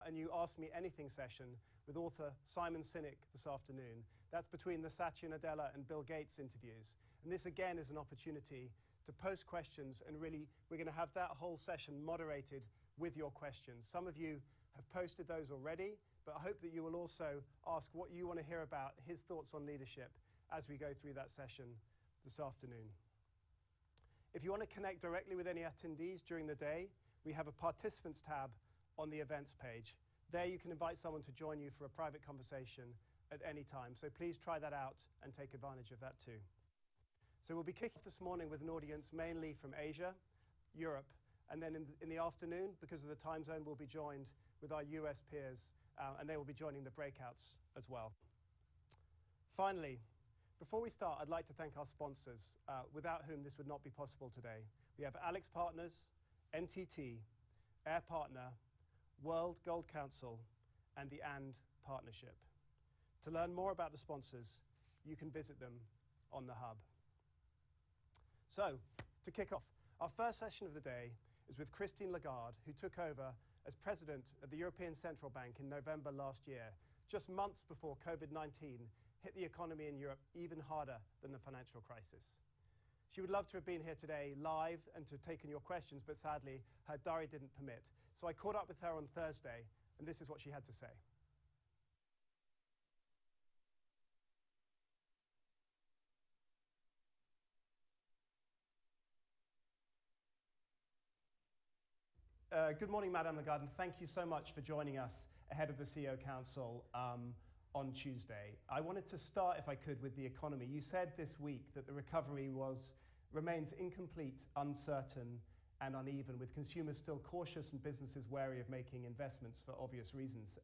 a new Ask Me Anything session with author Simon Sinek this afternoon. That's between the Satya Nadella and Bill Gates interviews. And this again is an opportunity to post questions, and really we're going to have that whole session moderated with your questions. Some of you have posted those already, but I hope that you will also ask what you want to hear about his thoughts on leadership as we go through that session this afternoon. If you want to connect directly with any attendees during the day, we have a participants tab on the events page. There you can invite someone to join you for a private conversation at any time. So please try that out and take advantage of that too. So we'll be kicking off this morning with an audience mainly from Asia, Europe, and then in the afternoon, because of the time zone, we'll be joined with our US peers, and they will be joining the breakouts as well. Finally, before we start, I'd like to thank our sponsors, without whom this would not be possible today. We have Alex Partners, NTT, Air Partner, World Gold Council, and the AND Partnership. To learn more about the sponsors, you can visit them on the hub. So, to kick off, our first session of the day is with Christine Lagarde, who took over as president of the European Central Bank in November last year, just months before COVID-19 hit the economy in Europe even harder than the financial crisis. She would love to have been here today live and to have taken your questions, but sadly, her diary didn't permit. So I caught up with her on Thursday, and this is what she had to say. Good morning, Madame Lagarde, and thank you so much for joining us ahead of the CEO Council on Tuesday. I wanted to start, if I could, with the economy. You said this week that the recovery remains incomplete, uncertain, and uneven, with consumers still cautious and businesses wary of making investments for obvious reasons.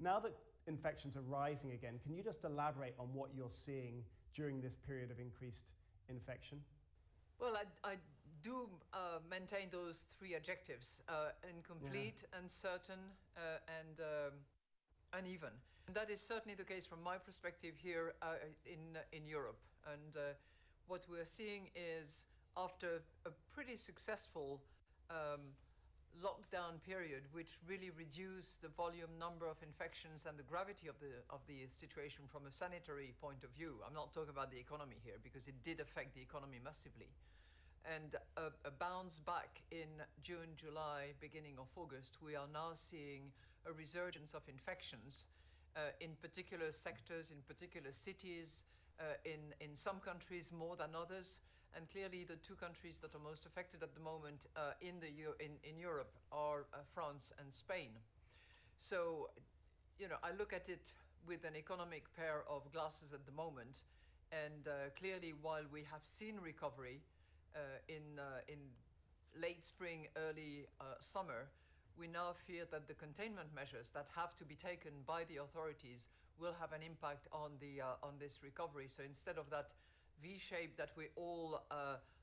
Now that infections are rising again, can you just elaborate on what you're seeing during this period of increased infection? Well, I do maintain those three adjectives: incomplete, uncertain, and uneven. And that is certainly the case from my perspective here in Europe. And what we're seeing is, after a pretty successful lockdown period, which really reduced the volume, number of infections and the gravity of the situation from a sanitary point of view. I'm not talking about the economy here, because it did affect the economy massively. And a bounce back in June, July, beginning of August, we are now seeing a resurgence of infections in particular sectors, in particular cities, in some countries more than others. And clearly the two countries that are most affected at the moment in Europe are France and Spain. So, you know, I look at it with an economic pair of glasses at the moment. And clearly, while we have seen recovery in late spring, early summer, we now fear that the containment measures that have to be taken by the authorities will have an impact on this recovery. So instead of that V-shape that we all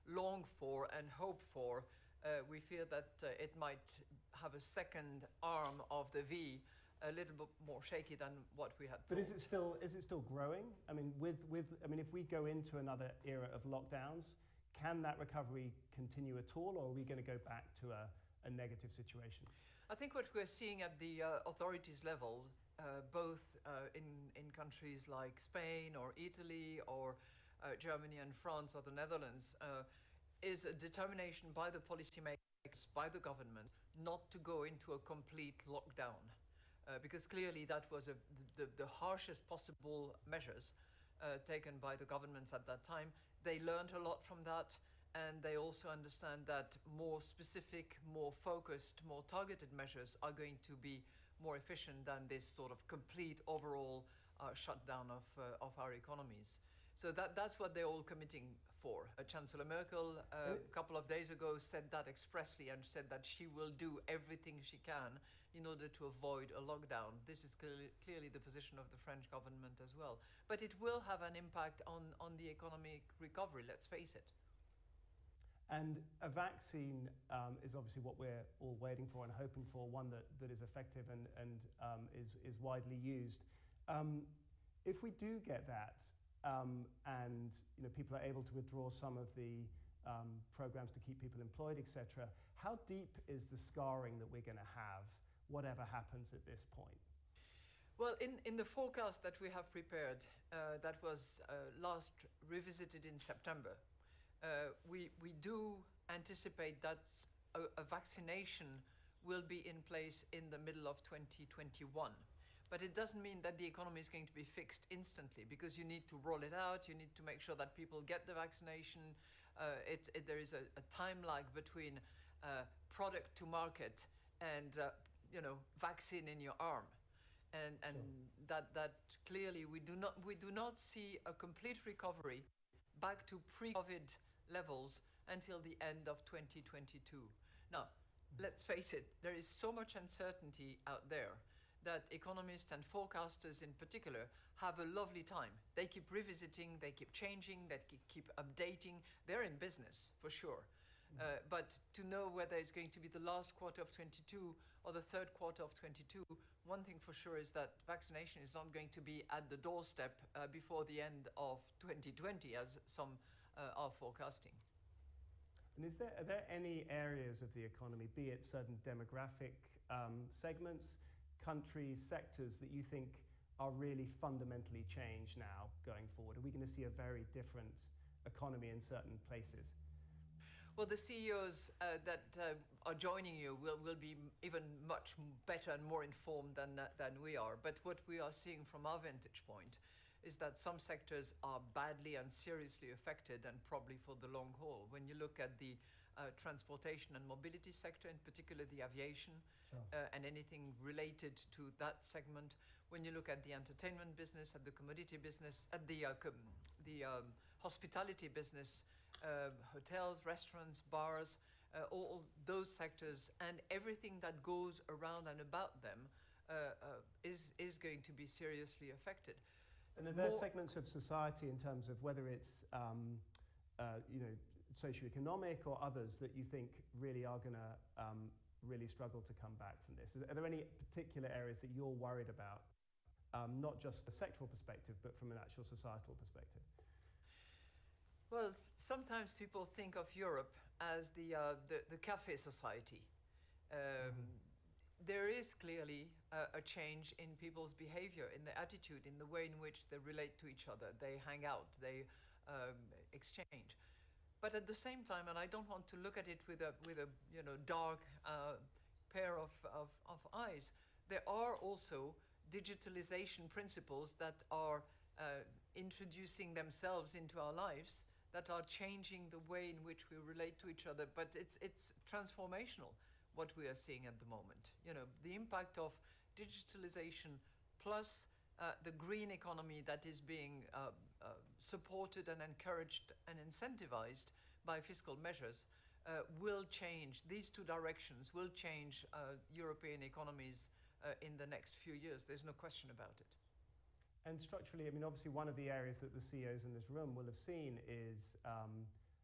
long for and hope for, we fear that it might have a second arm of the V, a little bit more shaky than what we had thought. But is it still growing? I mean, if we go into another era of lockdowns, can that recovery continue at all, or are we going to go back to a negative situation? I think what we're seeing at the authorities level, both in countries like Spain or Italy or Germany and France or the Netherlands, is a determination by the policymakers, by the government, not to go into a complete lockdown. Because clearly that was the harshest possible measures taken by the governments at that time. They learned a lot from that, and they also understand that more specific, more focused, more targeted measures are going to be more efficient than this sort of complete overall shutdown of our economies. So that's what they're all committing for. Chancellor Merkel a couple of days ago said that expressly, and said that she will do everything she can in order to avoid a lockdown. This is clearly the position of the French government as well. But it will have an impact on the economic recovery, let's face it. And a vaccine is obviously what we're all waiting for and hoping for, one that is effective and is widely used. If we do get that, and people are able to withdraw some of the programs to keep people employed, etc., how deep is the scarring that we're going to have whatever happens at this point? Well, in the forecast that we have prepared, that was last revisited in September, we do anticipate that a vaccination will be in place in the middle of 2021. But it doesn't mean that the economy is going to be fixed instantly, because you need to roll it out, you need to make sure that people get the vaccination. There is a time lag between product to market and vaccine in your arm. And sure. that clearly we do not see a complete recovery back to pre-COVID levels until the end of 2022. Now, let's face it, there is so much uncertainty out there that economists and forecasters in particular have a lovely time. They keep revisiting, they keep changing, they keep updating. They're in business, for sure. But to know whether it's going to be the last quarter of 22 or the third quarter of 22, one thing for sure is that vaccination is not going to be at the doorstep before the end of 2020, as some are forecasting. And are there any areas of the economy, be it certain demographic segments, countries, sectors, that you think are really fundamentally changed now going forward? Are we going to see a very different economy in certain places? Well, the CEOs that are joining you will be even much better and more informed than we are. But what we are seeing from our vantage point is that some sectors are badly and seriously affected, and probably for the long haul. When you look at the transportation and mobility sector, in particular the aviation, sure. And anything related to that segment, when you look at the entertainment business, at the commodity business, at the hospitality business, hotels, restaurants, bars, all those sectors and everything that goes around and about them is going to be seriously affected. And are there segments of society, in terms of whether it's socioeconomic or others, that you think really are going to really struggle to come back from this? Are there any particular areas that you're worried about, not just a sectoral perspective, but from an actual societal perspective? Well, sometimes people think of Europe as the cafe society. There is clearly a change in people's behavior, in their attitude, in the way in which they relate to each other. They hang out, they exchange. But at the same time, and I don't want to look at it with a dark pair of eyes, there are also digitalization principles that are introducing themselves into our lives, that are changing the way in which we relate to each other. But it's transformational, what we are seeing at the moment. The impact of digitalization plus the green economy that is being supported and encouraged and incentivized by fiscal measures will change. These two directions will change European economies in the next few years. There's no question about it. And structurally, I mean, obviously one of the areas that the CEOs in this room will have seen is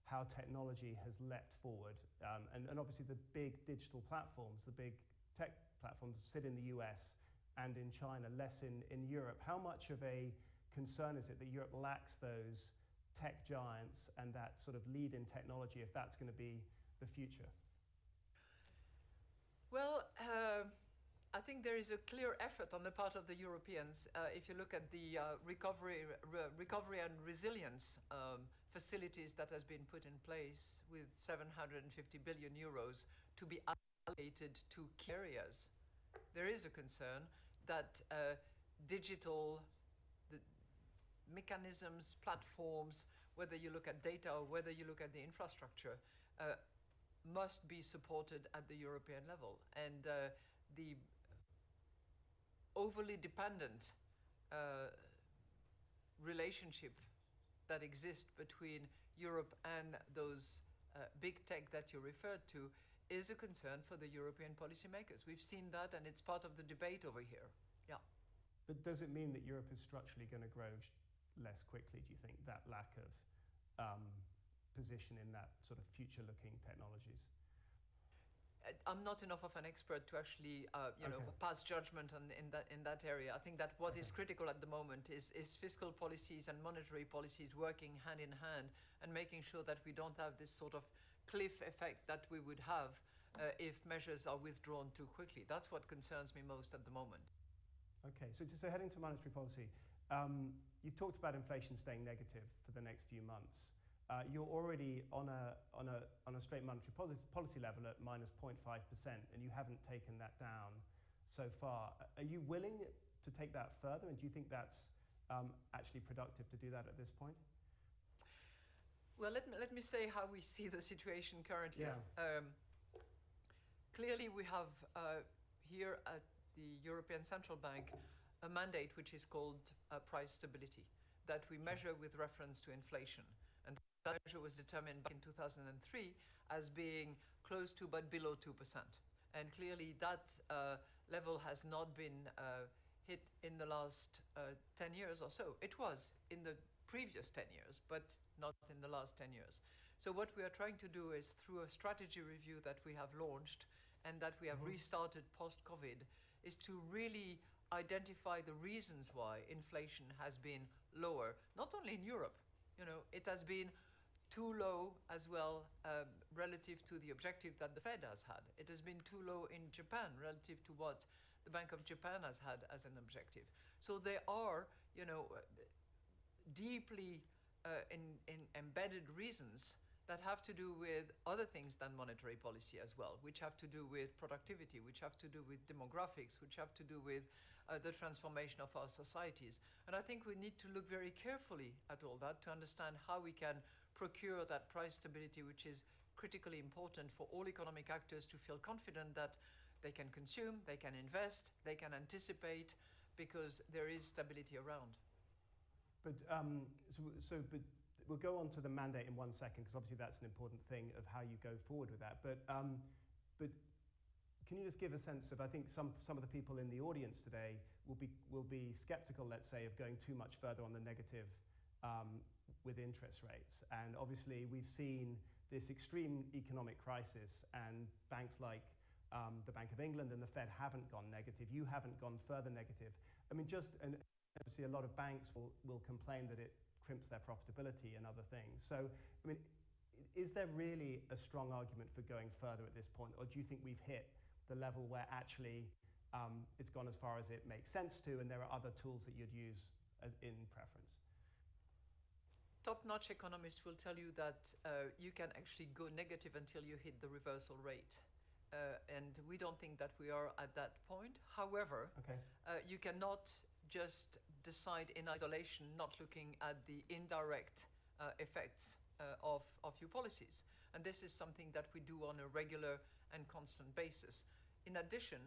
how technology has leapt forward. And obviously the big digital platforms, the big tech platforms sit in the US and in China, less in Europe. How much of a concern is it that Europe lacks those tech giants and that sort of lead in technology, if that's going to be the future? Well, I think there is a clear effort on the part of the Europeans. If you look at the recovery and resilience facilities that has been put in place with 750 billion euros to be allocated to key areas, there is a concern that digital mechanisms, platforms, whether you look at data or whether you look at the infrastructure, must be supported at the European level. And the overly dependent relationship that exists between Europe and those big tech that you referred to is a concern for the European policymakers. We've seen that, and it's part of the debate over here. Yeah. But does it mean that Europe is structurally going to grow less quickly, do you think, that lack of position in that sort of future-looking technologies? I'm not enough of an expert to actually, pass judgment in that area. I think that what is critical at the moment is fiscal policies and monetary policies working hand in hand and making sure that we don't have this sort of cliff effect that we would have if measures are withdrawn too quickly. That's what concerns me most at the moment. Okay, so heading to monetary policy, you've talked about inflation staying negative for the next few months. You're already on a straight monetary policy level at minus 0.5%, and you haven't taken that down so far. Are you willing to take that further, and do you think that's actually productive to do that at this point? Well, let me say how we see the situation currently. Yeah. Clearly, we have here at the European Central Bank a mandate which is called price stability, that we measure with reference to inflation. And that measure was determined back in 2003 as being close to but below 2%. And clearly that level has not been hit in the last 10 years or so. It was in the previous 10 years, but not in the last 10 years. So what we are trying to do is, through a strategy review that we have launched and that we have restarted post-COVID, is to really identify the reasons why inflation has been lower, not only in Europe. You know, it has been too low as well relative to the objective that the Fed has had. It has been too low in Japan relative to what the Bank of Japan has had as an objective. So there are, you know, deeply embedded reasons that have to do with other things than monetary policy as well, which have to do with productivity, which have to do with demographics, which have to do with the transformation of our societies. And I think we need to look very carefully at all that to understand how we can procure that price stability, which is critically important for all economic actors to feel confident that they can consume, they can invest, they can anticipate, because there is stability around. But but we'll go on to the mandate in 1 second, because obviously that's an important thing of how you go forward with that. But can you just give a sense of, I think some of the people in the audience today will be skeptical, let's say, of going too much further on the negative with interest rates. And obviously we've seen this extreme economic crisis, and banks like the Bank of England and the Fed haven't gone negative. You haven't gone further negative. I mean, and obviously a lot of banks will complain that it crimps their profitability and other things. So, I mean, is there really a strong argument for going further at this point, or do you think we've hit the level where actually it's gone as far as it makes sense to, and there are other tools that you'd use in preference? Top-notch economists will tell you that you can actually go negative until you hit the reversal rate. And we don't think that we are at that point. However, you cannot just decide in isolation, not looking at the indirect effects of your policies. And this is something that we do on a regular and constant basis. In addition,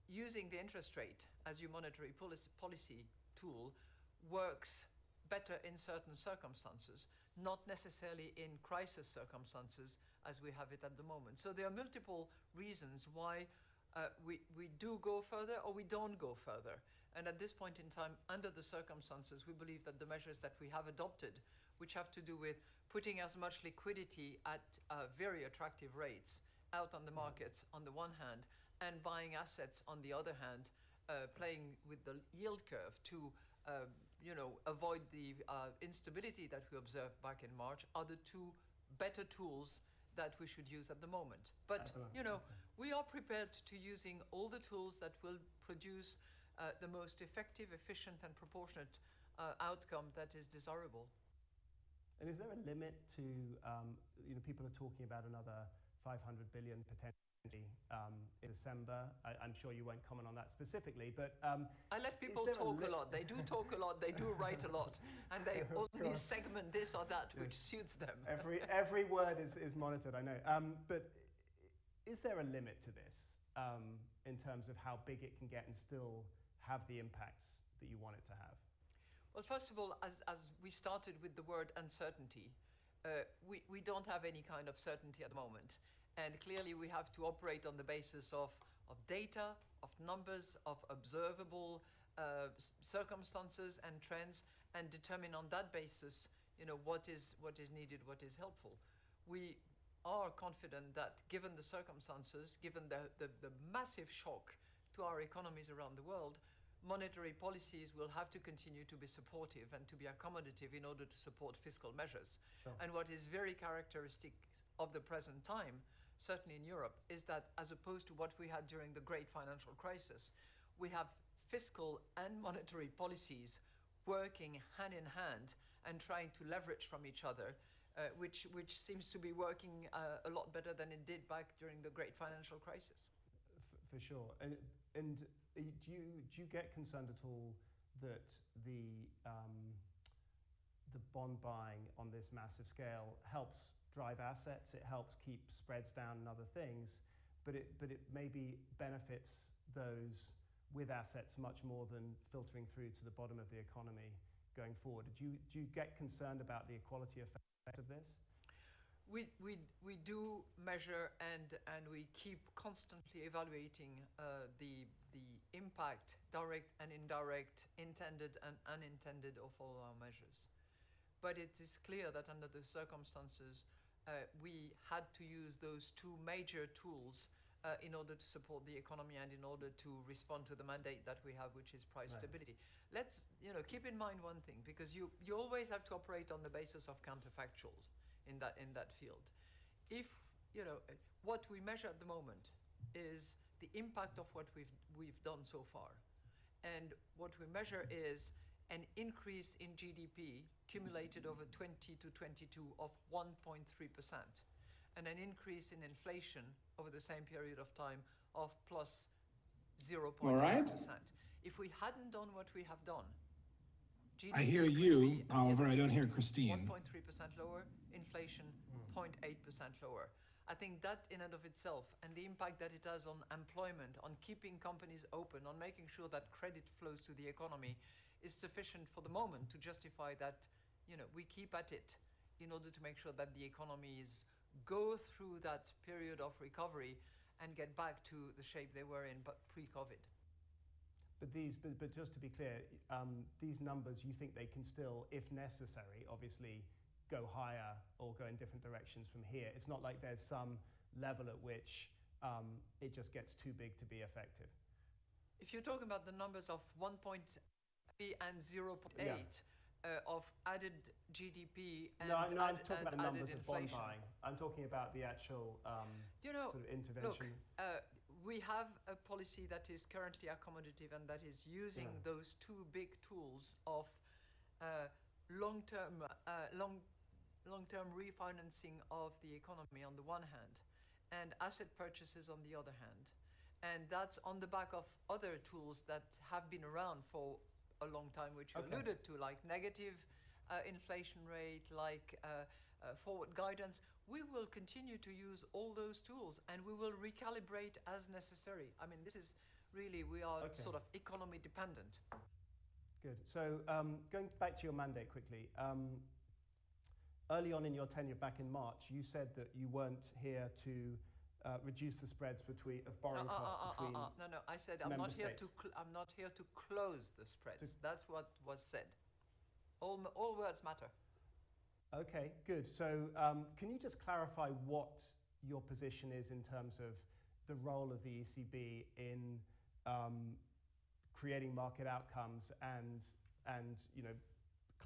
using the interest rate as your monetary policy tool works better in certain circumstances, not necessarily in crisis circumstances as we have it at the moment. So there are multiple reasons why we do go further or we don't go further. And at this point in time, under the circumstances, we believe that the measures that we have adopted, which have to do with putting as much liquidity at very attractive rates out on the markets on the one hand, and buying assets on the other hand, playing with the yield curve to avoid the instability that we observed back in March, are the two better tools that we should use at the moment. But, we are prepared to using all the tools that will produce the most effective, efficient and proportionate outcome that is desirable. And is there a limit to, people are talking about another 500 billion potentially in December. I'm sure you won't comment on that specifically, but I let people talk a lot. They do talk a lot, they do write a lot, and they only segment this or that which suits them. Every word is monitored, I know. But is there a limit to this in terms of how big it can get and still have the impacts that you want it to have? Well, first of all, as we started with the word uncertainty, we don't have any kind of certainty at the moment. And clearly we have to operate on the basis of data, of numbers, of observable circumstances and trends, and determine on that basis, what is needed, what is helpful. We are confident that given the circumstances, given the massive shock to our economies around the world, monetary policies will have to continue to be supportive and to be accommodative in order to support fiscal measures. Sure. And what is very characteristic of the present time, certainly in Europe, is that as opposed to what we had during the great financial crisis, we have fiscal and monetary policies working hand in hand and trying to leverage from each other, which seems to be working a lot better than it did back during the great financial crisis. For sure. And do you get concerned at all that the bond buying on this massive scale helps drive assets, it helps keep spreads down and other things, but it maybe benefits those with assets much more than filtering through to the bottom of the economy going forward? Do you get concerned about the equality effect of this? We do measure and we keep constantly evaluating the impact, direct and indirect, intended and unintended, of all our measures. But it is clear that under the circumstances, we had to use those two major tools in order to support the economy and in order to respond to the mandate that we have, which is price stability. Let's keep in mind one thing, because you always have to operate on the basis of counterfactuals in that field. If what we measure at the moment is the impact of what we've done so far, and what we measure is an increase in GDP cumulated over 20 to 22 of 1.3%, and an increase in inflation over the same period of time of plus 0.8%. If we hadn't done what we have done, GDP I hear you, Oliver, I don't hear Christine. 1.3% lower, inflation 0.8% lower. I think that in and of itself, and the impact that it has on employment, on keeping companies open, on making sure that credit flows to the economy, is sufficient for the moment to justify that we keep at it in order to make sure that the economies go through that period of recovery and get back to the shape they were in pre-COVID. But just to be clear, these numbers, you think they can still, if necessary, obviously go higher or go in different directions from here? It's not like there's some level at which it just gets too big to be effective. If you're talking about the numbers of 1.3 and 0.8 of added GDP and I'm talking about the numbers of bond inflation. buying. I'm talking about the actual sort of intervention. Look, we have a policy that is currently accommodative and that is using those two big tools of long-term refinancing of the economy on the one hand, and asset purchases on the other hand. And that's on the back of other tools that have been around for a long time, which you alluded to, like negative inflation rate, like forward guidance. We will continue to use all those tools and we will recalibrate as necessary. I mean, this is really, we are sort of economy dependent. Good. So going back to your mandate quickly, early on in your tenure back in March, you said that you weren't here to reduce the spreads of borrowing costs between No, I said I'm not here to close the spreads. That's what was said. All words matter. Okay, good. So can you just clarify what your position is in terms of the role of the ECB in creating market outcomes and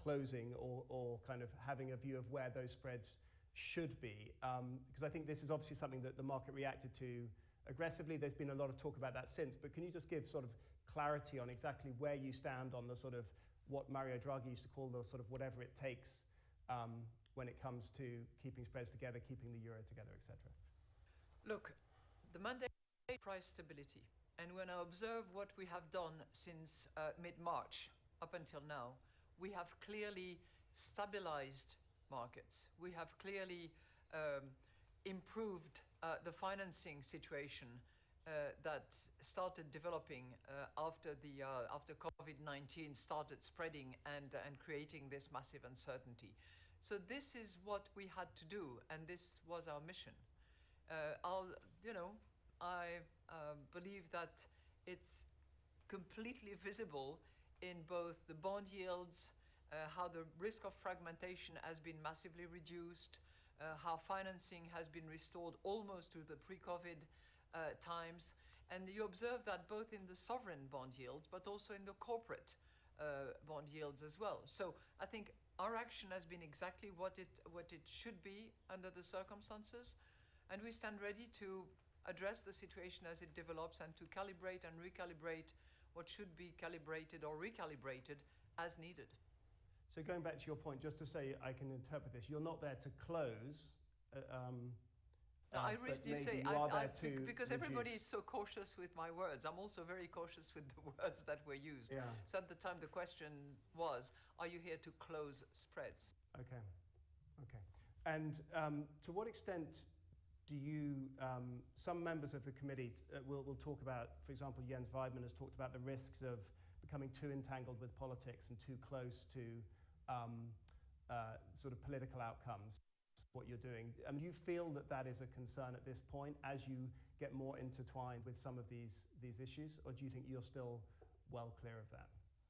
closing or kind of having a view of where those spreads should be? Because I think this is obviously something that the market reacted to aggressively. There's been a lot of talk about that since, but can you just give sort of clarity on exactly where you stand on the sort of what Mario Draghi used to call the sort of whatever it takes when it comes to keeping spreads together, keeping the euro together, etc.? Look, the mandate is price stability. And when I observe what we have done since mid-March up until now, we have clearly stabilized markets. We have clearly improved the financing situation that started developing after COVID-19 started spreading and creating this massive uncertainty. So this is what we had to do, and this was our mission. I believe that it's completely visible in both the bond yields, how the risk of fragmentation has been massively reduced, how financing has been restored almost to the pre-COVID times. And you observe that both in the sovereign bond yields, but also in the corporate bond yields as well. So I think our action has been exactly what it should be under the circumstances. And we stand ready to address the situation as it develops and to calibrate and recalibrate what should be calibrated or recalibrated as needed. So going back to your point, just to say I can interpret this, you're not there to close. No, I risk you say because reduce. everybody is so cautious with my words. I'm also very cautious with the words that were used. Yeah. So at the time the question was, are you here to close spreads? Okay, okay. And to what extent do you, some members of the committee will talk about, for example, Jens Weidmann has talked about the risks of becoming too entangled with politics and too close to sort of political outcomes. What you're doing. Do you feel that that is a concern at this point as you get more intertwined with some of these issues, or do you think you're still well clear of that?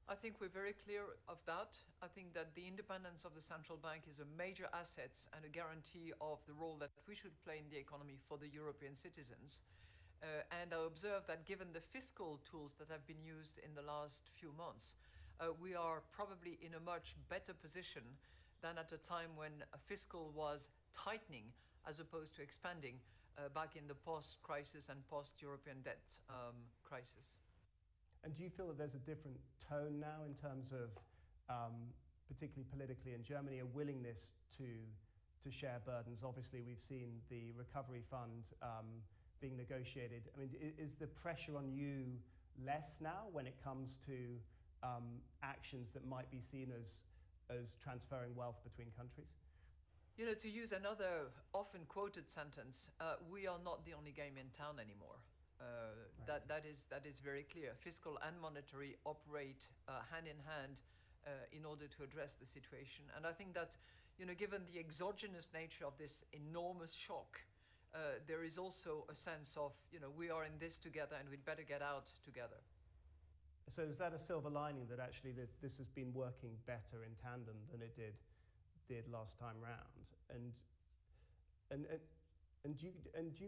I think we're very clear of that. I think that the independence of the central bank is a major asset and a guarantee of the role that we should play in the economy for the European citizens. And I observe that given the fiscal tools that have been used in the last few months, we are probably in a much better position than at a time when fiscal was tightening as opposed to expanding back in the post-crisis and post-European debt crisis. And do you feel that there's a different tone now in terms of, particularly politically in Germany, a willingness to share burdens? Obviously, we've seen the recovery fund being negotiated. I mean, is the pressure on you less now when it comes to actions that might be seen as transferring wealth between countries? You know, to use another often quoted sentence, we are not the only game in town anymore. Right. That is very clear. Fiscal and monetary operate hand in hand in order to address the situation. And I think that, you know, given the exogenous nature of this enormous shock, there is also a sense of, you know, we are in this together and we'd better get out together. So is that a silver lining that actually this has been working better in tandem than it did last time round? And do you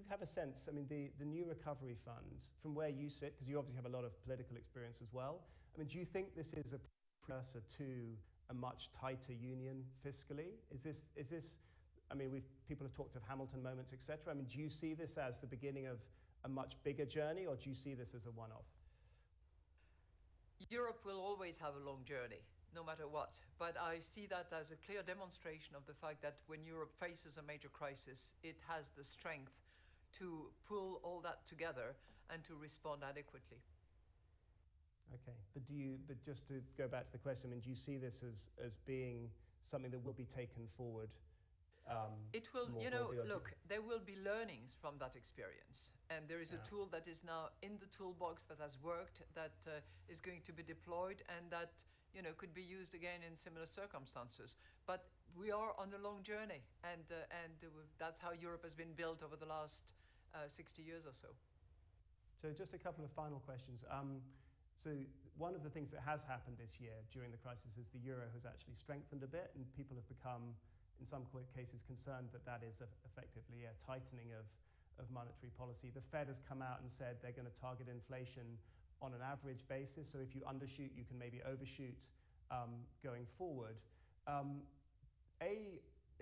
have a sense? I mean, the new recovery fund, from where you sit, because you obviously have a lot of political experience as well. I mean, do you think this is a precursor to a much tighter union fiscally? Is this? I mean, people have talked of Hamilton moments, etc. I mean, do you see this as the beginning of a much bigger journey, or do you see this as a one-off? Europe will always have a long journey, no matter what. But I see that as a clear demonstration of the fact that when Europe faces a major crisis, it has the strength to pull all that together and to respond adequately. Okay, but just to go back to the question, I mean, do you see this as being something that will be taken forward? It will, you know, look, there will be learnings from that experience. And there is a tool that is now in the toolbox that has worked, that is going to be deployed, and that, you know, could be used again in similar circumstances. But we are on a long journey, and that's how Europe has been built over the last 60 years or so. So just a couple of final questions. So one of the things that has happened this year during the crisis is the euro has actually strengthened a bit, and people have become, in some cases, concerned that that is effectively a tightening of monetary policy. The Fed has come out and said they're going to target inflation on an average basis. So if you undershoot, you can maybe overshoot going forward. Are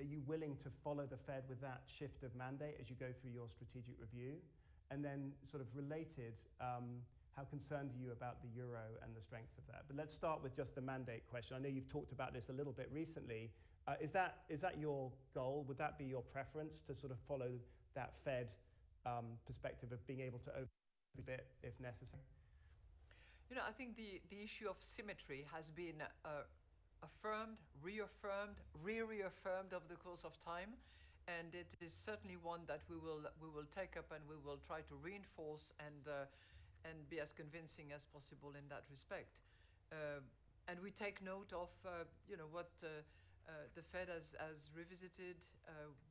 you willing to follow the Fed with that shift of mandate as you go through your strategic review? And then sort of related, how concerned are you about the euro and the strength of that? But let's start with just the mandate question. I know you've talked about this a little bit recently. Is that your goal? Would that be your preference, to sort of follow that Fed perspective of being able to open a bit if necessary? You know, I think the issue of symmetry has been affirmed, reaffirmed, re-reaffirmed over the course of time, and it is certainly one that we will take up and we will try to reinforce and be as convincing as possible in that respect. And we take note of you know, what the Fed has revisited,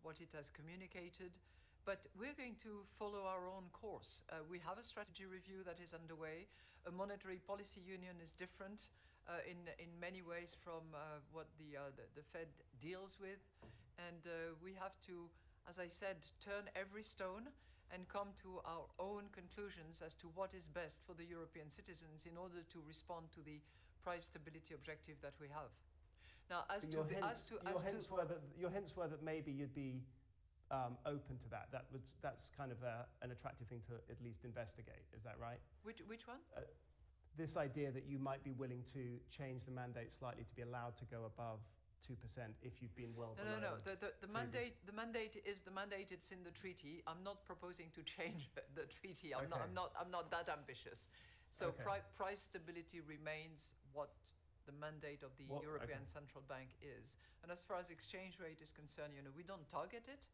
what it has communicated, but we're going to follow our own course. We have a strategy review that is underway. A monetary policy union is different in many ways from what the Fed deals with, and we have to, as I said, turn every stone and come to our own conclusions as to what is best for the European citizens in order to respond to the price stability objective that we have. Now, your hints were that maybe you'd be open to that. That's kind of an attractive thing to at least investigate. Is that right? Which one? This idea that you might be willing to change the mandate slightly to be allowed to go above 2% if you've been well below. No. The mandate is the mandate. It's in the treaty. I'm not proposing to change the treaty. I'm not that ambitious. So price stability remains what the mandate of the European Central Bank is. And as far as exchange rate is concerned, we don't target it.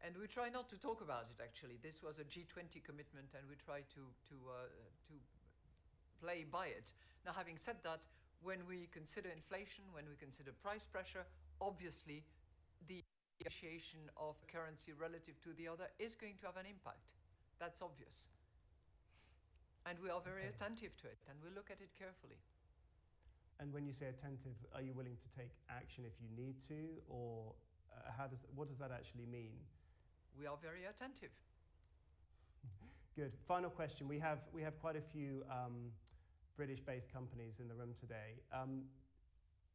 And we try not to talk about it, actually. This was a G20 commitment, and we try to play by it. Now, having said that, when we consider inflation, when we consider price pressure, obviously the appreciation of currency relative to the other is going to have an impact. That's obvious. And we are very attentive to it, and we look at it carefully. And when you say attentive, are you willing to take action if you need to, or what does that actually mean? We are very attentive. Good. Final question. We have quite a few British-based companies in the room today.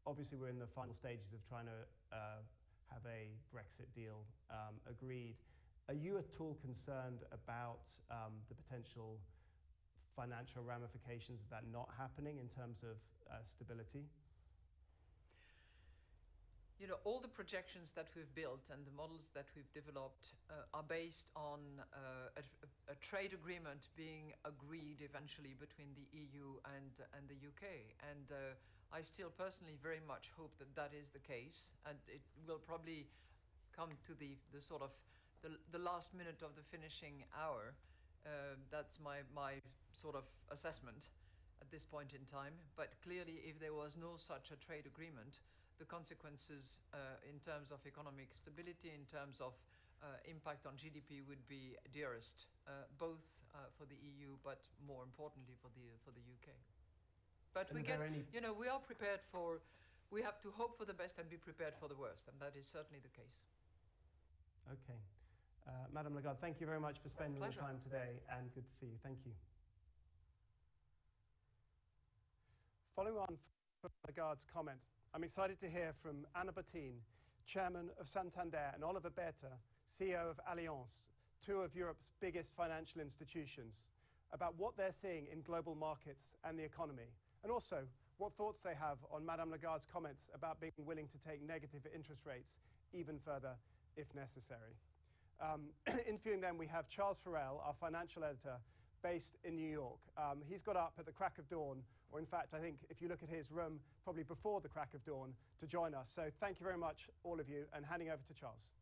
Obviously, we're in the final stages of trying to have a Brexit deal agreed. Are you at all concerned about the potential financial ramifications of that not happening in terms of stability? All the projections that we've built and the models that we've developed are based on a trade agreement being agreed eventually between the EU and the UK. And I still personally very much hope that that is the case, and it will probably come to the sort of the last minute of the finishing hour. That's my sort of assessment at this point in time. But clearly, if there was no such a trade agreement, the consequences in terms of economic stability, in terms of impact on GDP would be dearest, both for the EU, but more importantly for the UK. But we are prepared for. We have to hope for the best and be prepared for the worst, and that is certainly the case. Okay, Madame Lagarde, thank you very much for spending the time today, and good to see you. Thank you. Following on from Lagarde's comment, I'm excited to hear from Botín, Chairman of Santander, and Olaf Bäte, CEO of Allianz, two of Europe's biggest financial institutions, about what they're seeing in global markets and the economy, and also what thoughts they have on Madame Lagarde's comments about being willing to take negative interest rates even further if necessary. Interviewing them, we have Charles Farrell, our financial editor, based in New York. He's got up at the crack of dawn, or in fact, I think if you look at his room, probably before the crack of dawn, to join us. So thank you very much, all of you, and handing over to Charles.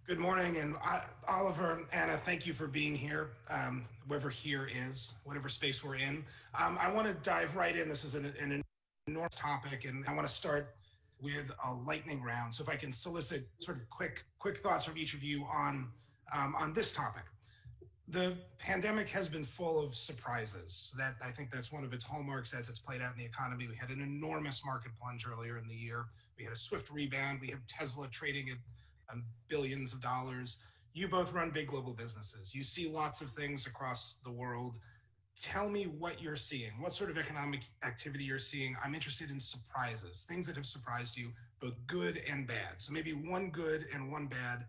Good morning, and Oliver, Anna, thank you for being here, wherever here is, whatever space we're in. I want to dive right in. This is an enormous topic, and I want to start with a lightning round. So if I can solicit sort of quick thoughts from each of you on this topic. The pandemic has been full of surprises. I think that's one of its hallmarks as it's played out in the economy. We had an enormous market plunge earlier in the year. We had a swift rebound. We have Tesla trading at billions of dollars. You both run big global businesses. You see lots of things across the world. Tell me what you're seeing, what sort of economic activity you're seeing. I'm interested in surprises, things that have surprised you, both good and bad. So maybe one good and one bad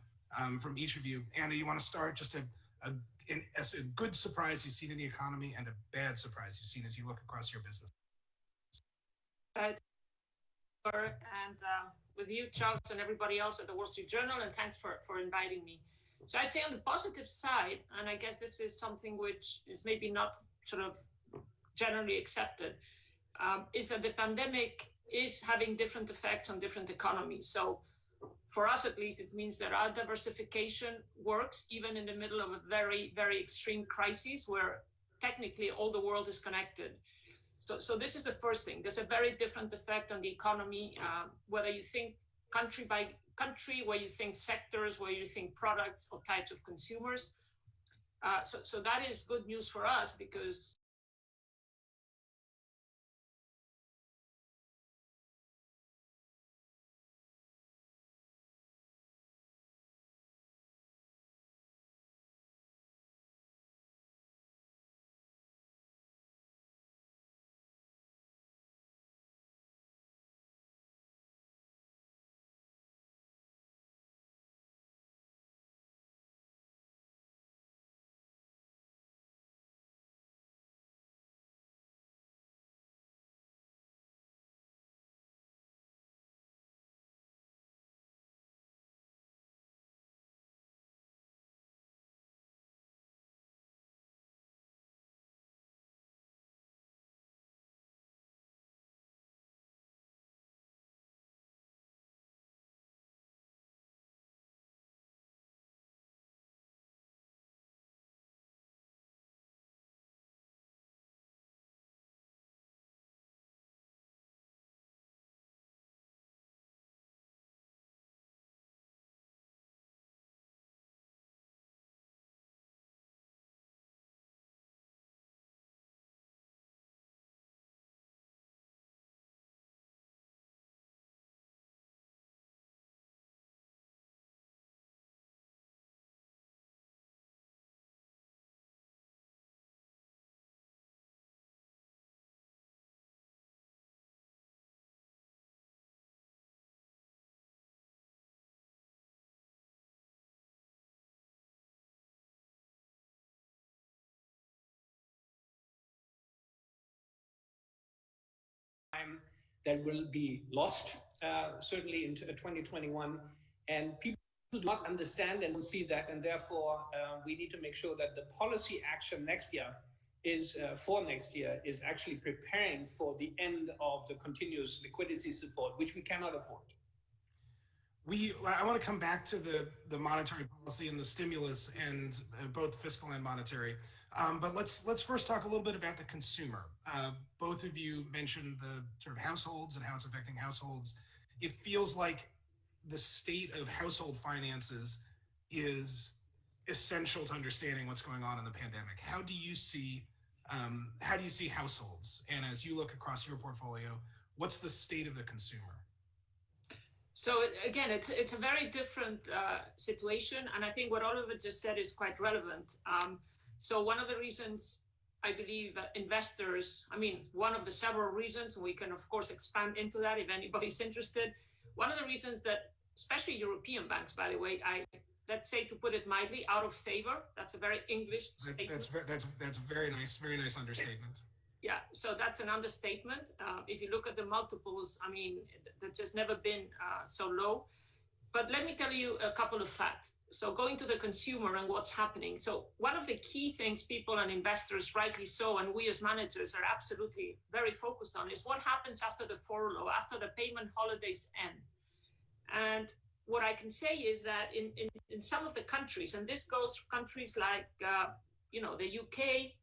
from each of you. Anna, you want to start? Just a good surprise you've seen in the economy and a bad surprise you've seen as you look across your business. And with you, Charles, and everybody else at the Wall Street Journal, and thanks for inviting me. So I'd say on the positive side, and I guess this is something which is maybe not sort of generally accepted, is that the pandemic is having different effects on different economies. So for us, at least, it means that our diversification works even in the middle of a very, very extreme crisis where technically all the world is connected. So this is the first thing. There's a very different effect on the economy, whether you think country by country, where you think sectors, where you think products or types of consumers. So that is good news for us because time that will be lost, certainly in 2021. And people do not understand and see that. And therefore, we need to make sure that the policy action next year is is actually preparing for the end of the continuous liquidity support, which we cannot afford. I want to come back to the monetary policy and the stimulus, and both fiscal and monetary. But let's first talk a little bit about the consumer. Both of you mentioned the sort of households and how it's affecting households. It feels like the state of household finances is essential to understanding what's going on in the pandemic. How do you see households? And as you look across your portfolio, what's the state of the consumer? So again, it's a very different situation, and I think what Oliver just said is quite relevant. So one of the reasons I believe investors, one of the several reasons, we can of course expand into that if anybody's interested. One of the reasons that, especially European banks, by the way, let's say, to put it mildly, out of favor. That's a very English statement. That's very nice understatement. Yeah, so that's an understatement. If you look at the multiples, that's just never been so low. But let me tell you a couple of facts. So going to the consumer and what's happening. So one of the key things people and investors, rightly so, and we as managers are absolutely very focused on is what happens after the furlough, after the payment holidays end. And what I can say is that in some of the countries, and this goes for countries like, the UK,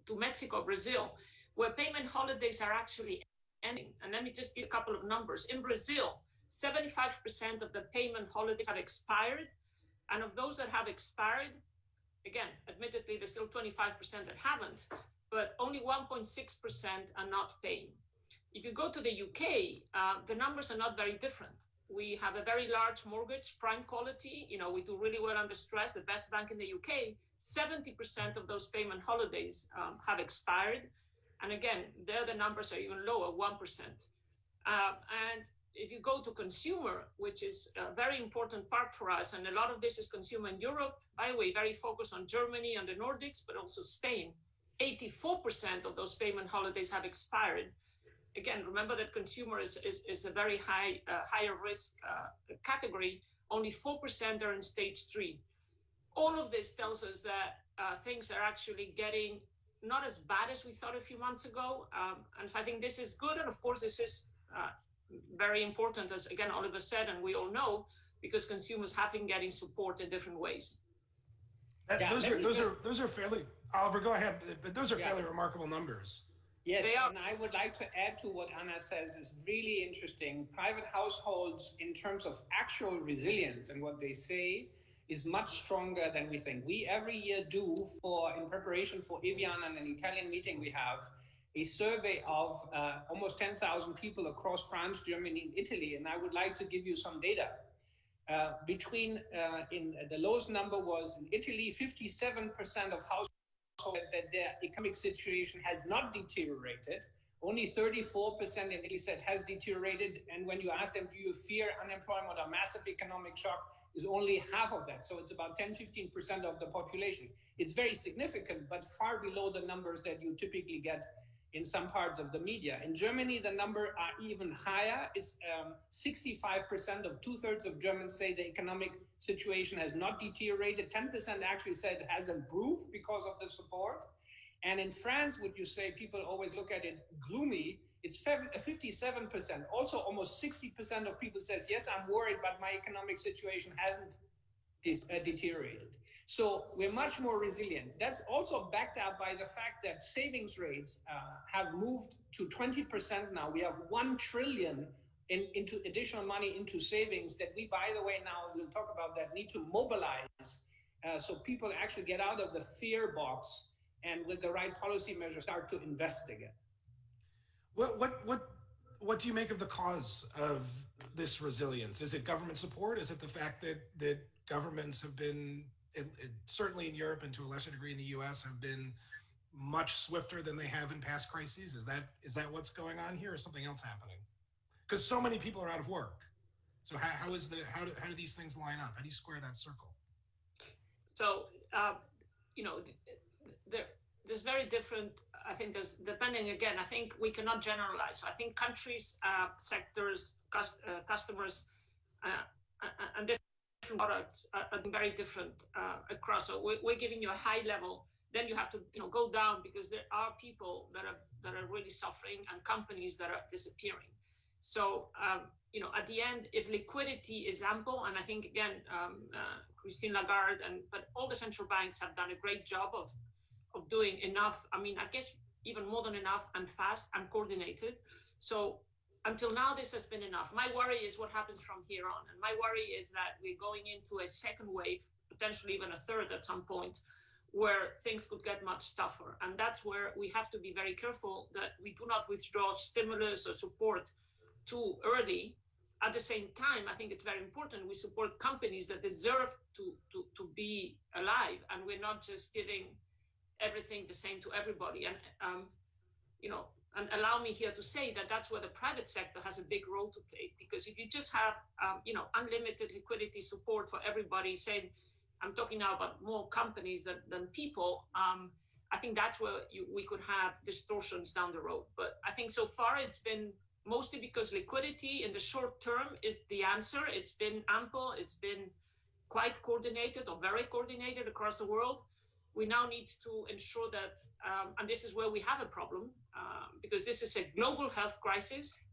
to Mexico, Brazil, where payment holidays are actually ending. And let me just give a couple of numbers. In Brazil, 75% of the payment holidays have expired. And of those that have expired, again, admittedly, there's still 25% that haven't, but only 1.6% are not paying. If you go to the UK, the numbers are not very different. We have a very large mortgage, prime quality. We do really well under stress, the best bank in the UK. 70% of those payment holidays have expired. And again, there the numbers are even lower, 1%. And if you go to consumer, which is a very important part for us, and a lot of this is consumer in Europe, by the way, very focused on Germany and the Nordics, but also Spain, 84% of those payment holidays have expired. Again, remember that consumer is a very higher risk category. only 4% are in stage 3. All of this tells us that things are actually getting not as bad as we thought a few months ago. And I think this is good. And of course, this is very important, as again, Oliver said, and we all know, because consumers have been getting support in different ways. Those are fairly, Oliver, go ahead, but those are fairly remarkable numbers. Yes, and I would like to add to what Anna says is really interesting. Private households, in terms of actual resilience and what they say, is much stronger than we think. We every year do, in preparation for Evian and an Italian meeting we have, a survey of almost 10,000 people across France, Germany, and Italy. And I would like to give you some data. In the lowest number was in Italy, 57% of households that their economic situation has not deteriorated. Only 34% in Italy said has deteriorated. And when you ask them, do you fear unemployment or massive economic shock, is only half of that. So it's about 10-15% of the population. It's very significant, but far below the numbers that you typically get in some parts of the media. In Germany, the number are even higher. It's 65% of 2/3 of Germans say the economic situation has not deteriorated. 10% actually said it has improved because of the support. And in France, would you say people always look at it gloomy? It's 57%. Also, almost 60% of people says, yes, I'm worried, but my economic situation hasn't deteriorated. So we're much more resilient. That's also backed up by the fact that savings rates have moved to 20% now. We have 1 trillion into additional money into savings that we, by the way, now we'll talk about that, need to mobilize so people actually get out of the fear box and with the right policy measures start to invest again. What do you make of the cause of this resilience? Is it government support? Is it the fact that governments have been, certainly in Europe and to a lesser degree in the US, have been much swifter than they have in past crises? Is that what's going on here, or something else happening? Because so many people are out of work. So how do these things line up? How do you square that circle? So there's very different. I think there's, depending again, I think we cannot generalize. So I think countries, sectors, customers, and different products are very different across. So we're giving you a high level. Then you have to go down, because there are people that are really suffering and companies that are disappearing. So at the end, if liquidity is ample, and I think again, Christine Lagarde but all the central banks have done a great job of doing enough. I mean, I guess even more than enough, and fast and coordinated. So until now, this has been enough. My worry is what happens from here on. And my worry is that we're going into a second wave, potentially even a third at some point, where things could get much tougher. And that's where we have to be very careful that we do not withdraw stimulus or support too early. At the same time, I think it's very important we support companies that deserve to be alive, and we're not just giving everything the same to everybody. And and allow me here to say that that's where the private sector has a big role to play, because if you just have unlimited liquidity support for everybody, saying, I'm talking now about more companies than people, I think that's where we could have distortions down the road. But I think so far it's been mostly because liquidity in the short term is the answer. It's been ample, it's been quite coordinated or very coordinated across the world. We now need to ensure that, and this is where we have a problem, because this is a global health crisis.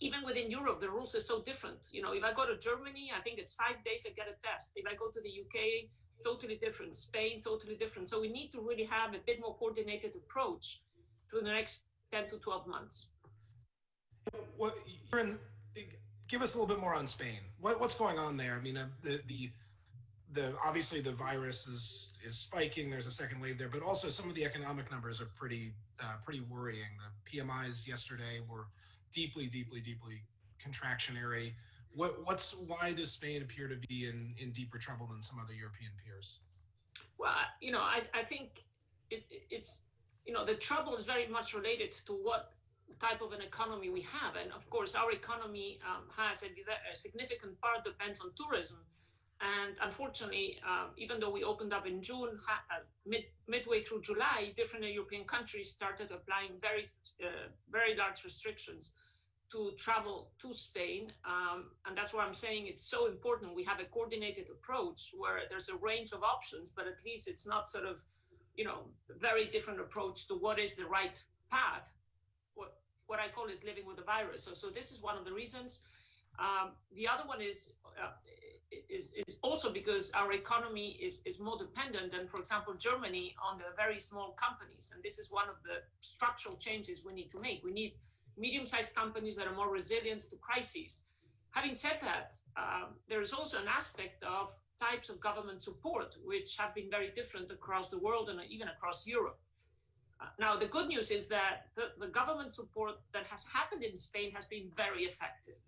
Even within Europe, the rules are so different. If I go to Germany, I think it's 5 days I get a test. If I go to the UK, totally different. Spain, totally different. So we need to really have a bit more coordinated approach to the next 10 to 12 months. Give us a little bit more on Spain. What's going on there? I mean, obviously the virus is spiking. There's a second wave there, but also some of the economic numbers are pretty worrying. The PMIs yesterday were deeply contractionary. Why does Spain appear to be in deeper trouble than some other European peers? Well, I think it's the trouble is very much related to what type of an economy we have, and of course our economy has a significant part depends on tourism. And unfortunately, even though we opened up in June, midway through July, different European countries started applying very large restrictions to travel to Spain. And that's why I'm saying it's so important. We have a coordinated approach where there's a range of options, but at least it's not sort of, very different approach to what is the right path. What I call is living with the virus. So this is one of the reasons. The other one is also because our economy is more dependent than, for example, Germany, on the very small companies. And this is one of the structural changes we need to make. We need medium-sized companies that are more resilient to crises. Having said that, there is also an aspect of types of government support, which have been very different across the world and even across Europe. Now, the good news is that the government support that has happened in Spain has been very effective.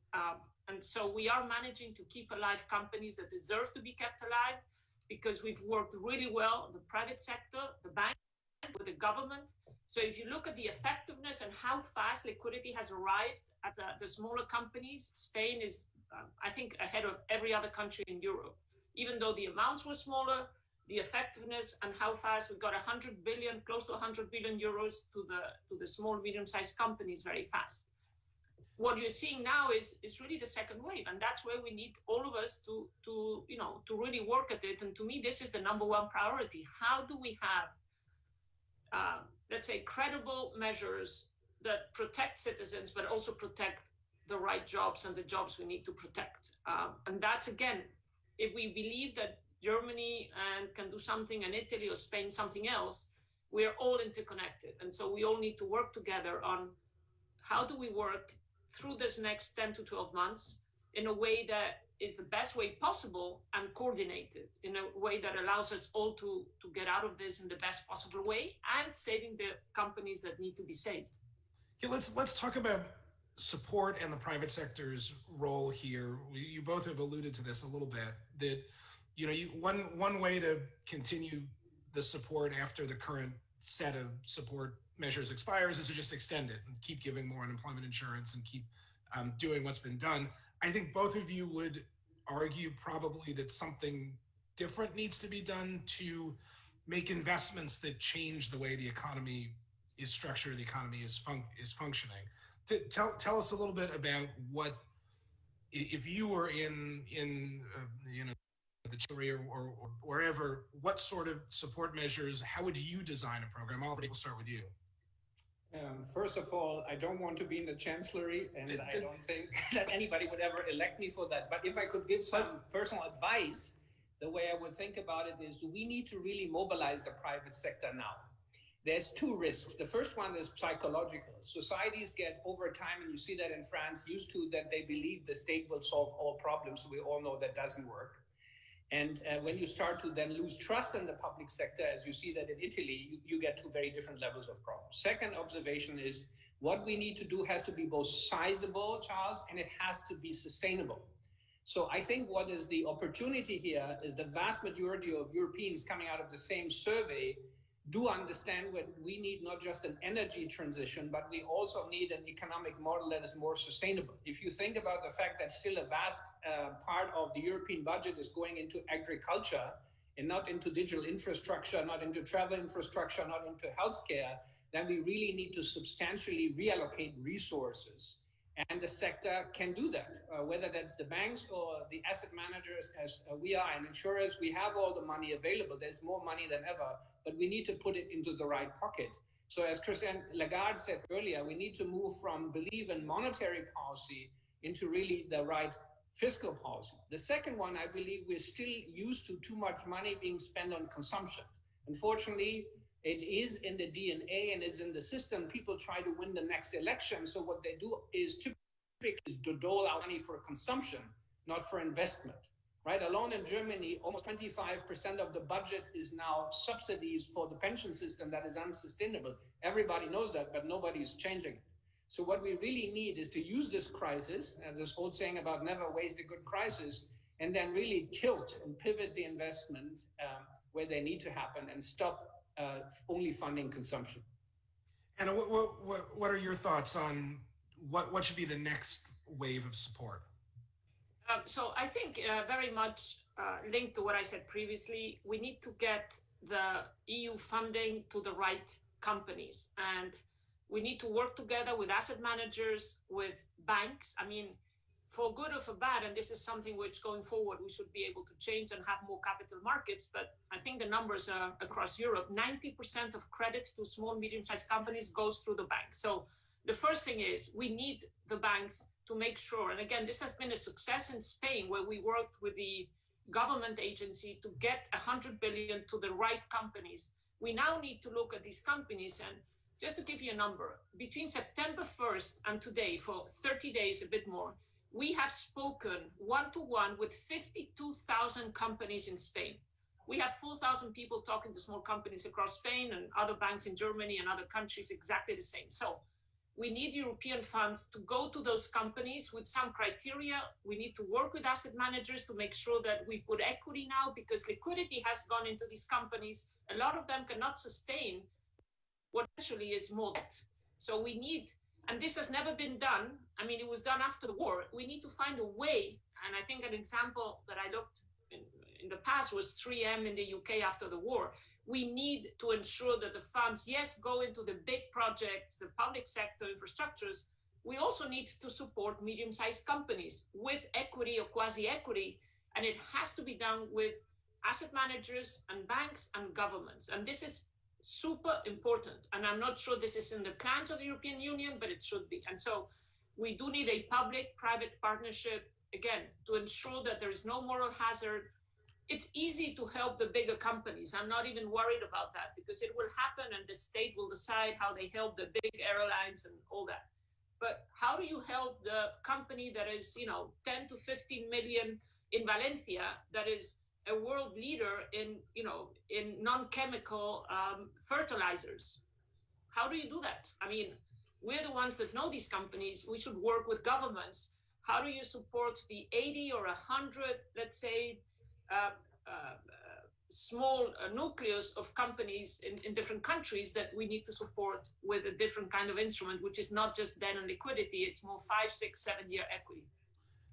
And so we are managing to keep alive companies that deserve to be kept alive, because we've worked really well, the private sector, the bank, with the government. So if you look at the effectiveness and how fast liquidity has arrived at the smaller companies, Spain is, I think, ahead of every other country in Europe. Even though the amounts were smaller, the effectiveness and how fast we got 100 billion, close to 100 billion euros to the small, medium-sized companies very fast. What you're seeing now is really the second wave, and that's where we need all of us to really work at it. And to me, this is the number one priority. How do we have, let's say, credible measures that protect citizens, but also protect the right jobs and the jobs we need to protect? And that's, again, if we believe that Germany can do something and Italy or Spain something else, we're all interconnected. And so we all need to work together on how do we work through this next 10 to 12 months in a way that is the best way possible and coordinated in a way that allows us all to get out of this in the best possible way and saving the companies that need to be saved. Yeah, let's talk about support and the private sector's role here. You both have alluded to this a little bit, that one way to continue the support after the current set of support measures expires is to just extend it and keep giving more unemployment insurance and keep doing what's been done. I think both of you would argue probably that something different needs to be done to make investments that change the way the economy is structured, the economy is functioning. Tell us a little bit about what, if you were in the Chile or wherever, what sort of support measures, how would you design a program? Oliver, we'll start with you. First of all, I don't want to be in the chancellery, and I don't think that anybody would ever elect me for that. But if I could give some personal advice, the way I would think about it is we need to really mobilize the private sector now. There's two risks. The first one is psychological. Societies get, over time, and you see that in France, used to that they believe the state will solve all problems. We all know that doesn't work. And when you start to then lose trust in the public sector, as you see that in Italy, you get to very different levels of problems. Second observation is what we need to do has to be both sizable, Charles, and it has to be sustainable. So I think what is the opportunity here is the vast majority of Europeans coming out of the same survey do understand that we need not just an energy transition, but we also need an economic model that is more sustainable. If you think about the fact that still a vast part of the European budget is going into agriculture and not into digital infrastructure, not into travel infrastructure, not into healthcare, then we really need to substantially reallocate resources. And the sector can do that, whether that's the banks or the asset managers as we are, and insurers. We have all the money available. There's more money than ever, but we need to put it into the right pocket. So as Christine Lagarde said earlier, we need to move from belief in monetary policy into really the right fiscal policy. The second one, I believe we're still used to too much money being spent on consumption. Unfortunately, it is in the DNA and it's in the system. People try to win the next election. So what they do is typically to dole out money for consumption, not for investment, right? Alone in Germany, almost 25% of the budget is now subsidies for the pension system that is unsustainable. Everybody knows that, but nobody is changing it. So what we really need is to use this crisis, and this old saying about never waste a good crisis, and then really tilt and pivot the investment where they need to happen and stop only funding consumption. And what are your thoughts on what should be the next wave of support? So I think very much linked to what I said previously, we need to get the EU funding to the right companies. And We need to work together with asset managers, with banks. I mean, for good or for bad, and this is something which going forward we should be able to change and have more capital markets, but I think the numbers are across Europe, 90% of credit to small, medium-sized companies goes through the bank. So the first thing is we need the banks to make sure, and again, this has been a success in Spain where we worked with the government agency to get 100 billion to the right companies. We now need to look at these companies, and just to give you a number, between September 1st and today, for 30 days, a bit more, we have spoken one-to-one with 52,000 companies in Spain. We have 4,000 people talking to small companies across Spain and other banks in Germany and other countries exactly the same. So we need European funds to go to those companies with some criteria. We need to work with asset managers to make sure that we put equity now, because liquidity has gone into these companies. A lot of them cannot sustain what actually is more debt. So we need, and this has never been done. I mean, it was done after the war. We need to find a way. And I think an example that I looked in the past was 3M in the UK after the war. We need to ensure that the funds, yes, go into the big projects, the public sector infrastructures. We also need to support medium-sized companies with equity or quasi-equity. And it has to be done with asset managers and banks and governments. And this is super important. And I'm not sure this is in the plans of the European Union, but it should be. And so we do need a public-private partnership, again, to ensure that there is no moral hazard. It's easy to help the bigger companies. I'm not even worried about that, because it will happen and the state will decide how they help the big airlines and all that. But how do you help the company that is, 10 to 15 million in Valencia, that is a world leader in non-chemical fertilizers? How do you do that? I mean, we're the ones that know these companies. We should work with governments. How do you support the 80 or 100, let's say, small nucleus of companies in different countries that we need to support with a different kind of instrument, which is not just debt and liquidity, it's more 5, 6, 7-year equity.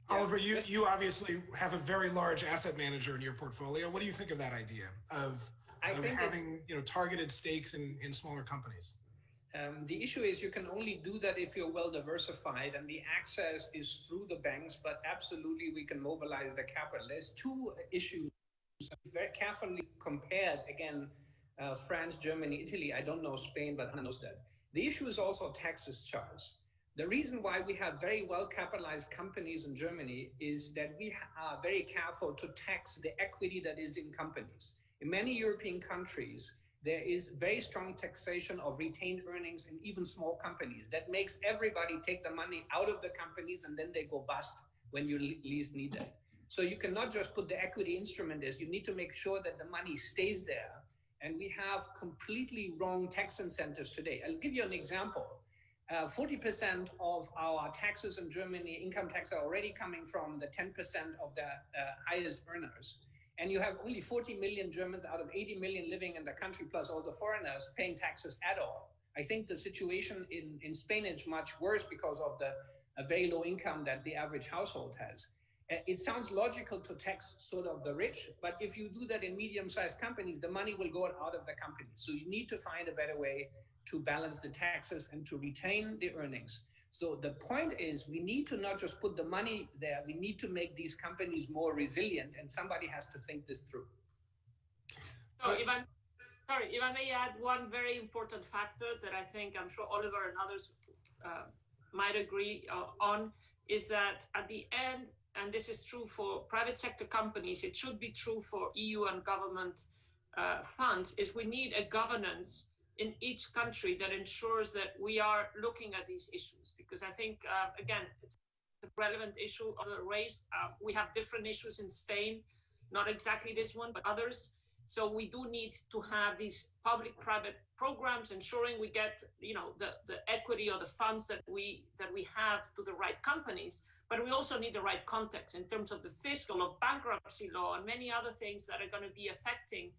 Oliver, you obviously have a very large asset manager in your portfolio. What do you think of that idea of having targeted stakes in smaller companies? The issue is you can only do that if you're well diversified, and the access is through the banks, but absolutely we can mobilize the capital. There's two issues very carefully compared, again, France, Germany, Italy. I don't know Spain, but Anna knows that. The issue is also taxes, Charles. The reason why we have very well capitalized companies in Germany is that we are very careful to tax the equity that is in companies. In many European countries, there is very strong taxation of retained earnings in even small companies. That makes everybody take the money out of the companies and then they go bust when you least need it. So you cannot just put the equity instrument as, you need to make sure that the money stays there. And we have completely wrong tax incentives today. I'll give you an example. 40% of our taxes in Germany, income tax, are already coming from the 10% of the highest earners. And you have only 40 million Germans out of 80 million living in the country, plus all the foreigners paying taxes at all. I think the situation in Spain is much worse because of the very low income that the average household has. It sounds logical to tax sort of the rich, but if you do that in medium-sized companies, the money will go out of the company. So you need to find a better way to balance the taxes and to retain the earnings. So the point is, we need to not just put the money there, we need to make these companies more resilient, and somebody has to think this through. So if I may add one very important factor that I think I'm sure Oliver and others might agree on, is that at the end, and this is true for private sector companies, it should be true for EU and government funds, is we need a governance in each country that ensures that we are looking at these issues. Because I think, again, it's a relevant issue raised. We have different issues in Spain, not exactly this one, but others. So we do need to have these public-private programs ensuring we get, the equity or the funds that we have to the right companies. But we also need the right context in terms of the fiscal, of bankruptcy law, and many other things that are going to be affecting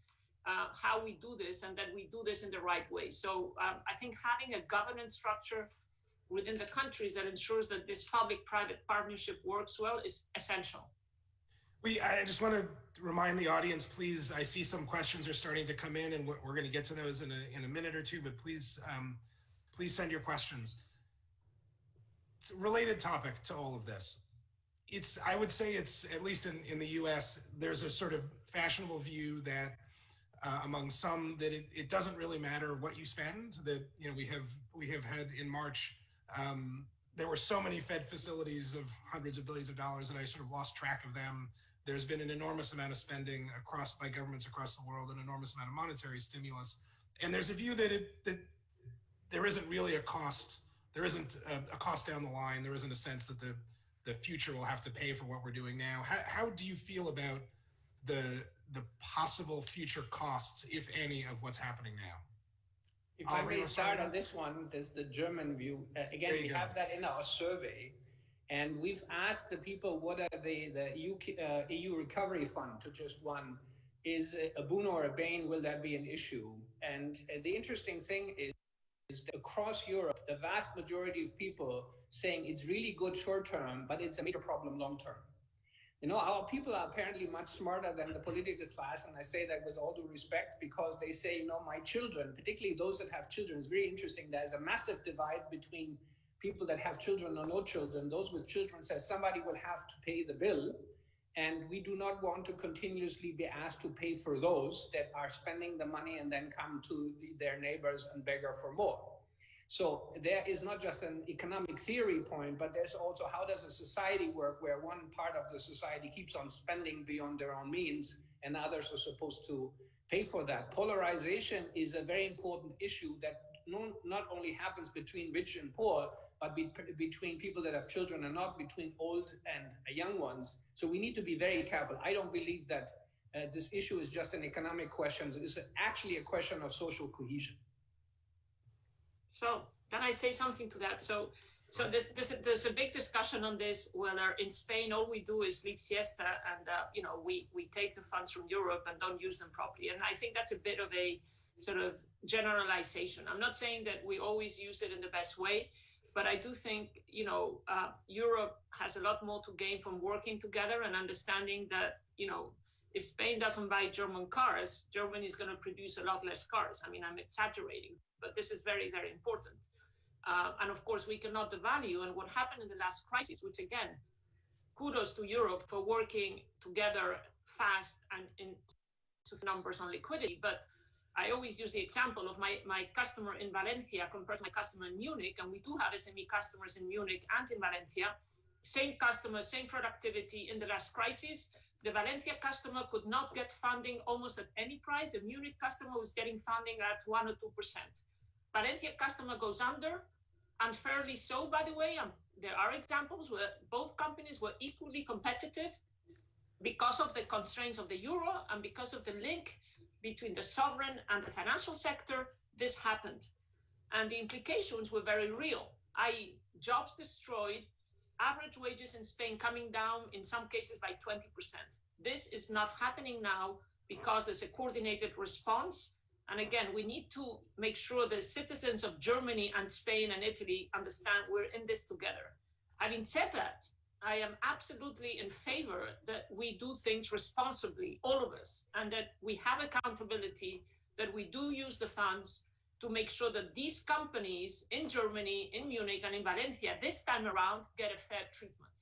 how we do this, and that we do this in the right way. So I think having a governance structure within the countries that ensures that this public-private partnership works well is essential. I just want to remind the audience, please, I see some questions are starting to come in, and we're going to get to those in a minute or two, but please Please send your questions. It's a related topic to all of this. I would say it's, at least in the US, there's a sort of fashionable view that among some that it doesn't really matter what you spend, that, you know, we have had in March, there were so many Fed facilities of hundreds of billions of dollars that I sort of lost track of them. There's been an enormous amount of spending by governments across the world, an enormous amount of monetary stimulus. And there's a view that there isn't really a cost. There isn't a cost down the line. There isn't a sense that the future will have to pay for what we're doing now. How do you feel about the possible future costs, if any, of what's happening now? If I may start on this one, there's the German view. Again, we have that in our survey. And we've asked the people, what are the EU recovery fund, to just one, is a boon or a bane, will that be an issue? And the interesting thing is that across Europe, the vast majority of people saying it's really good short term, but it's a major problem long term. You know, our people are apparently much smarter than the political class, and I say that with all due respect, because they say, you know, my children, particularly those that have children, it's very interesting. There's a massive divide between people that have children or no children. Those with children say somebody will have to pay the bill, and we do not want to continuously be asked to pay for those that are spending the money and then come to their neighbors and beg for more. So there is not just an economic theory point, but there's also how does a society work where one part of the society keeps on spending beyond their own means and others are supposed to pay for that. Polarization is a very important issue that not only happens between rich and poor, but between people that have children and not, between old and young ones. So we need to be very careful. I don't believe that this issue is just an economic question. It's actually a question of social cohesion. So can I say something to that? So there's a big discussion on this, whether in Spain all we do is sleep siesta and you know, we take the funds from Europe and don't use them properly. And I think that's a bit of a sort of generalization. I'm not saying that we always use it in the best way, but I do think, you know, Europe has a lot more to gain from working together and understanding that, you know, if Spain doesn't buy German cars, Germany is going to produce a lot less cars. I mean, I'm exaggerating, but this is very, very important. And of course, we cannot devalue. And what happened in the last crisis, which again, kudos to Europe for working together fast and in numbers on liquidity. But I always use the example of my customer in Valencia compared to my customer in Munich. And we do have SME customers in Munich and in Valencia. Same customers, same productivity in the last crisis. The Valencia customer could not get funding almost at any price. The Munich customer was getting funding at 1 or 2%. Valencia customer goes under, and fairly so, by the way. There are examples where both companies were equally competitive because of the constraints of the euro and because of the link between the sovereign and the financial sector. This happened. And the implications were very real, i.e. jobs destroyed, average wages in Spain coming down in some cases by 20%. This is not happening now because there's a coordinated response. And again, we need to make sure the citizens of Germany and Spain and Italy understand we're in this together. Having said that, I am absolutely in favor that we do things responsibly, all of us, and that we have accountability, that we do use the funds to make sure that these companies in Germany, in Munich, and in Valencia, this time around, get a fair treatment.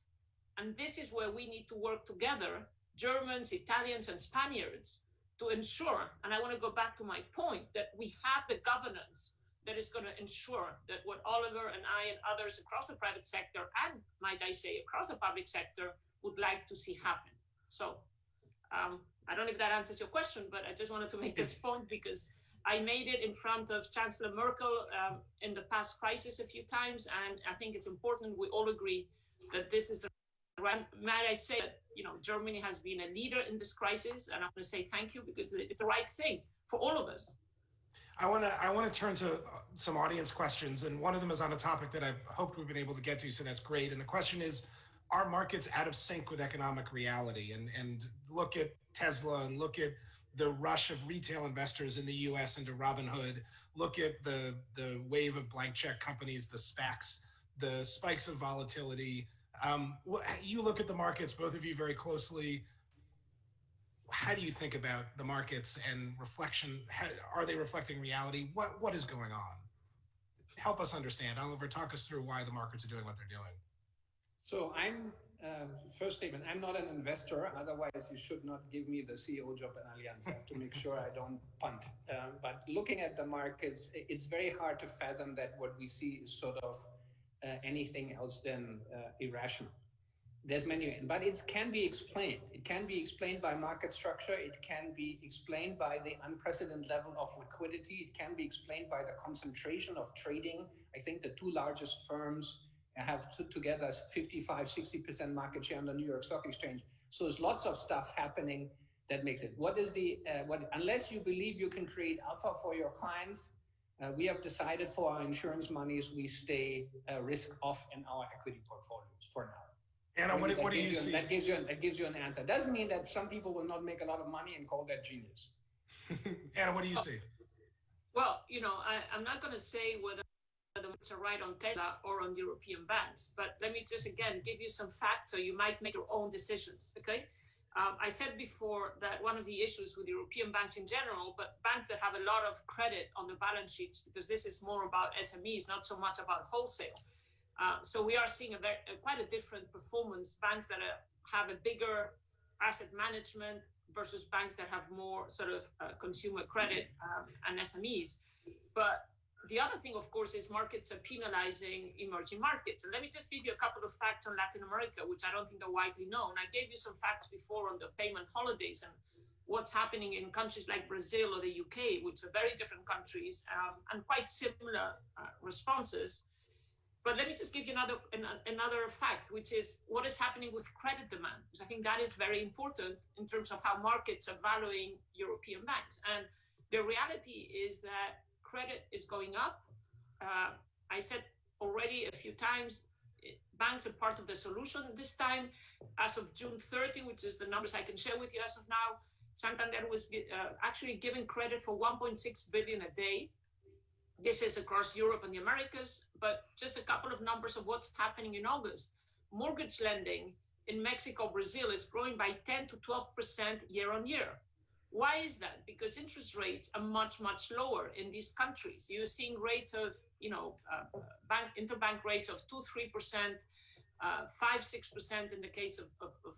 And this is where we need to work together, Germans, Italians, and Spaniards, to ensure, and I want to go back to my point, that we have the governance that is going to ensure that what Oliver and I and others across the private sector, and might I say across the public sector, would like to see happen. So I don't know if that answers your question, but I just wanted to make this point because I made it in front of Chancellor Merkel in the past crisis a few times, and I think it's important we all agree that this is the right. Might I say that, you know, Germany has been a leader in this crisis, and I want to say thank you because it's the right thing for all of us. I want to turn to some audience questions, and one of them is on a topic that I hoped we've been able to get to, so that's great. And the question is, are markets out of sync with economic reality? And look at Tesla and look at the rush of retail investors in the US into Robinhood. Look at the wave of blank check companies, the SPACs, the spikes of volatility. You look at the markets, both of you, very closely. How do you think about the markets and reflection? Are they reflecting reality? What is going on? help us understand. Oliver, talk us through why the markets are doing what they're doing. So first statement, I'm not an investor. Otherwise, you should not give me the CEO job at Allianz. I have to make sure I don't punt. But looking at the markets, it's very hard to fathom that what we see is sort of anything else than irrational. There's many, but it can be explained. It can be explained by market structure. It can be explained by the unprecedented level of liquidity. It can be explained by the concentration of trading. I think the two largest firms have together 55, 60% market share on the New York Stock Exchange. So there's lots of stuff happening that makes it. Unless you believe you can create alpha for your clients, we have decided for our insurance monies, we stay risk off in our equity portfolios for now. Anna, what do you see? That gives you an answer. Doesn't mean that some people will not make a lot of money and call that genius. Anna, what do you see? Well, I'm not going to say whether the markets are right on Tesla or on European banks, but let me just again give you some facts so you might make your own decisions. Okay. I said before that one of the issues with European banks in general, but banks that have a lot of credit on the balance sheets, because this is more about SMEs, not so much about wholesale. So we are seeing quite a different performance. Banks that have a bigger asset management versus banks that have more sort of consumer credit and SMEs. But the other thing, of course, is markets are penalizing emerging markets. And let me just give you a couple of facts on Latin America, which I don't think are widely known. I gave you some facts before on the payment holidays and what's happening in countries like Brazil or the UK, which are very different countries and quite similar responses. But let me just give you another fact, which is what is happening with credit demand, because I think that is very important in terms of how markets are valuing European banks. And the reality is that credit is going up. I said already a few times, banks are part of the solution this time. As of June 30, which is the numbers I can share with you as of now, Santander was actually giving credit for 1.6 billion a day. This is across Europe and the Americas, but just a couple of numbers of what's happening in August. Mortgage lending in Mexico, Brazil is growing by 10 to 12% year on year. Why is that? Because interest rates are much, much lower in these countries. You're seeing rates of, interbank rates of 2-3%, 5-6% in the case of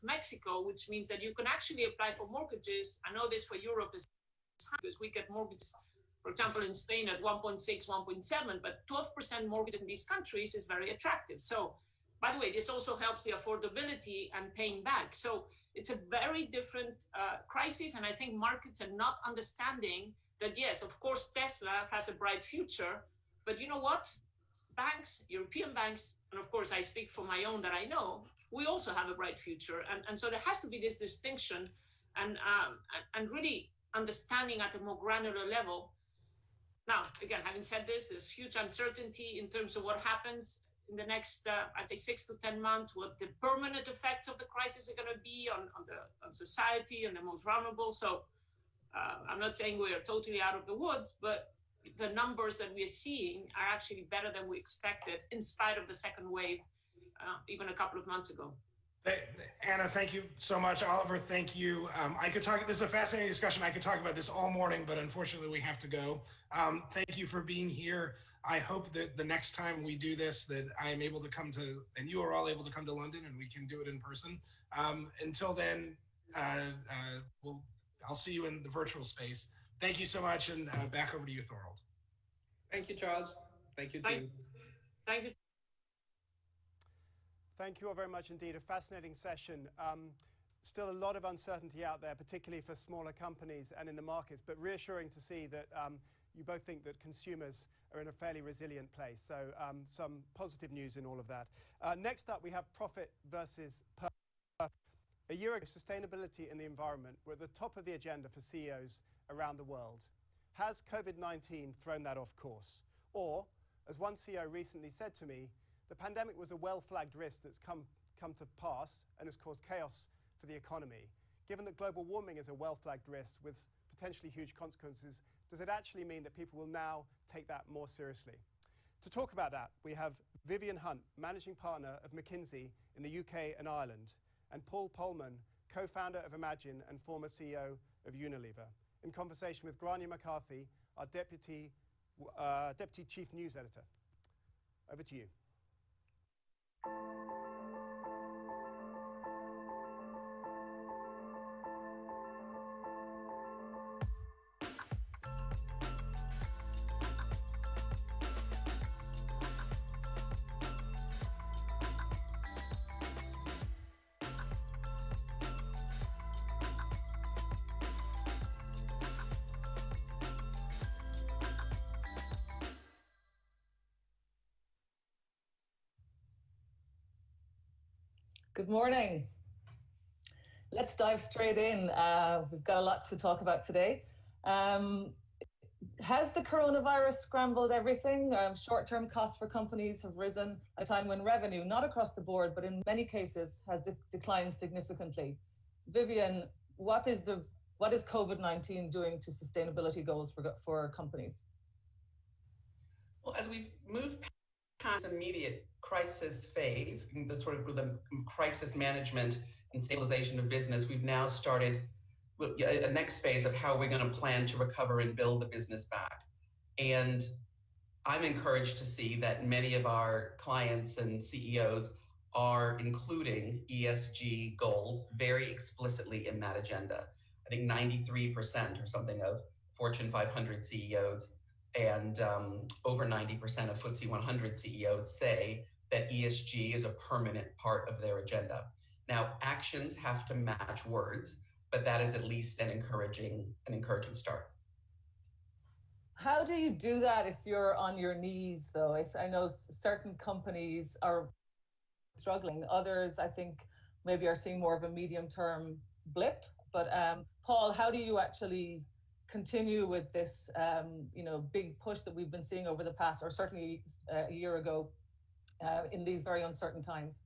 Mexico, which means that you can actually apply for mortgages. I know this for Europe is because we get mortgages, for example, in Spain at 1.6, 1.7, but 12% mortgages in these countries is very attractive. So, by the way, this also helps the affordability and paying back. So it's a very different crisis, and I think markets are not understanding that, yes, of course, Tesla has a bright future, but you know what? Banks, European banks, and of course, I speak for my own that I know, we also have a bright future. And so there has to be this distinction and really understanding at a more granular level. Now, again, having said this, there's huge uncertainty in terms of what happens in the next, I'd say 6 to 10 months, what the permanent effects of the crisis are going to be on society and the most vulnerable. So I'm not saying we are totally out of the woods, but the numbers that we're seeing are actually better than we expected in spite of the second wave, even a couple of months ago. Anna, thank you so much. Oliver, thank you. This is a fascinating discussion. I could talk about this all morning, but unfortunately we have to go. Thank you for being here. I hope that the next time we do this, that I am able to come to, and you are all able to come to London and we can do it in person. Until then, I'll see you in the virtual space. Thank you so much, and back over to you, Thorold. Thank you, Charles. Thank you, team. Thank you. Thank you all very much indeed. A fascinating session. Still a lot of uncertainty out there, particularly for smaller companies and in the markets, but reassuring to see that you both think that consumers are in a fairly resilient place. So some positive news in all of that. Next up, we have profit versus purpose. A year ago, sustainability and the environment were at the top of the agenda for CEOs around the world. Has COVID-19 thrown that off course? Or, as one CEO recently said to me, the pandemic was a well-flagged risk that's come to pass and has caused chaos for the economy. Given that global warming is a well-flagged risk with potentially huge consequences, does it actually mean that people will now take that more seriously? To talk about that, we have Vivian Hunt, Managing Partner of McKinsey in the UK and Ireland, and Paul Polman, co-founder of Imagine and former CEO of Unilever, in conversation with Grania McCarthy, our Deputy Chief News Editor. over to you. Good morning. Let's dive straight in. We've got a lot to talk about today. Has the coronavirus scrambled everything? Short-term costs for companies have risen at a time when revenue, not across the board, but in many cases, has declined significantly. Vivian, what is COVID-19 doing to sustainability goals for companies? Well, as we've moved past immediate crisis phase, the sort of the crisis management and stabilization of business, we've now started a next phase of how we're going to plan to recover and build the business back. And I'm encouraged to see that many of our clients and CEOs are including ESG goals very explicitly in that agenda. I think 93% or something of Fortune 500 CEOs and over 90% of FTSE 100 CEOs say that ESG is a permanent part of their agenda. Now, actions have to match words, but that is at least an encouraging start. How do you do that if you're on your knees, though? If I know certain companies are struggling, others I think maybe are seeing more of a medium-term blip. But Paul, how do you actually continue with this, big push that we've been seeing over the past, or certainly a year ago, in these very uncertain times?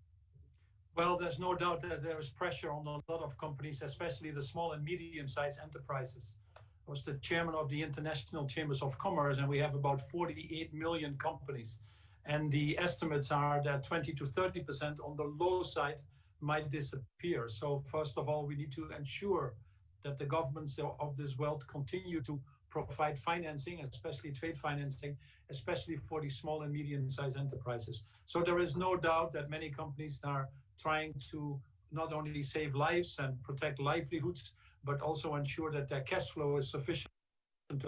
Well, there's no doubt that there is pressure on a lot of companies, especially the small and medium-sized enterprises. I was the chairman of the International Chambers of Commerce, and we have about 48 million companies. And the estimates are that 20 to 30% on the low side might disappear. So first of all, we need to ensure that the governments of this world continue to provide financing, especially trade financing, especially for the small and medium-sized enterprises. So there is no doubt that many companies are trying to not only save lives and protect livelihoods, but also ensure that their cash flow is sufficient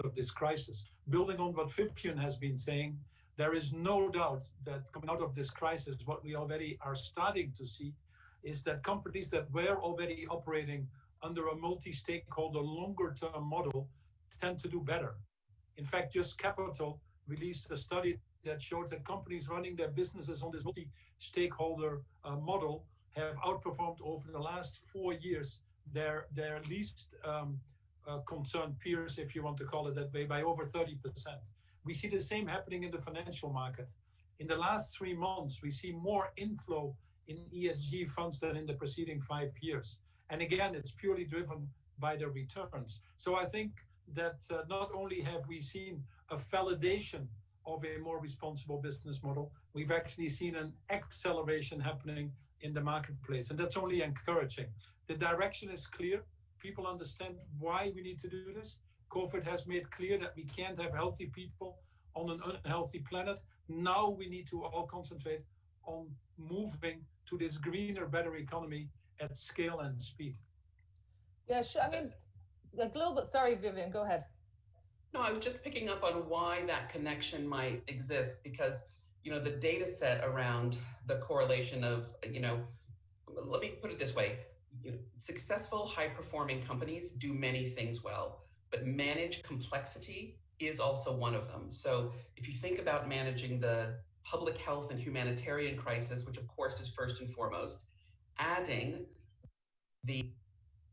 of this crisis. Building on what Vivian has been saying, there is no doubt that coming out of this crisis, what we already are starting to see is that companies that were already operating under a multi-stakeholder longer-term model tend to do better. In fact, Just Capital released a study that showed that companies running their businesses on this multi-stakeholder model have outperformed over the last 4 years their least concerned peers, if you want to call it that way, by over 30%. We see the same happening in the financial market. In the last 3 months, we see more inflow in ESG funds than in the preceding 5 years. And again, it's purely driven by the returns. So I think that not only have we seen a validation of a more responsible business model, we've actually seen an acceleration happening in the marketplace. And that's only encouraging. The direction is clear. People understand why we need to do this. COVID has made clear that we can't have healthy people on an unhealthy planet. Now we need to all concentrate on moving to this greener, better economy at scale and speed. Yeah, I mean, the global, sorry, Vivian, go ahead. No, I was just picking up on why that connection might exist, because, the data set around the correlation of, let me put it this way, successful, high-performing companies do many things well, but manage complexity is also one of them. So if you think about managing the public health and humanitarian crisis, which of course is first and foremost, adding the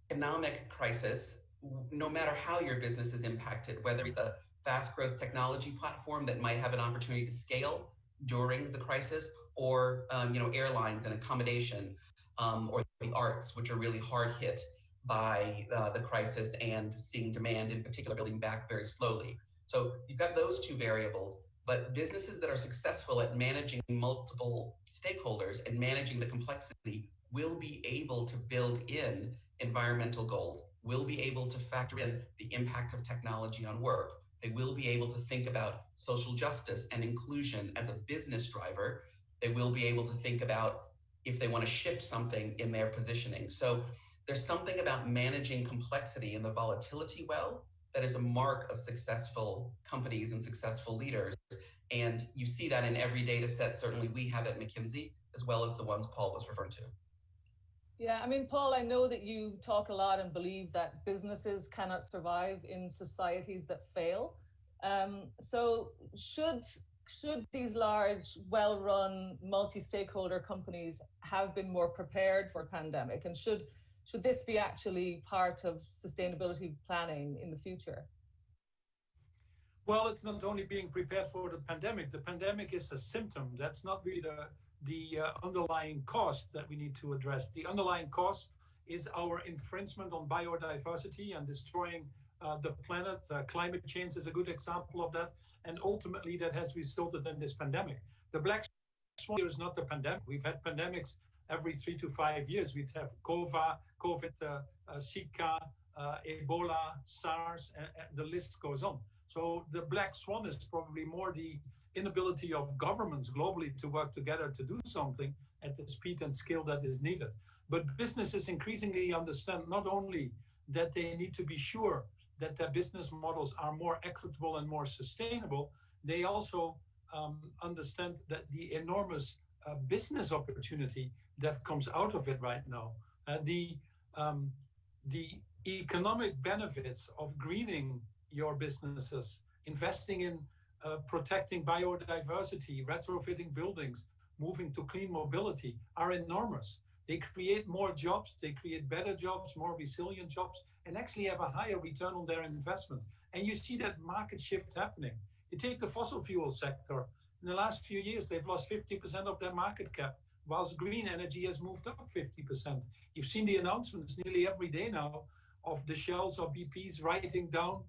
economic crisis, no matter how your business is impacted, whether it's a fast growth technology platform that might have an opportunity to scale during the crisis, or airlines and accommodation, or the arts, which are really hard hit by the crisis and seeing demand in particular building back very slowly. So you've got those two variables, but businesses that are successful at managing multiple stakeholders and managing the complexity will be able to build in environmental goals, will be able to factor in the impact of technology on work. They will be able to think about social justice and inclusion as a business driver. They will be able to think about if they want to shift something in their positioning. So there's something about managing complexity and the volatility well that is a mark of successful companies and successful leaders. And you see that in every data set, certainly we have at McKinsey, as well as the ones Paul was referring to. Yeah, I mean, Paul, I know that you talk a lot and believe that businesses cannot survive in societies that fail. So should these large, well-run, multi-stakeholder companies have been more prepared for pandemic? And should this be actually part of sustainability planning in the future? Well, it's not only being prepared for the pandemic. The pandemic is a symptom. That's not really the underlying cost that we need to address. The underlying cost is our infringement on biodiversity and destroying the planet. Climate change is a good example of that. And ultimately, that has resulted in this pandemic. The black swan here is not the pandemic. We've had pandemics every 3 to 5 years. We'd have COVID, Zika, Ebola, SARS, and the list goes on. So the black swan is probably more the inability of governments globally to work together to do something at the speed and scale that is needed. But businesses increasingly understand not only that they need to be sure that their business models are more equitable and more sustainable, they also understand that the enormous business opportunity that comes out of it right now, the economic benefits of greening your businesses, investing in protecting biodiversity, retrofitting buildings, moving to clean mobility are enormous. They create more jobs, they create better jobs, more resilient jobs, and actually have a higher return on their investment. And you see that market shift happening. You take the fossil fuel sector. In the last few years, they've lost 50% of their market cap, whilst green energy has moved up 50%. You've seen the announcements nearly every day now of the Shells or BPs writing down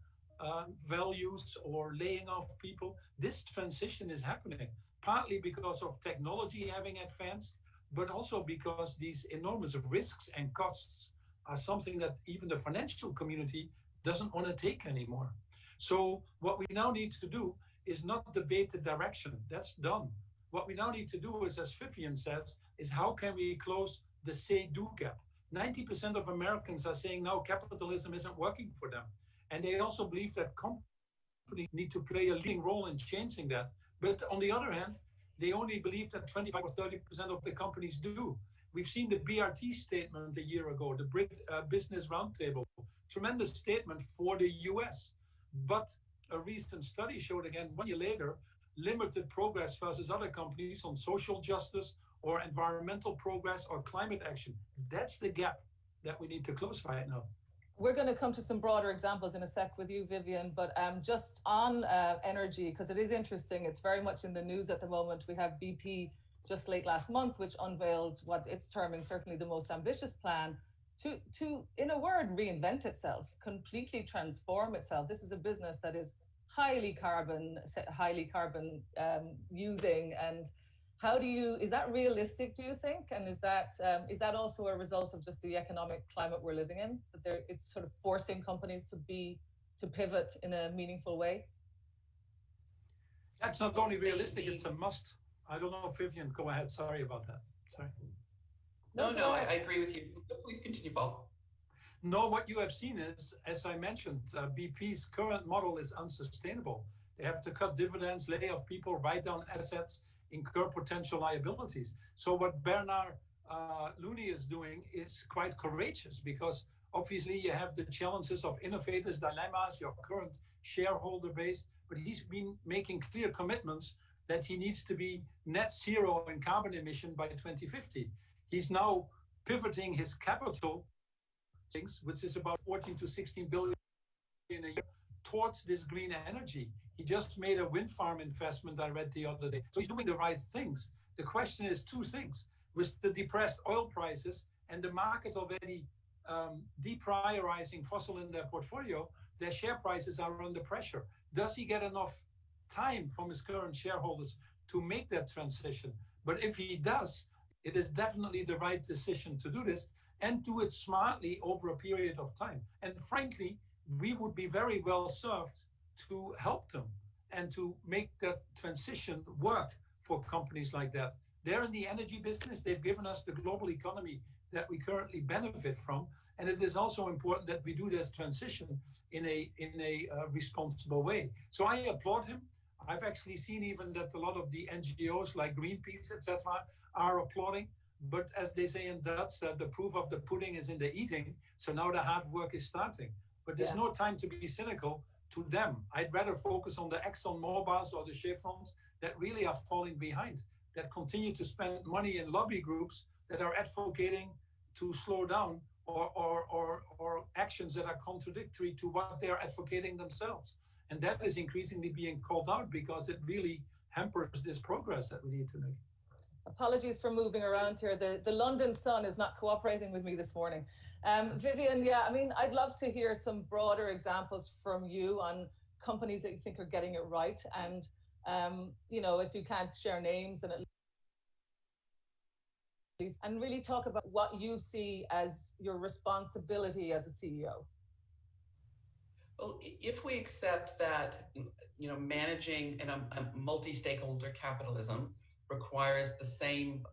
values or laying off people. This transition is happening, partly because of technology having advanced, but also because these enormous risks and costs are something that even the financial community doesn't want to take anymore. So what we now need to do is not debate the direction. That's done. What we now need to do is, as Vivian says, is how can we close the say-do gap? 90% of Americans are saying now capitalism isn't working for them. And they also believe that companies need to play a leading role in changing that. But on the other hand, they only believe that 25 or 30% of the companies do. We've seen the BRT statement a year ago, the Business Roundtable, tremendous statement for the US. But a recent study showed again, 1 year later, limited progress versus other companies on social justice or environmental progress or climate action. That's the gap that we need to close right now. We're going to come to some broader examples in a sec with you, Vivian, but just on energy, because it is interesting, it's very much in the news at the moment. We have BP just late last month, which unveiled what it's terming certainly the most ambitious plan to in a word, reinvent itself, completely transform itself. This is a business that is highly carbon using, and is that realistic, do you think? And is that also a result of just the economic climate we're living in, that it's sort of forcing companies to pivot in a meaningful way? That's not only realistic, it's a must. I don't know, Vivian, go ahead. Sorry about that. Sorry. No, I agree with you. Please continue, Paul. No, what you have seen is, as I mentioned, BP's current model is unsustainable. They have to cut dividends, lay off people, write down assets, incur potential liabilities. So what Bernard Looney is doing is quite courageous, because obviously you have the challenges of innovators' dilemmas, your current shareholder base, but he's been making clear commitments that he needs to be net zero in carbon emission by 2050. He's now pivoting his capital, which is about 14 to 16 billion a year, towards this green energy. He just made a wind farm investment I read the other day. So he's doing the right things. The question is two things. With the depressed oil prices and the market already deprioritizing fossil in their portfolio, their share prices are under pressure. Does he get enough time from his current shareholders to make that transition? But if he does, it is definitely the right decision to do this and do it smartly over a period of time. And frankly, we would be very well served to help them and to make that transition work for companies like that. They're in the energy business. They've given us the global economy that we currently benefit from. And it is also important that we do this transition in a responsible way. So I applaud him. I've actually seen even that a lot of the NGOs like Greenpeace, etc., are applauding. But as they say in Dutch, the proof of the pudding is in the eating. So now the hard work is starting. But there's no time to be cynical to them. I'd rather focus on the Exxon Mobils or the Chevrons that really are falling behind, that continue to spend money in lobby groups that are advocating to slow down or actions that are contradictory to what they're advocating themselves. And that is increasingly being called out because it really hampers this progress that we need to make. Apologies for moving around here. The London sun is not cooperating with me this morning. Vivian, yeah, I mean, I'd love to hear some broader examples from you on companies that you think are getting it right. And, you know, if you can't share names, then at least, and really talk about what you see as your responsibility as a CEO. Well, if we accept that, you know, managing in a multi-stakeholder capitalism requires the same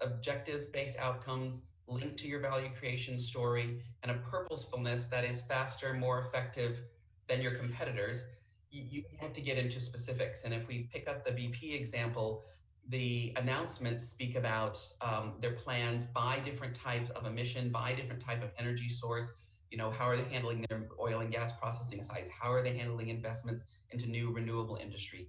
objective-based outcomes linked to your value creation story and a purposefulness that is faster, more effective than your competitors, you have to get into specifics. And if we pick up the BP example, the announcements speak about their plans by different types of emission, by different type of energy source. You know, how are they handling their oil and gas processing sites? How are they handling investments into new renewable industries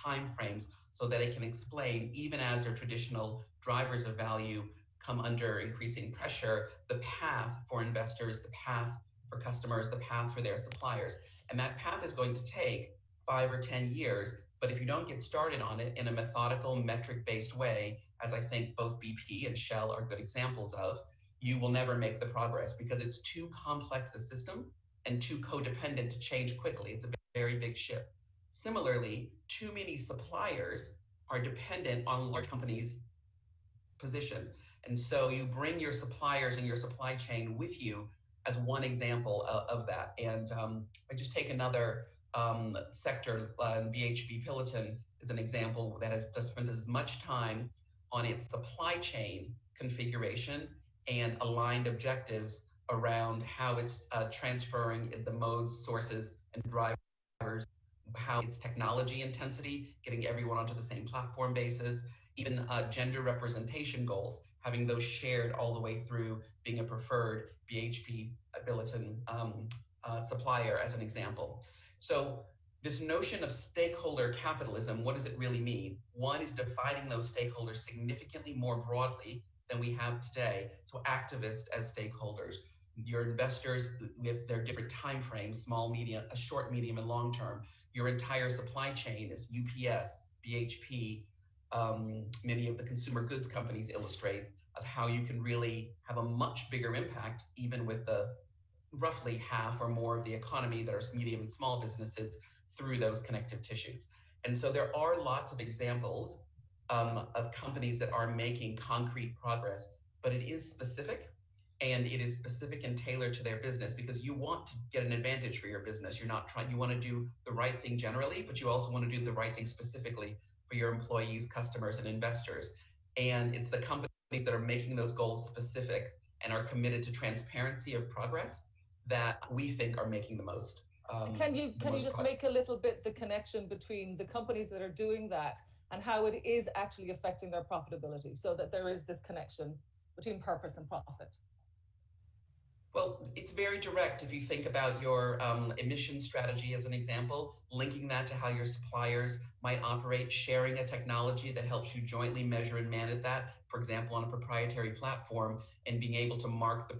timeframes so that it can explain, even as their traditional drivers of value come under increasing pressure, the path for investors, the path for customers, the path for their suppliers. And that path is going to take 5 or 10 years. But if you don't get started on it in a methodical, metric-based way, as I think both BP and Shell are good examples of, you will never make the progress because it's too complex a system and too codependent to change quickly. It's a very big ship. Similarly, too many suppliers are dependent on large companies' position. And so you bring your suppliers and your supply chain with you as one example of that. And I just take another sector, BHP Billiton is an example that has spent as much time on its supply chain configuration and aligned objectives around how it's transferring the modes, sources, and drivers, how it's technology intensity, getting everyone onto the same platform basis, even gender representation goals, having those shared all the way through being a preferred BHP Billiton supplier as an example. So this notion of stakeholder capitalism, what does it really mean? One is defining those stakeholders significantly more broadly than we have today. So activists as stakeholders, your investors with their different time frames, small, medium, short, medium, and long term. Your entire supply chain is UPS, BHP, many of the consumer goods companies illustrate of how you can really have a much bigger impact, even with the roughly half or more of the economy that are medium and small businesses through those connective tissues. And so there are lots of examples of companies that are making concrete progress, but it is specific, and it is specific and tailored to their business because you want to get an advantage for your business. You're not trying, you want to do the right thing generally, but you also want to do the right thing specifically for your employees, customers, and investors. And it's the companies that are making those goals specific and are committed to transparency of progress that we think are making the most. Can you just make a little bit the connection between the companies that are doing that and how it is actually affecting their profitability, so that there is this connection between purpose and profit? Well, it's very direct. If you think about your emission strategy as an example, linking that to how your suppliers might operate, sharing a technology that helps you jointly measure and manage that, for example, on a proprietary platform, and being able to mark the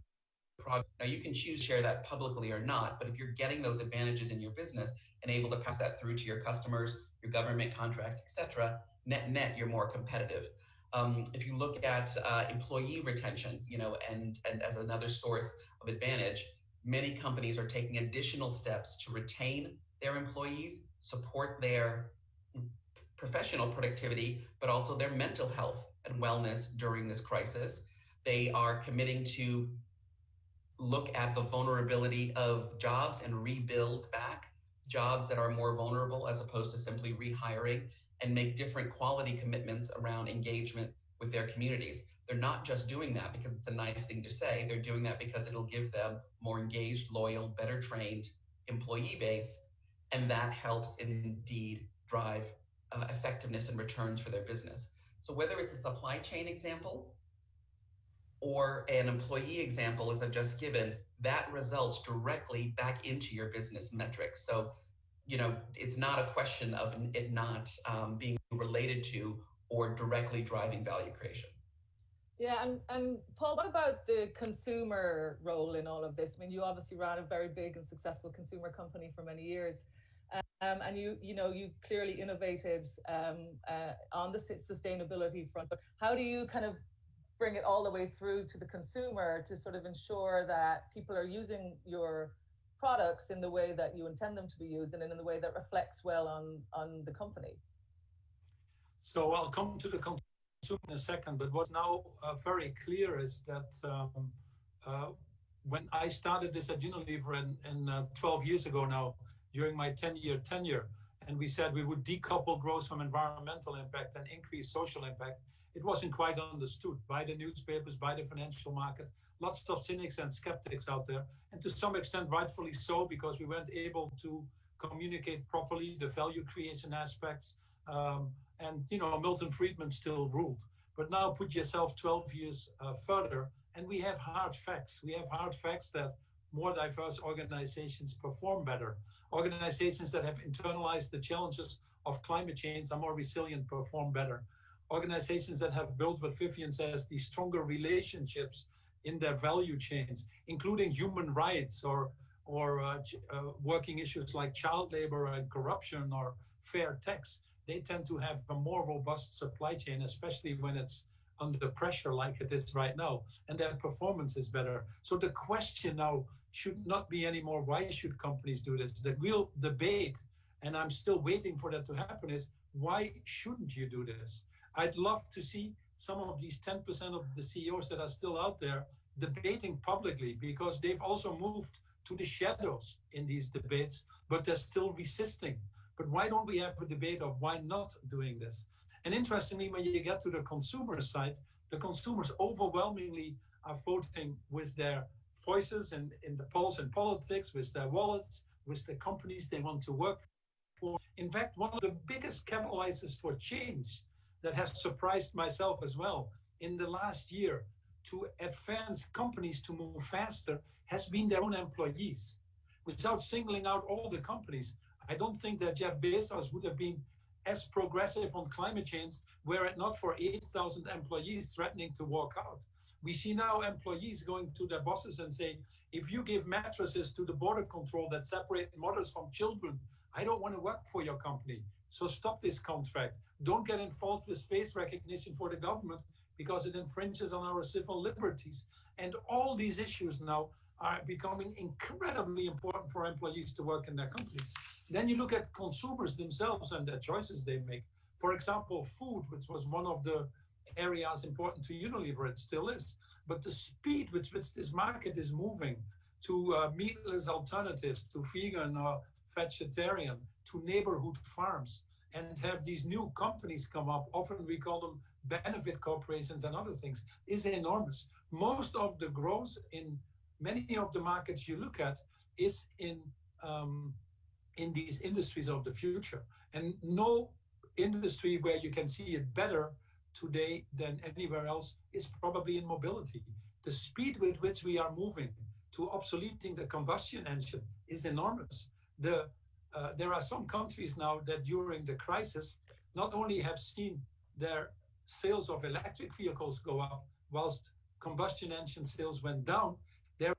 product. Now, you can choose to share that publicly or not, but if you're getting those advantages in your business and able to pass that through to your customers, your government contracts, etc., net, you're more competitive. If you look at employee retention, and as another source of advantage, many companies are taking additional steps to retain their employees, support their professional productivity, but also their mental health and wellness during this crisis. They are committing to look at the vulnerability of jobs and rebuild back jobs that are more vulnerable as opposed to simply rehiring, and make different quality commitments around engagement with their communities. They're not just doing that because it's a nice thing to say. They're doing that because it'll give them more engaged, loyal, better trained employee base. And that helps indeed drive effectiveness and returns for their business. So whether it's a supply chain example or an employee example, as I've just given, that results directly back into your business metrics. So, you know, it's not a question of it not being related to or directly driving value creation. Yeah, and Paul, what about the consumer role in all of this? I mean, you obviously ran a very big and successful consumer company for many years, and you clearly innovated on the sustainability front. But how do you kind of bring it all the way through to the consumer to sort of ensure that people are using your products in the way that you intend them to be used and in the way that reflects well on the company? So I'll come to the consumer in a second, but what's now very clear is that when I started this at Unilever in 12 years ago now, during my 10-year tenure, and we said we would decouple growth from environmental impact and increase social impact, it wasn't quite understood by the newspapers, by the financial market, lots of cynics and skeptics out there, and to some extent rightfully so, because we weren't able to communicate properly the value creation aspects, and you know, Milton Friedman still ruled. But now put yourself 12 years further, and we have hard facts. We have hard facts that more diverse organizations perform better. Organizations that have internalized the challenges of climate change are more resilient, perform better. Organizations that have built what Vivian says, these stronger relationships in their value chains, including human rights or working issues like child labor and corruption or fair tax, they tend to have a more robust supply chain, especially when it's under pressure like it is right now, and their performance is better. So the question now should not be anymore, why should companies do this? The real debate, and I'm still waiting for that to happen, is why shouldn't you do this? I'd love to see some of these 10% of the CEOs that are still out there debating publicly, because they've also moved to the shadows in these debates, but they're still resisting. But why don't we have a debate of why not doing this? And interestingly, when you get to the consumer side, the consumers overwhelmingly are voting with their voices in the polls in politics, with their wallets, with the companies they want to work for. In fact, one of the biggest catalyzers for change that has surprised myself as well in the last year to advance companies to move faster has been their own employees. Without singling out all the companies, I don't think that Jeff Bezos would have been as progressive on climate change were it not for 8,000 employees threatening to walk out. We see now employees going to their bosses and saying, if you give mattresses to the border control that separate mothers from children, I don't want to work for your company. So stop this contract. Don't get involved with face recognition for the government because it infringes on our civil liberties. And all these issues now are becoming incredibly important for employees to work in their companies. Then you look at consumers themselves and the choices they make. For example, food, which was one of the areas important to Unilever, it still is. But the speed with which this market is moving to meatless alternatives, to vegan or vegetarian, to neighborhood farms, and have these new companies come up, often we call them benefit corporations and other things, is enormous. Most of the growth in many of the markets you look at is in these industries of the future. And no industry where you can see it better today than anywhere else is probably in mobility. The speed with which we are moving to obsoleting the combustion engine is enormous. There are some countries now that during the crisis not only have seen their sales of electric vehicles go up whilst combustion engine sales went down, there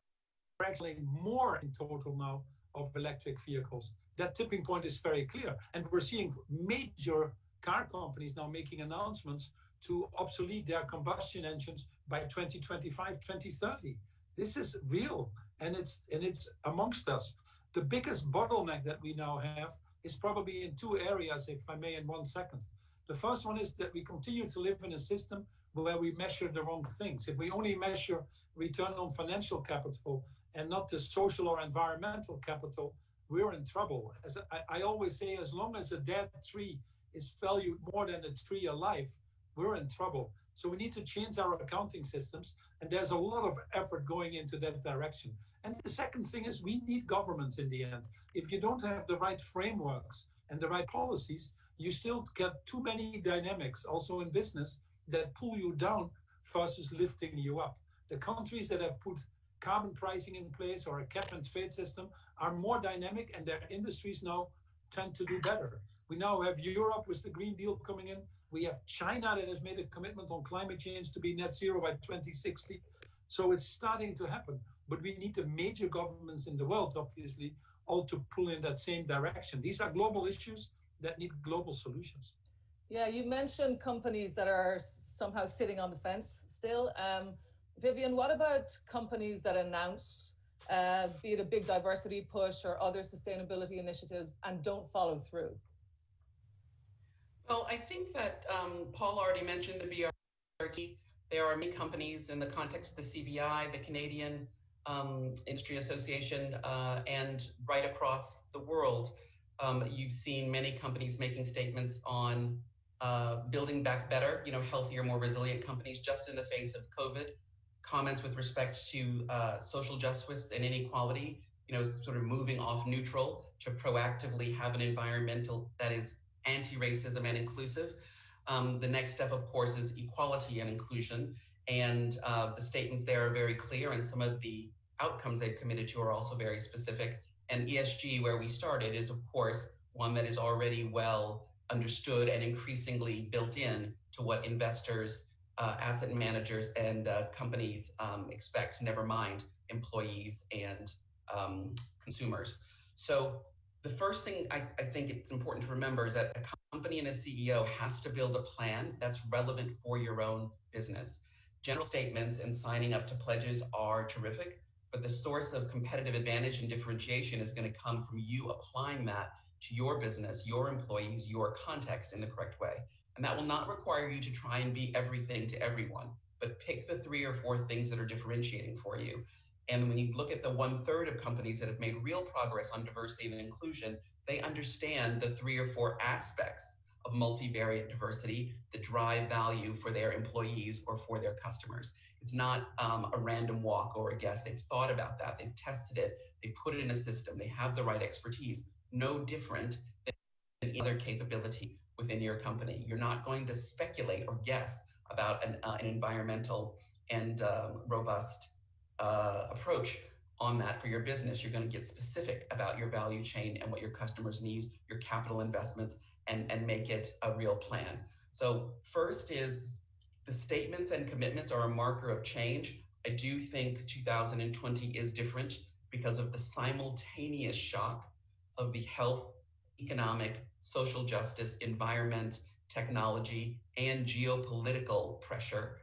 are actually more in total now of electric vehicles. That tipping point is very clear. And we're seeing major car companies now making announcements to obsolete their combustion engines by 2025, 2030. This is real, and it's amongst us. The biggest bottleneck that we now have is probably in two areas, if I may, in 1 second. The first one is that we continue to live in a system where we measure the wrong things. If we only measure return on financial capital and not the social or environmental capital, we're in trouble. As I always say, as long as a dead tree is valued more than a tree alive, we're in trouble. So we need to change our accounting systems, and there's a lot of effort going into that direction. And the second thing is we need governments in the end. If you don't have the right frameworks and the right policies, you still get too many dynamics also in business that pull you down versus lifting you up. The countries that have put carbon pricing in place or a cap and trade system are more dynamic, and their industries now tend to do better. We now have Europe with the Green Deal coming in. We have China that has made a commitment on climate change to be net zero by 2060. So it's starting to happen. But we need the major governments in the world, obviously, all to pull in that same direction. These are global issues that need global solutions. Yeah, you mentioned companies that are somehow sitting on the fence still. Vivian, what about companies that announce, be it a big diversity push or other sustainability initiatives, and don't follow through? Well, I think that Paul already mentioned the BRT. There are many companies in the context of the CBI, the Canadian Industry Association, and right across the world, you've seen many companies making statements on building back better, healthier, more resilient companies just in the face of COVID. Comments with respect to social justice and inequality, sort of moving off neutral to proactively have an environmental that is anti-racism and inclusive. The next step, of course, is equality and inclusion. And the statements there are very clear, and some of the outcomes they've committed to are also very specific. And ESG, where we started, is, of course, one that is already well understood and increasingly built in to what investors, asset managers, and companies expect, never mind employees and consumers. So the first thing I think it's important to remember is that a company and a CEO has to build a plan that's relevant for your own business. General statements and signing up to pledges are terrific, but the source of competitive advantage and differentiation is going to come from you applying that to your business, your employees, your context in the correct way. And that will not require you to try and be everything to everyone, but pick the 3 or 4 things that are differentiating for you. And when you look at the 1/3 of companies that have made real progress on diversity and inclusion, they understand the 3 or 4 aspects of multivariate diversity that drive value for their employees or for their customers. It's not a random walk or a guess. They've thought about that. They've tested it. They put it in a system. They have the right expertise. No different than any other capability within your company. You're not going to speculate or guess about an environmental and robust approach on that for your business. You're going to get specific about your value chain and what your customers need, your capital investments, and make it a real plan. So first is the statements and commitments are a marker of change. I do think 2020 is different because of the simultaneous shock of the health, economic, social justice, environment, technology, and geopolitical pressure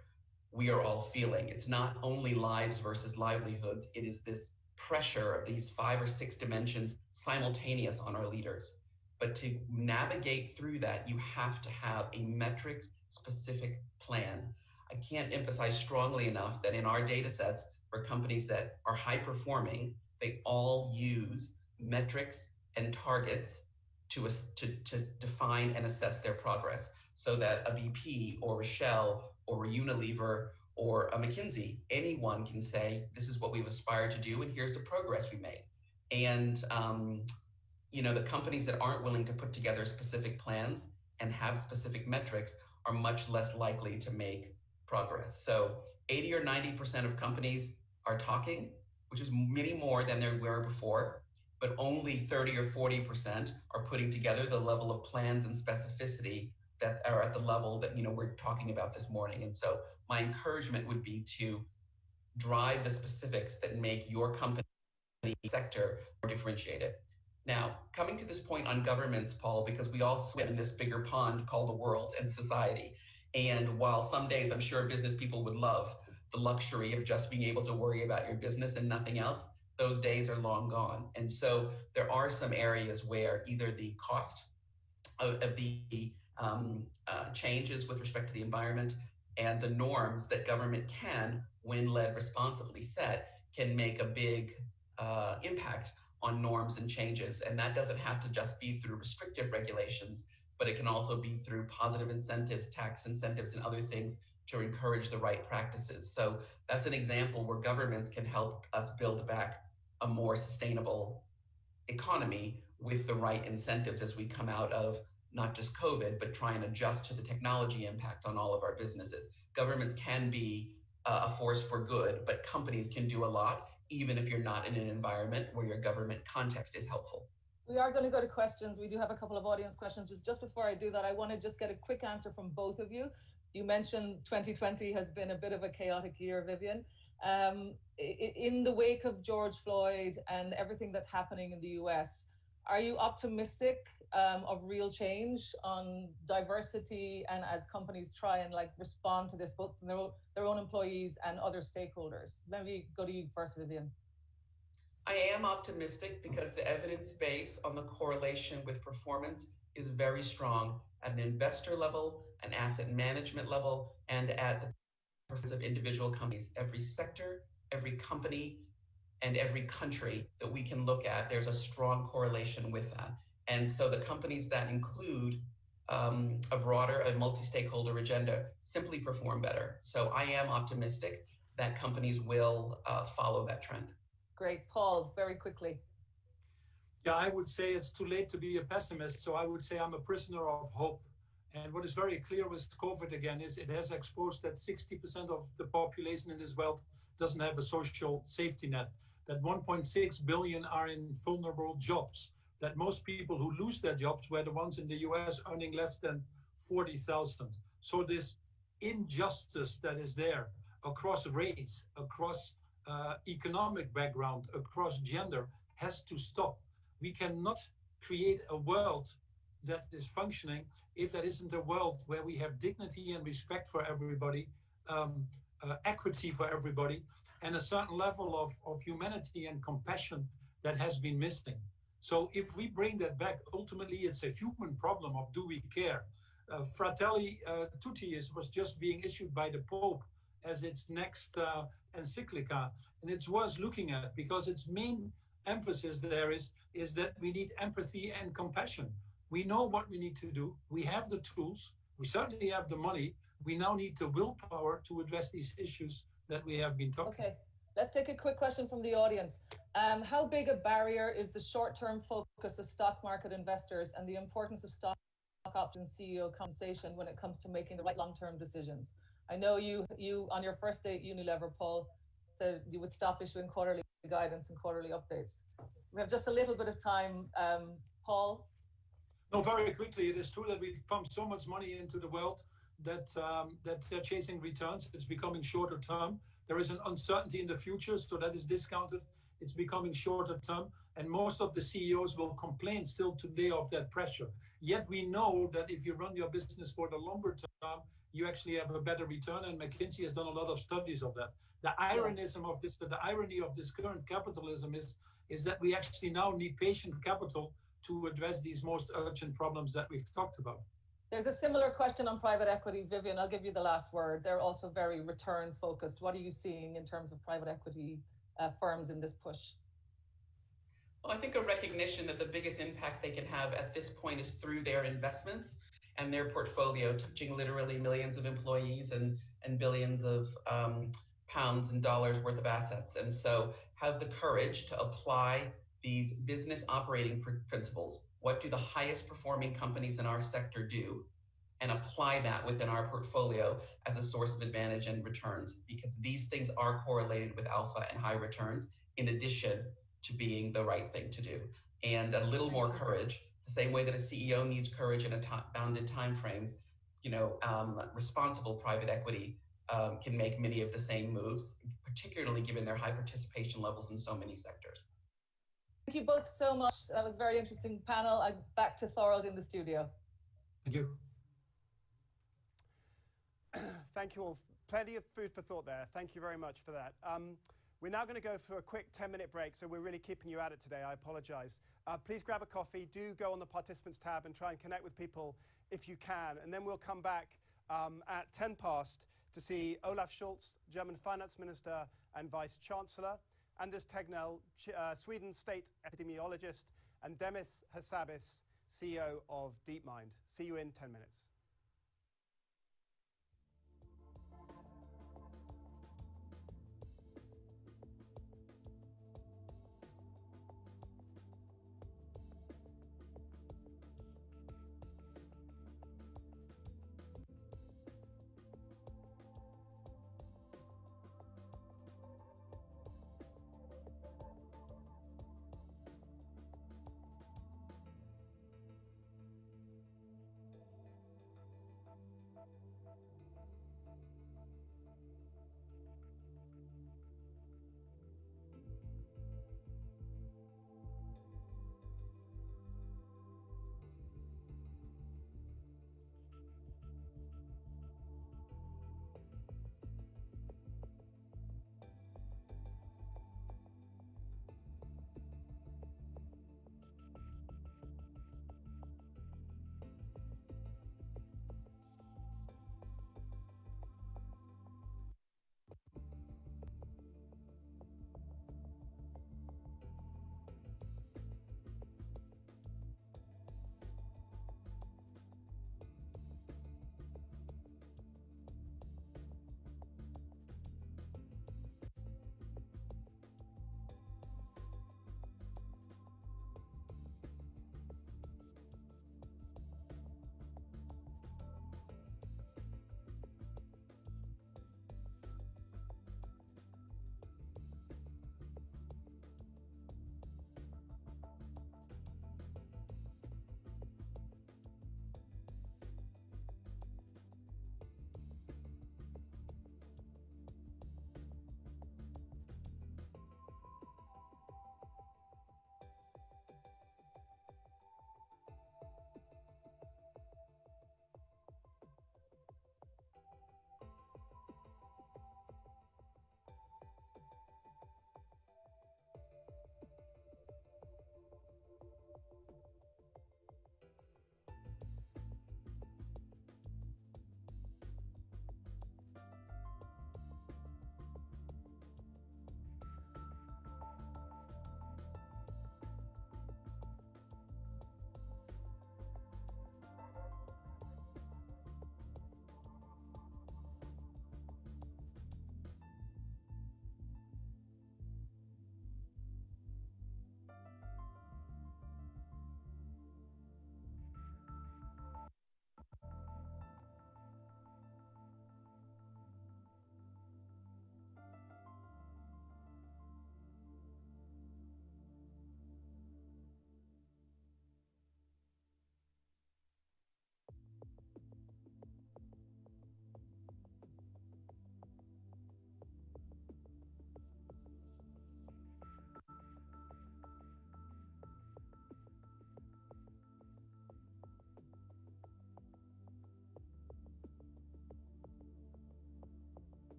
we are all feeling. It's not only lives versus livelihoods, it is this pressure of these 5 or 6 dimensions simultaneous on our leaders. But to navigate through that, you have to have a metric-specific plan. I can't emphasize strongly enough that in our data sets for companies that are high-performing, they all use metrics and targets to define and assess their progress, so that a BP or a Shell or a Unilever or a McKinsey, anyone can say, this is what we've aspired to do and here's the progress we made. And the companies that aren't willing to put together specific plans and have specific metrics are much less likely to make progress. So 80 or 90% of companies are talking, which is many more than there were before, but only 30 or 40% are putting together the level of plans and specificity that are at the level that we're talking about this morning. And so my encouragement would be to drive the specifics that make your company sector more differentiated. Now, coming to this point on governments, Paul, because we all swim in this bigger pond called the world and society. And while some days I'm sure business people would love the luxury of just being able to worry about your business and nothing else, those days are long gone. And so there are some areas where either the cost of the changes with respect to the environment and the norms that government can, when led responsibly, set, can make a big impact on norms and changes. And that doesn't have to just be through restrictive regulations, but it can also be through positive incentives, tax incentives, and other things to encourage the right practices. So that's an example where governments can help us build back a more sustainable economy with the right incentives as we come out of not just COVID, but try and adjust to the technology impact on all of our businesses. Governments can be a force for good, but companies can do a lot, even if you're not in an environment where your government context is helpful. We are going to go to questions. We do have a couple of audience questions. Just before I do that, I want to just get a quick answer from both of you. You mentioned 2020 has been a bit of a chaotic year, Vivian. In the wake of George Floyd and everything that's happening in the US, are you optimistic of real change on diversity and as companies try and respond to this, both from their own employees and other stakeholders? Let me go to you first, Vivian. I am optimistic because the evidence base on the correlation with performance is very strong at an investor level, an asset management level, and at the performance of individual companies. Every sector, every company, and every country that we can look at, there's a strong correlation with that. And so the companies that include a multi-stakeholder agenda simply perform better. So I am optimistic that companies will follow that trend. Great. Paul, very quickly. Yeah, I would say it's too late to be a pessimist. So I would say I'm a prisoner of hope. And what is very clear with COVID again is it has exposed that 60% of the population in this world doesn't have a social safety net, that 1.6 billion are in vulnerable jobs, that most people who lose their jobs were the ones in the US earning less than 40,000. So this injustice that is there across race, across economic background, across gender, has to stop. We cannot create a world that is functioning if that isn't a world where we have dignity and respect for everybody, equity for everybody, and a certain level of humanity and compassion that has been missing. So if we bring that back, ultimately it's a human problem of do we care? Fratelli Tutti was just being issued by the Pope as its next encyclica, and it's worth looking at because its main emphasis there is that we need empathy and compassion. We know what we need to do. We have the tools. We certainly have the money. We now need the willpower to address these issues that we have been talking. Okay, let's take a quick question from the audience. How big a barrier is the short-term focus of stock market investors and the importance of stock options CEO compensation when it comes to making the right long-term decisions? I know you on your first day at Unilever, Paul, said you would stop issuing quarterly guidance and quarterly updates. We have just a little bit of time. Paul? No, very quickly, it is true that we've pumped so much money into the world that they're chasing returns. It's becoming shorter term. There is an uncertainty in the future, so that is discounted. It's becoming shorter term, and most of the CEOs will complain still today of that pressure. Yet we know that if you run your business for the longer term, you actually have a better return, and McKinsey has done a lot of studies of that. The irony of this current capitalism is that we actually now need patient capital to address these most urgent problems that we've talked about. There's a similar question on private equity. Vivian, I'll give you the last word. They're also very return focused. What are you seeing in terms of private equity firms in this push? Well, I think a recognition that the biggest impact they can have at this point is through their investments and their portfolio, touching literally millions of employees and billions of pounds and dollars worth of assets. And so have the courage to apply these business operating principles. What do the highest performing companies in our sector do? And apply that within our portfolio as a source of advantage and returns, because these things are correlated with alpha and high returns, in addition to being the right thing to do. And a little more courage, the same way that a CEO needs courage in bounded timeframes, responsible private equity can make many of the same moves, particularly given their high participation levels in so many sectors. Thank you both so much. That was a very interesting panel. I'm back to Thorold in the studio. Thank you. Thank you all. Plenty of food for thought there. Thank you very much for that. We're now going to go for a quick 10-minute break, so we're really keeping you at it today. I apologize. Please grab a coffee. Do go on the participants tab and try and connect with people if you can. And then we'll come back at 10 past to see Olaf Scholz, German Finance Minister and Vice Chancellor. Anders Tegnell, Sweden's state epidemiologist, and Demis Hassabis, CEO of DeepMind. See you in 10 minutes.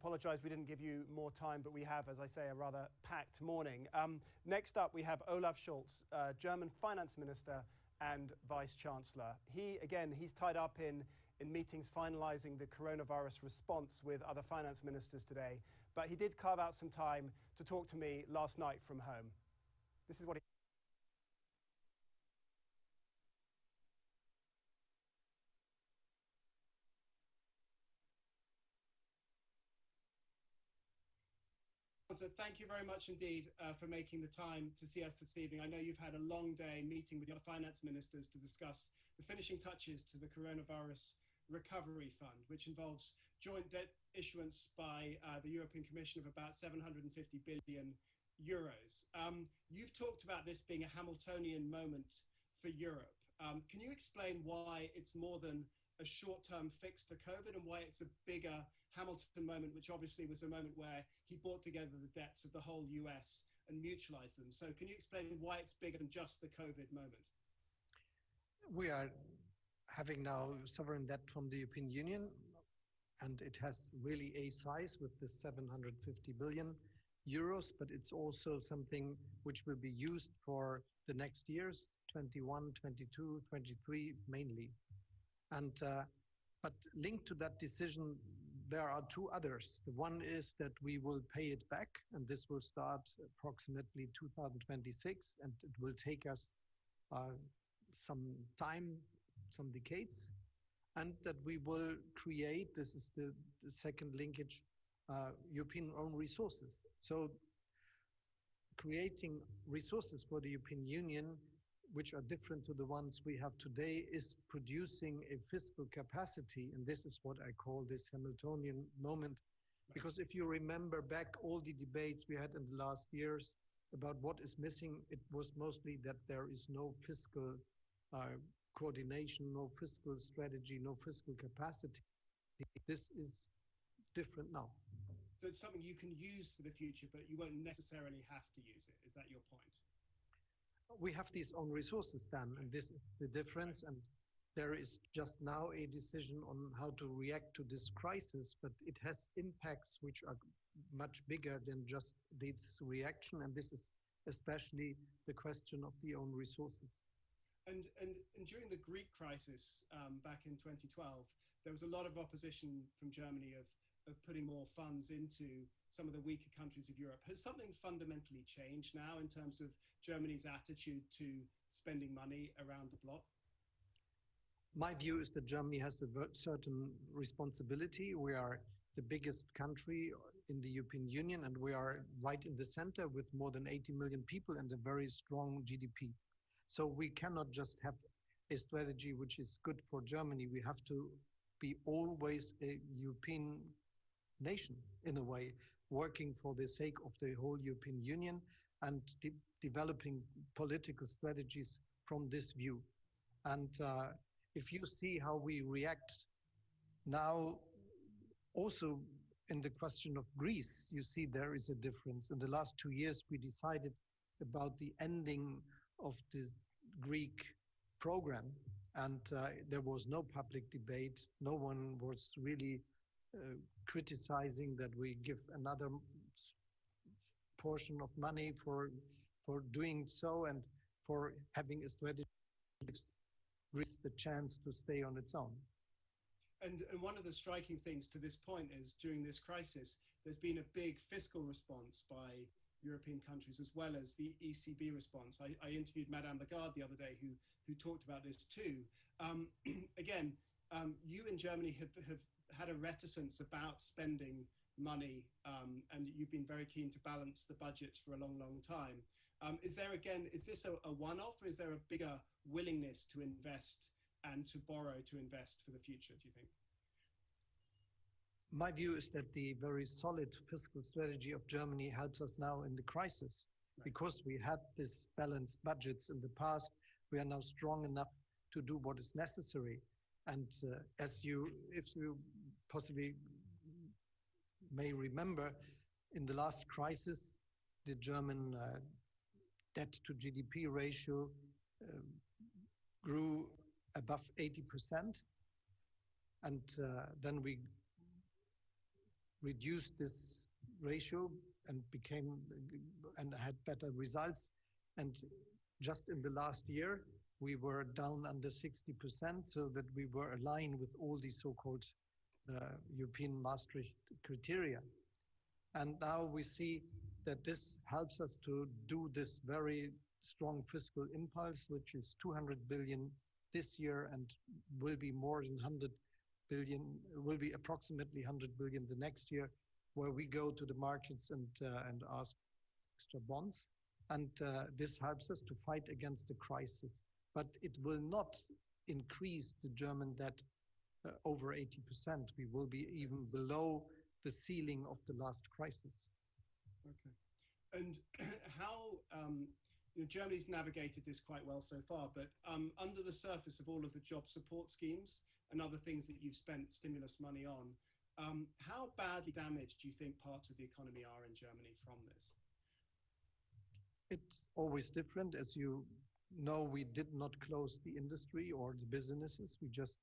apologise we didn't give you more time, but we have, as I say, a rather packed morning. Next up, we have Olaf Scholz, German finance minister and vice chancellor. He's tied up in meetings finalising the coronavirus response with other finance ministers today, but he did carve out some time to talk to me last night from home. This is what he... So thank you very much indeed for making the time to see us this evening. I know you've had a long day meeting with your finance ministers to discuss the finishing touches to the coronavirus recovery fund, which involves joint debt issuance by the European Commission of about 750 billion euros. You've talked about this being a Hamiltonian moment for Europe. Can you explain why it's more than a short-term fix for COVID and why it's a bigger Hamilton moment, which obviously was a moment where he brought together the debts of the whole US and mutualized them? So can you explain why it's bigger than just the COVID moment? We are having now sovereign debt from the European Union, and it has really a size with the 750 billion euros, but it's also something which will be used for the next years, 21, 22, 23 mainly. And but linked to that decision, there are two others. The one is that we will pay it back, and this will start approximately 2026, and it will take us some time, some decades, and that we will create, this is the second linkage, European own resources. So creating resources for the European Union, which are different to the ones we have today, is producing a fiscal capacity. And this is what I call this Hamiltonian moment. Because if you remember back all the debates we had in the last years about what is missing, it was mostly that there is no fiscal coordination, no fiscal strategy, no fiscal capacity. This is different now. So it's something you can use for the future, but you won't necessarily have to use it. Is that your point? We have these own resources then, and this is the difference. And there is just now a decision on how to react to this crisis, but it has impacts which are much bigger than just this reaction. And this is especially the question of the own resources. And during the Greek crisis back in 2012, there was a lot of opposition from Germany of putting more funds into some of the weaker countries of Europe. Has something fundamentally changed now in terms of Germany's attitude to spending money around the bloc? My view is that Germany has a certain responsibility. We are the biggest country in the European Union, and we are right in the center with more than 80 million people and a very strong GDP. So we cannot just have a strategy which is good for Germany. We have to be always a European nation, in a way, working for the sake of the whole European Union and developing political strategies from this view. And if you see how we react now, also in the question of Greece, you see there is a difference. In the last 2 years, we decided about the ending of this Greek program, and there was no public debate. No one was really criticizing that we give another portion of money for doing so and for having a strategy that gives Greece the chance to stay on its own. And one of the striking things to this point is during this crisis, there's been a big fiscal response by European countries as well as the ECB response. I interviewed Madame Lagarde the other day who talked about this too. Again, you in Germany have had a reticence about spending money, and you've been very keen to balance the budgets for a long, long time. Is this a one-off, or is there a bigger willingness to invest and to borrow to invest for the future, do you think? My view is that the very solid fiscal strategy of Germany helps us now in the crisis. Right. Because we had this balanced budgets in the past, we are now strong enough to do what is necessary. And if you possibly may remember, in the last crisis, the German debt to GDP ratio grew above 80%. And then we reduced this ratio and had better results. And just in the last year, we were down under 60%, so that we were aligned with all the so-called European Maastricht criteria. And now we see that this helps us to do this very strong fiscal impulse, which is 200 billion this year and will be more than 100 billion, will be approximately 100 billion the next year, where we go to the markets and ask extra bonds. And this helps us to fight against the crisis. But it will not increase the German debt over 80%. We will be even below the ceiling of the last crisis. Okay. And how, Germany's navigated this quite well so far, but under the surface of all of the job support schemes and other things that you've spent stimulus money on, how badly damaged do you think parts of the economy are in Germany from this? It's always different. As you know, we did not close the industry or the businesses. We just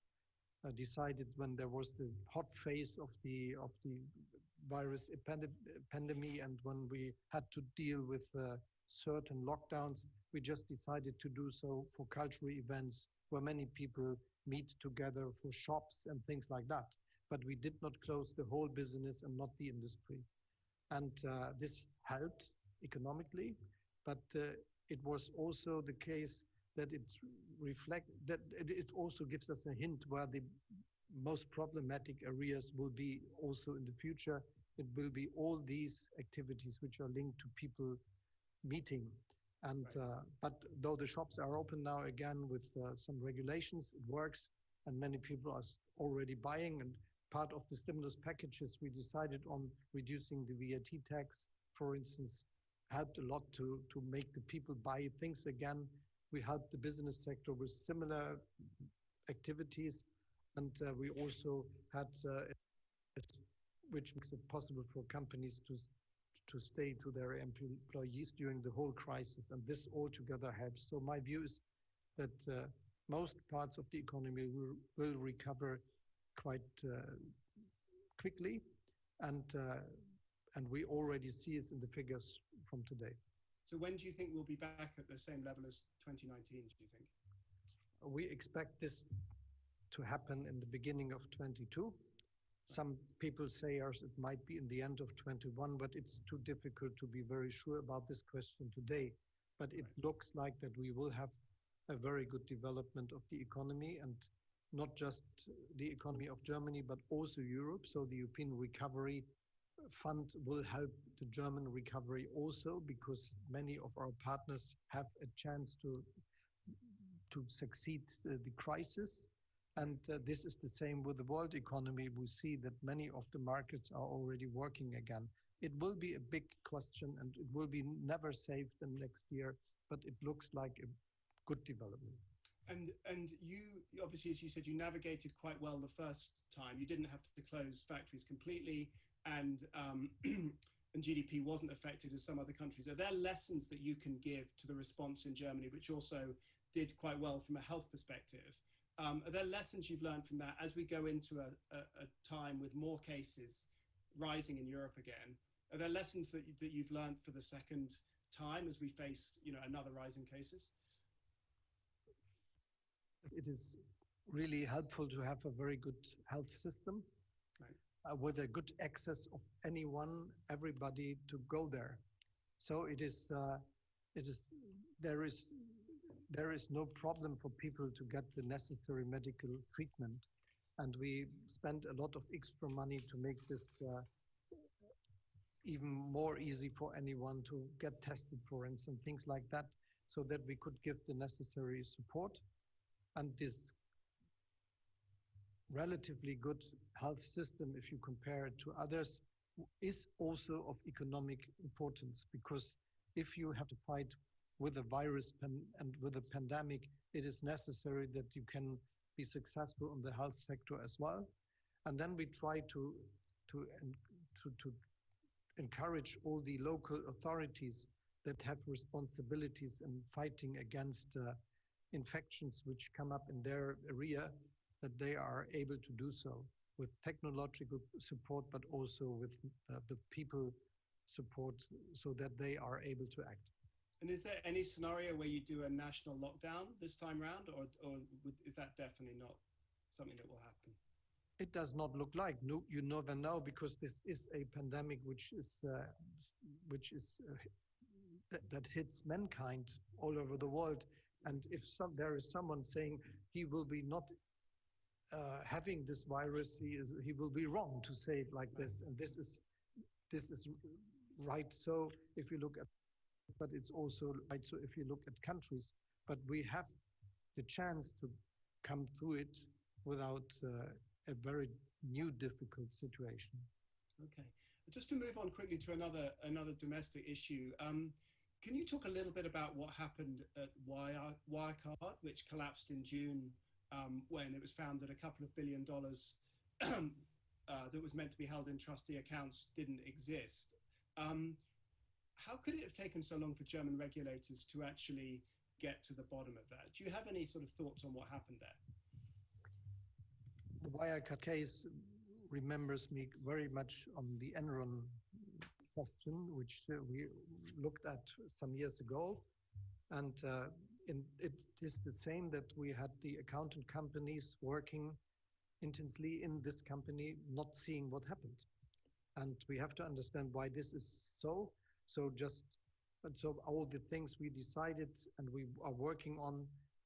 decided when there was the hot phase of the virus pandemic, and when we had to deal with certain lockdowns, we just decided to do so for cultural events where many people meet together, for shops and things like that. But we did not close the whole business and not the industry. And this helped economically, but it was also the case that it also gives us a hint where the most problematic areas will be also in the future. It will be all these activities which are linked to people meeting. And but though the shops are open now again with some regulations, it works, and many people are already buying. And part of the stimulus packages, we decided on reducing the VAT tax, for instance, helped a lot to make the people buy things again. We helped the business sector with similar activities, and we also had, which makes it possible for companies to stay to their employees during the whole crisis, and this all together helps. So my view is that most parts of the economy will recover quite quickly, and we already see it in the figures from today. So when do you think we'll be back at the same level as 2019, do you think? We expect this to happen in the beginning of 22. Some people say it might be in the end of 21, but it's too difficult to be very sure about this question today. But it looks like that we will have a very good development of the economy, and not just the economy of Germany, but also Europe. So the European Recovery Fund will help the German recovery also, because many of our partners have a chance to succeed the crisis. And this is the same with the world economy. We see that many of the markets are already working again. It will be a big question, and it will be never safe the next year, but it looks like a good development. And you, obviously, as you said, you navigated quite well the first time. You didn't have to close factories completely, and and GDP wasn't affected as some other countries. Are there lessons that you can give to the response in Germany, which also did quite well from a health perspective? Are there lessons you've learned from that as we go into a time with more cases rising in Europe again? Are there lessons that you've learned for the second time as we face, another rise in cases? It is really helpful to have a very good health system, with a good access of everybody to go there. So there is no problem for people to get the necessary medical treatment, and we spent a lot of extra money to make this even more easy for anyone to get tested, for instance, things like that, so that we could give the necessary support. And this relatively good health system, if you compare it to others, is also of economic importance, because if you have to fight with a virus and with a pandemic, it is necessary that you can be successful in the health sector as well. And then we try to encourage all the local authorities that have responsibilities in fighting against infections which come up in their area, that they are able to do so. with technological support, but also with people support so that they are able to act. And is there any scenario where you do a national lockdown this time round, or is that definitely not something that will happen? It does not look like. No, you never know, because this is a pandemic that hits mankind all over the world. And if there is someone saying he will be not having this virus, he will be wrong to say it like this. And this is right. So if you look at, but it's also right. So if you look at countries, but we have the chance to come through it without a very new difficult situation. Okay, just to move on quickly to another domestic issue. Can you talk a little bit about what happened at Wirecard, which collapsed in June, when it was found that a couple of $1 billion that was meant to be held in trustee accounts didn't exist? How could it have taken so long for German regulators to actually get to the bottom of that? Do you have any sort of thoughts on what happened there? The Wirecard case remembers me very much on the Enron question, which we looked at some years ago. And it is the same, that we had the accountant companies working intensely in this company, not seeing what happened. And we have to understand why this is so. So all the things we decided and we are working on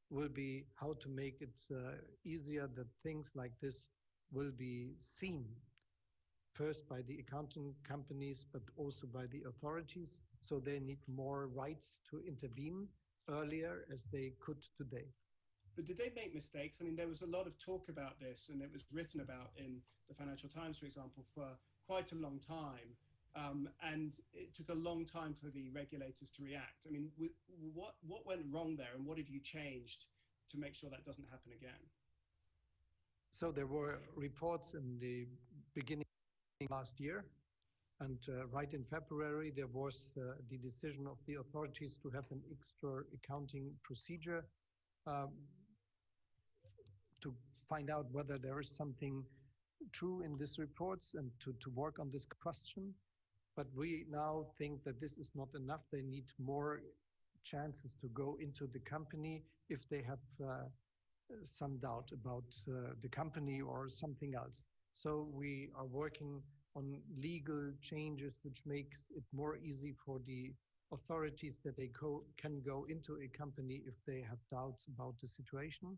will be how to make it easier that things like this will be seen first by the accounting companies, but also by the authorities. So they need more rights to intervene earlier as they could today. But did they make mistakes? I mean, there was a lot of talk about this, and it was written about in the Financial Times, for example, for quite a long time. And it took a long time for the regulators to react. I mean, what went wrong there, and what have you changed to make sure that doesn't happen again? So there were reports in the beginning last year, and right in February there was the decision of the authorities to have an extra accounting procedure to find out whether there is something true in these reports and to work on this question. But we now think that this is not enough. They need more chances to go into the company if they have some doubt about the company or something else. So we are working on legal changes which makes it more easy for the authorities that they can go into a company if they have doubts about the situation.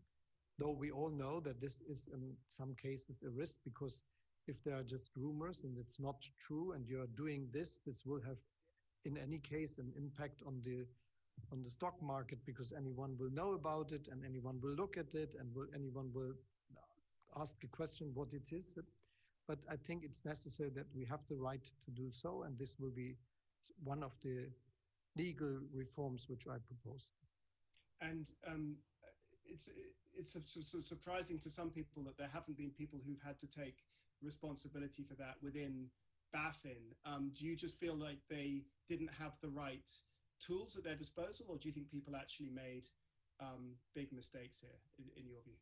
Though we all know that this is in some cases a risk, because if there are just rumors and it's not true and you're doing this will have in any case an impact on the stock market, because anyone will know about it and anyone will look at it and anyone will ask a question what it is. But I think it's necessary that we have the right to do so, and this will be one of the legal reforms which I propose. And it's surprising to some people that there haven't been people who've had to take responsibility for that within BaFin. Do you just feel like they didn't have the right tools at their disposal, or do you think people actually made big mistakes here, in your view?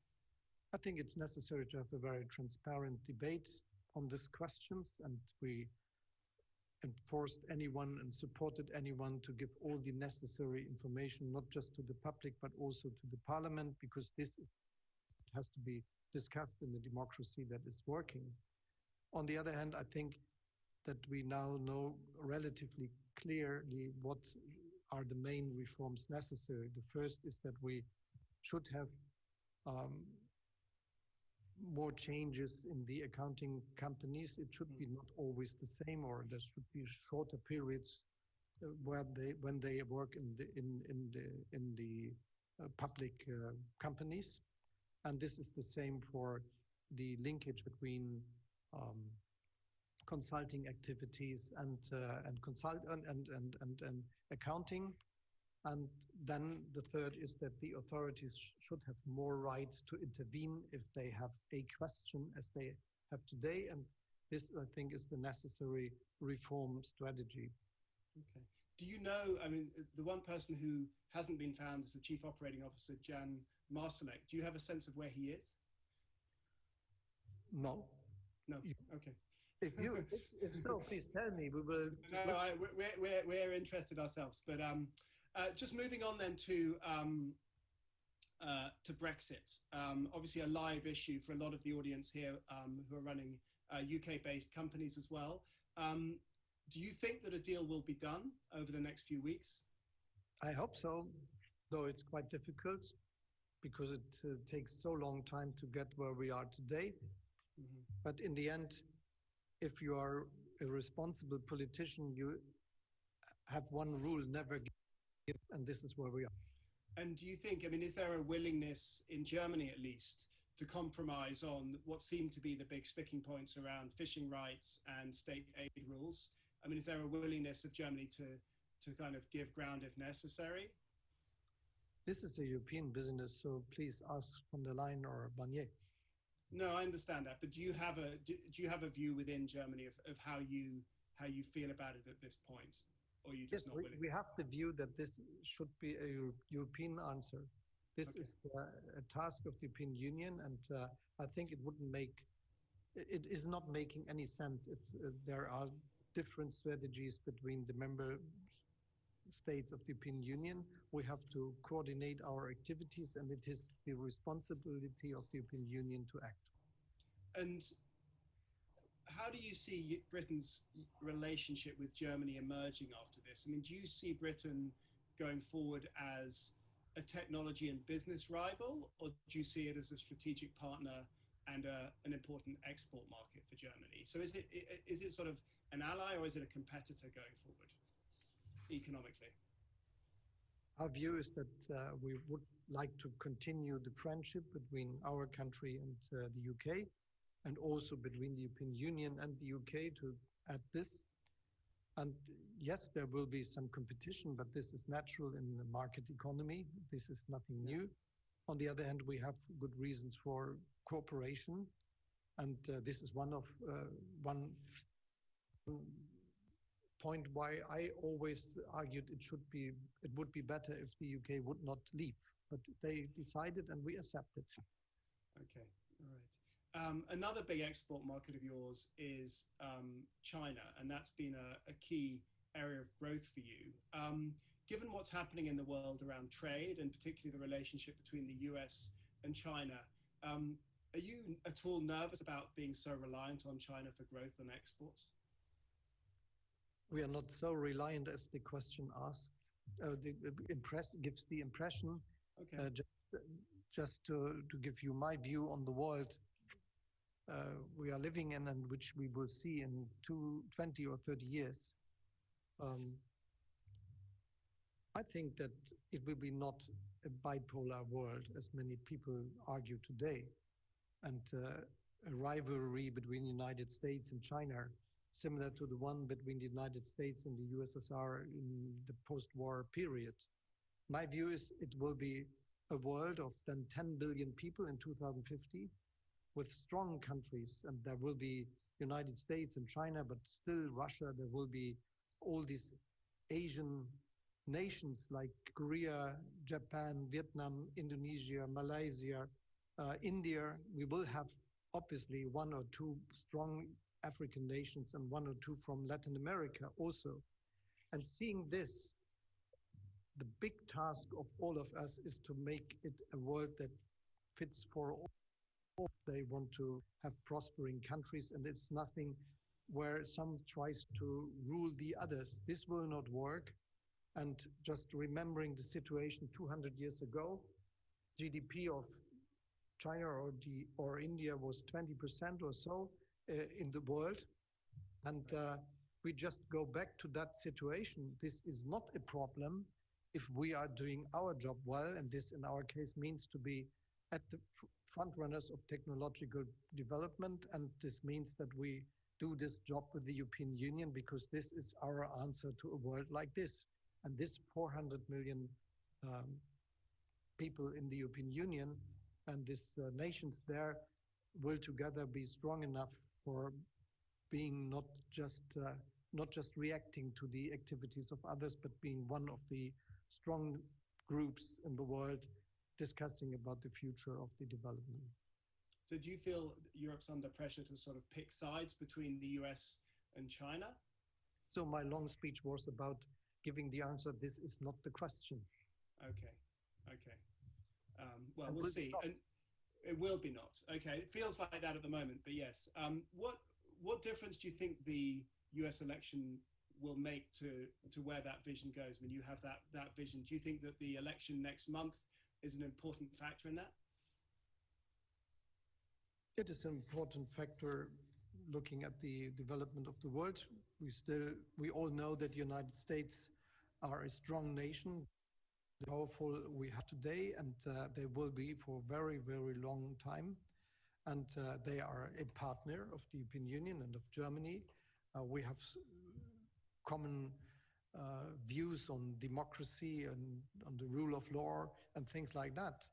I think it's necessary to have a very transparent debate on these questions, and we enforced anyone and supported anyone to give all the necessary information, not just to the public, but also to the parliament, because this has to be discussed in a democracy that is working. On the other hand, I think that we now know relatively clearly what are the main reforms necessary. The first is that we should have more changes in the accounting companies. It should be not always the same, or there should be shorter periods when they work in the public companies. And this is the same for the linkage between consulting activities and accounting. And then the third is that the authorities should have more rights to intervene if they have a question, as they have today. And this, I think, is the necessary reform strategy. Okay. Do you know, I mean, the one person who hasn't been found is the Chief Operating Officer, Jan Marsalek. Do you have a sense of where he is? No. No. Okay. If so, please tell me. We will. No, we're interested ourselves. But just moving on then to Brexit. Obviously, a live issue for a lot of the audience here who are running UK-based companies as well. Do you think that a deal will be done over the next few weeks? I hope so, though it's quite difficult because it takes so long time to get where we are today. Mm-hmm. But in the end, if you are a responsible politician, you have one rule: never give, and this is where we are. And do you think, I mean, is there a willingness in Germany at least to compromise on what seem to be the big sticking points around fishing rights and state aid rules? I mean, is there a willingness of Germany to kind of give ground if necessary? This is a European business, so please ask von der Leyen or Barnier. No, I understand that, but do you have a view within Germany of how you feel about it at this point, or are you just not willing? We have the view that this should be a European answer. This is a task of the European Union, and I think it is not making any sense if there are different strategies between the member states of the European Union. We have to coordinate our activities, and it is the responsibility of the European Union to act. And how do you see Britain's relationship with Germany emerging after this? I mean, do you see Britain going forward as a technology and business rival, or do you see it as a strategic partner and an important export market for Germany? So is it sort of an ally, or is it a competitor going forward economically? Our view is that we would like to continue the friendship between our country and the UK, and also between the European Union and the UK to add this. And yes, there will be some competition, but this is natural in the market economy. This is nothing new. On the other hand, we have good reasons for cooperation. And this is one point why I always argued it would be better if the UK would not leave. But they decided, and we accepted. Okay, all right. Another big export market of yours is China, and that's been a key area of growth for you. Given what's happening in the world around trade, and particularly the relationship between the US and China, are you at all nervous about being so reliant on China for growth and exports? We are not so reliant as the question asked. Gives the impression. Okay. Just to give you my view on the world we are living in, and which we will see in 20 or 30 years. I think that it will be not a bipolar world, as many people argue today, and a rivalry between the United States and China, similar to the one between the United States and the USSR in the post-war period. My view is it will be a world of then 10 billion people in 2050, with strong countries, and there will be United States and China, but still Russia. There will be all these Asian nations like Korea, Japan, Vietnam, Indonesia, Malaysia, India. We will have obviously one or two strong African nations and one or two from Latin America also. And seeing this, the big task of all of us is to make it a world that fits for all. They want to have prospering countries, and it's nothing where some tries to rule the others. This will not work. And just remembering the situation 200 years ago, GDP of China or India was 20% or so in the world. And we just go back to that situation. This is not a problem if we are doing our job well, and this in our case means to be at the front runners of technological development, and this means that we do this job with the European Union, because this is our answer to a world like this. And this 400 million people in the European Union and these nations there will together be strong enough for being not just reacting to the activities of others, but being one of the strong groups in the world discussing about the future of the development. So do you feel Europe's under pressure to sort of pick sides between the US and China? So my long speech was about giving the answer, this is not the question. Okay, okay. Well, we'll see. And it will be not. Okay, it feels like that at the moment, but yes. What difference do you think the US election will make to where that vision goes? When you have that vision, do you think that the election next month is an important factor in that? It is an important factor looking at the development of the world. We all know that the United States are a strong nation, powerful we have today, and they will be for a very, very long time. And they are a partner of the European Union and of Germany. We have common views on democracy and on the rule of law and things like that.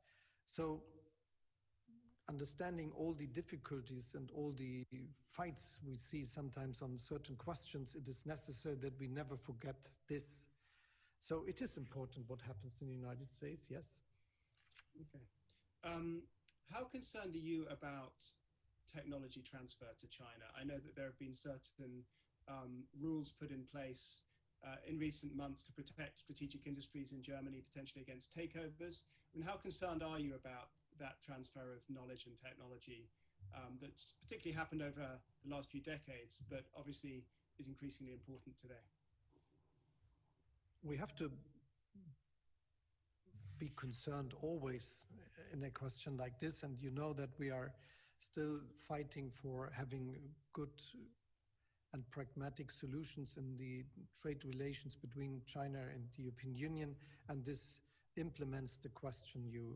So understanding all the difficulties and all the fights we see sometimes on certain questions, it is necessary that we never forget this. So it is important what happens in the United States, yes. Okay. How concerned are you about technology transfer to China? I know that there have been certain rules put in place in recent months to protect strategic industries in Germany, potentially against takeovers. I mean, how concerned are you about that transfer of knowledge and technology that's particularly happened over the last few decades, but obviously is increasingly important today? We have to be concerned always in a question like this, and you know that we are still fighting for having good and pragmatic solutions in the trade relations between China and the European Union, and this implements the question you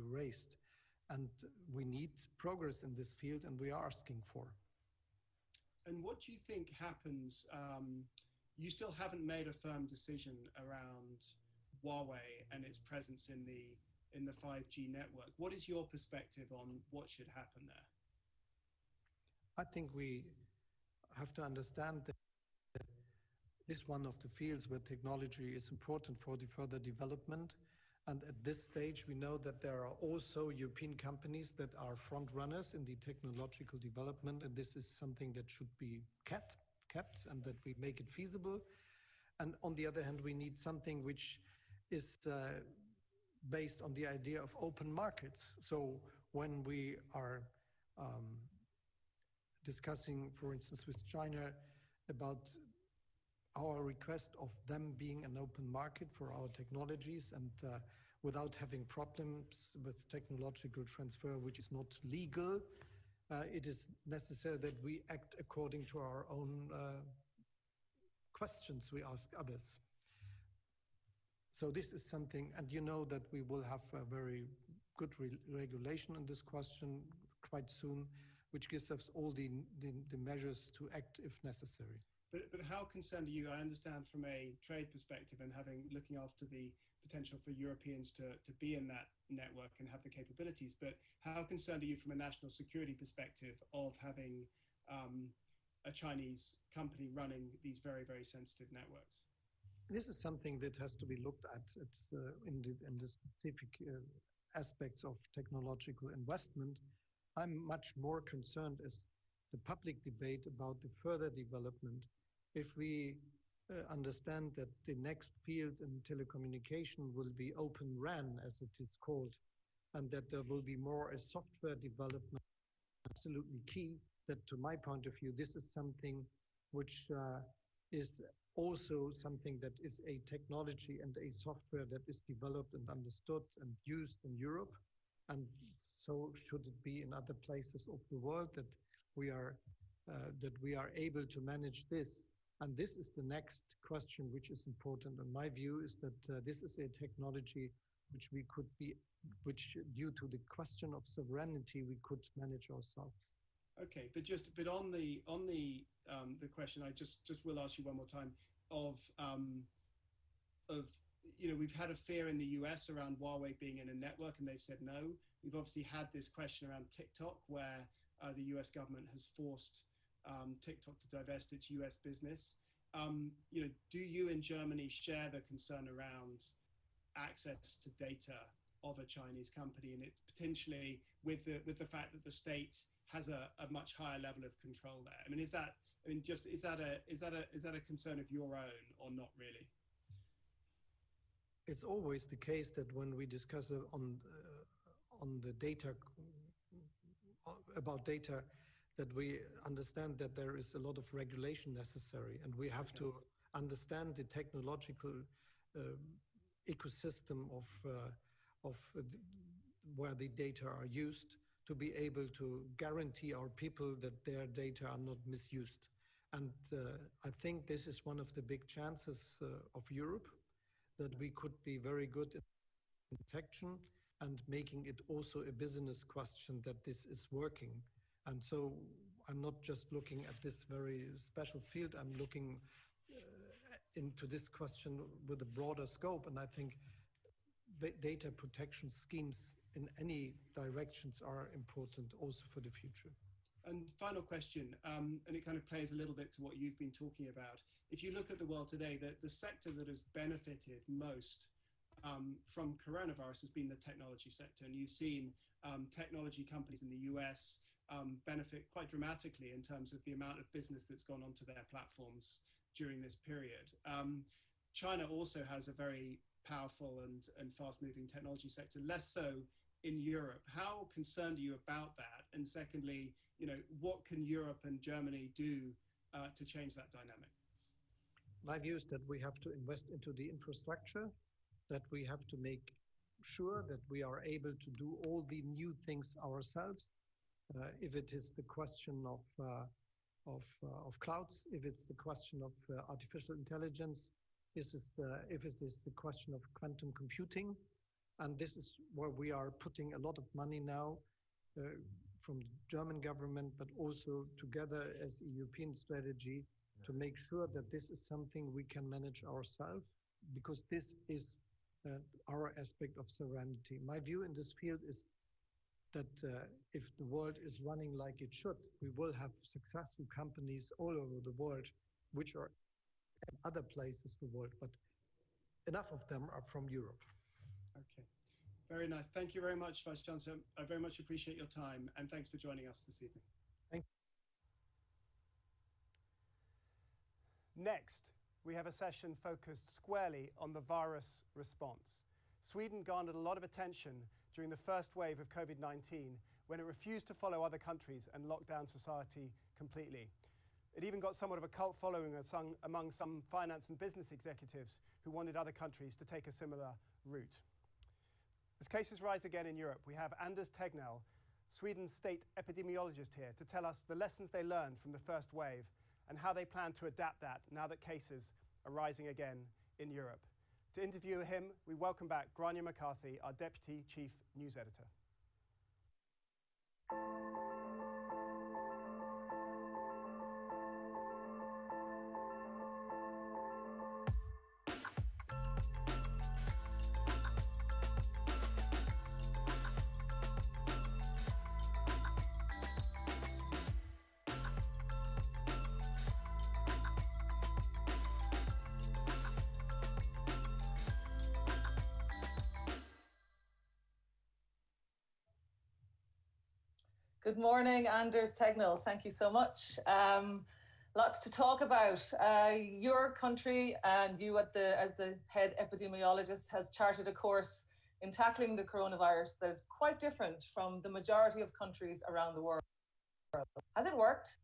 raised. And we need progress in this field, and we are asking for. And what do you think happens? You still haven't made a firm decision around Huawei and its presence in the 5G network. What is your perspective on what should happen there? I think we have to understand that this is one of the fields where technology is important for the further development. And at this stage, we know that there are also European companies that are front runners in the technological development, and this is something that should be kept and that we make it feasible. And on the other hand, we need something which is based on the idea of open markets. So when we are discussing, for instance, with China about our request of them being an open market for our technologies and without having problems with technological transfer, which is not legal, it is necessary that we act according to our own questions we ask others. So this is something, and you know that we will have a very good regulation on this question quite soon, which gives us all the measures to act if necessary. But how concerned are you? I understand from a trade perspective and looking after the potential for Europeans to be in that network and have the capabilities, but how concerned are you from a national security perspective of having a Chinese company running these very, very sensitive networks? This is something that has to be looked at. It's in the specific aspects of technological investment. I'm much more concerned as the public debate about the further development. If we understand that the next field in telecommunication will be Open RAN, as it is called, and that there will be more a software development, absolutely key, that to my point of view, this is something which is also something that is a technology and a software that is developed and understood and used in Europe. And so should it be in other places of the world that we are able to manage this. And this is the next question which is important. And my view is that this is a technology which due to the question of sovereignty, we could manage ourselves. Okay, but on the question, I just will ask you one more time of we've had a fear in the US around Huawei being in a network, and they've said no. We've obviously had this question around TikTok, where the US government has forced TikTok to divest its US business. Do you in Germany share the concern around access to data of a Chinese company, and it potentially with the fact that the state has a much higher level of control there. I mean, is that a concern of your own, or not really? It's always the case that when we discuss on the data, about data, that we understand that there is a lot of regulation necessary, and we have to understand the technological ecosystem of where the data are used, to be able to guarantee our people that their data are not misused. And I think this is one of the big chances of Europe, that we could be very good in protection and making it also a business question that this is working. And so I'm not just looking at this very special field, I'm looking into this question with a broader scope. And I think data protection schemes in any directions are important also for the future. And final question, and it kind of plays a little bit to what you've been talking about. If you look at the world today, the sector that has benefited most from coronavirus has been the technology sector. And you've seen technology companies in the US benefit quite dramatically in terms of the amount of business that's gone onto their platforms during this period. China also has a very powerful and fast-moving technology sector, less so in Europe. How concerned are you about that? And secondly, what can Europe and Germany do to change that dynamic? My view is that we have to invest into the infrastructure, that we have to make sure that we are able to do all the new things ourselves. If it is the question of clouds, if it's the question of artificial intelligence, if it is the question of quantum computing. And this is where we are putting a lot of money now from the German government, but also together as a European strategy to make sure that this is something we can manage ourselves, because this is our aspect of sovereignty. My view in this field is that if the world is running like it should, we will have successful companies all over the world, which are in other places in the world, but enough of them are from Europe. Okay, very nice. Thank you very much, Vice Chancellor. I very much appreciate your time, and thanks for joining us this evening. Thank you. Next, we have a session focused squarely on the virus response. Sweden garnered a lot of attention during the first wave of COVID-19 when it refused to follow other countries and lock down society completely. It even got somewhat of a cult following among some finance and business executives who wanted other countries to take a similar route. As cases rise again in Europe, we have Anders Tegnell, Sweden's state epidemiologist, here to tell us the lessons they learned from the first wave and how they plan to adapt that now that cases are rising again in Europe. To interview him, we welcome back Grania McCarthy, our Deputy Chief News Editor. Good morning, Anders Tegnell. Thank you so much. Lots to talk about. Your country and you as the head epidemiologist has charted a course in tackling the coronavirus that is quite different from the majority of countries around the world. Has it worked?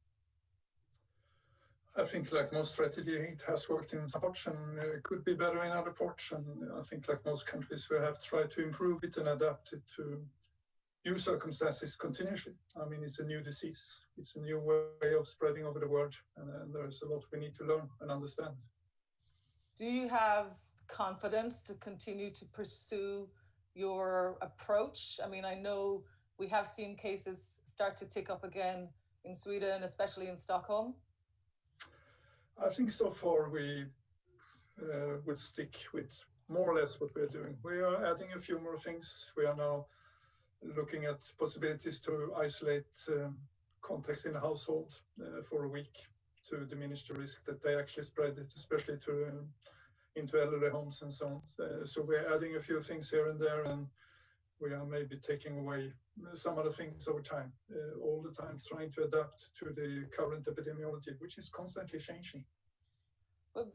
I think like most strategy, it has worked in some parts and could be better in other parts. And I think like most countries, we have tried to improve it and adapt it to new circumstances continuously. I mean, it's a new disease. It's a new way of spreading over the world. And there's a lot we need to learn and understand. Do you have confidence to continue to pursue your approach? I mean, I know we have seen cases start to tick up again in Sweden, especially in Stockholm. I think so far we would stick with more or less what we're doing. We are adding a few more things. We are now looking at possibilities to isolate contacts in the household for a week to diminish the risk that they actually spread it, especially into elderly homes and so on. So we're adding a few things here and there, and we are maybe taking away some other things over time, all the time trying to adapt to the current epidemiology, which is constantly changing. But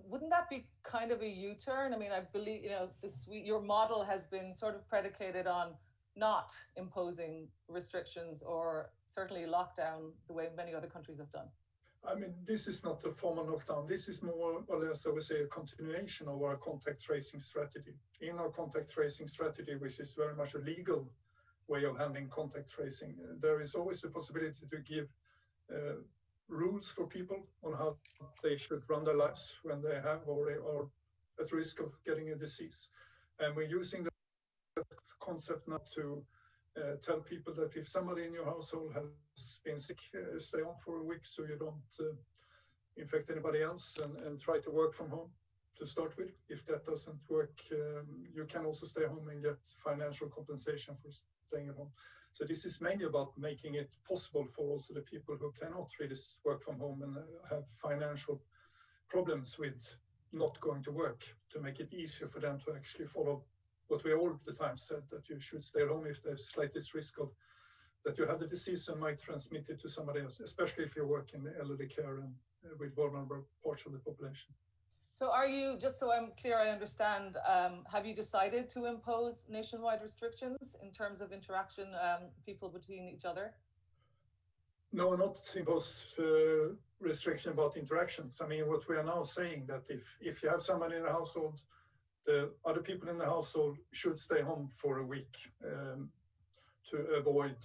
wouldn't that be kind of a U-turn? I mean, I believe, you know, your model has been sort of predicated on not imposing restrictions or certainly lockdown the way many other countries have done. I mean, this is not a formal lockdown. This is more or less, I would say, a continuation of our contact tracing strategy. In our contact tracing strategy, which is very much a legal way of handling contact tracing, there is always the possibility to give rules for people on how they should run their lives when they have or are at risk of getting a disease. And we're using that concept now to tell people that if somebody in your household has been sick, stay home for a week so you don't infect anybody else, and try to work from home to start with. If that doesn't work, you can also stay home and get financial compensation for staying at home. So this is mainly about making it possible for also the people who cannot really work from home and have financial problems with not going to work, to make it easier for them to actually follow what we all the time said, that you should stay at home if there's slightest risk of that you have the disease and might transmit it to somebody else, especially if you work in elderly care and with vulnerable parts of the population. So are you, just so I'm clear, I understand, have you decided to impose nationwide restrictions in terms of interaction, people between each other? No, not impose restriction about interactions. I mean, what we are now saying that if you have somebody in the household, the other people in the household should stay home for a week to avoid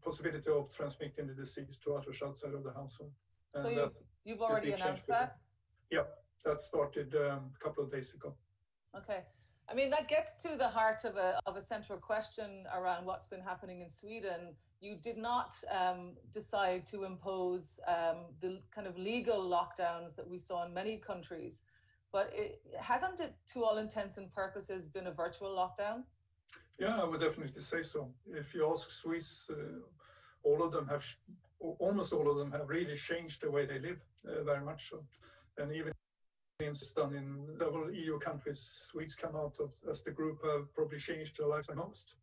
possibility of transmitting the disease to others outside of the household. And so you've already announced that? Yeah, that started a couple of days ago. Okay. I mean, that gets to the heart of a central question around what's been happening in Sweden. You did not decide to impose the kind of legal lockdowns that we saw in many countries, but hasn't it, to all intents and purposes, been a virtual lockdown? Yeah, I would definitely say so. If you ask Swiss, all of them have, almost all of them have really changed the way they live, very much so. And even in several EU countries, Swedes come out of, as the group have probably changed their lives the most.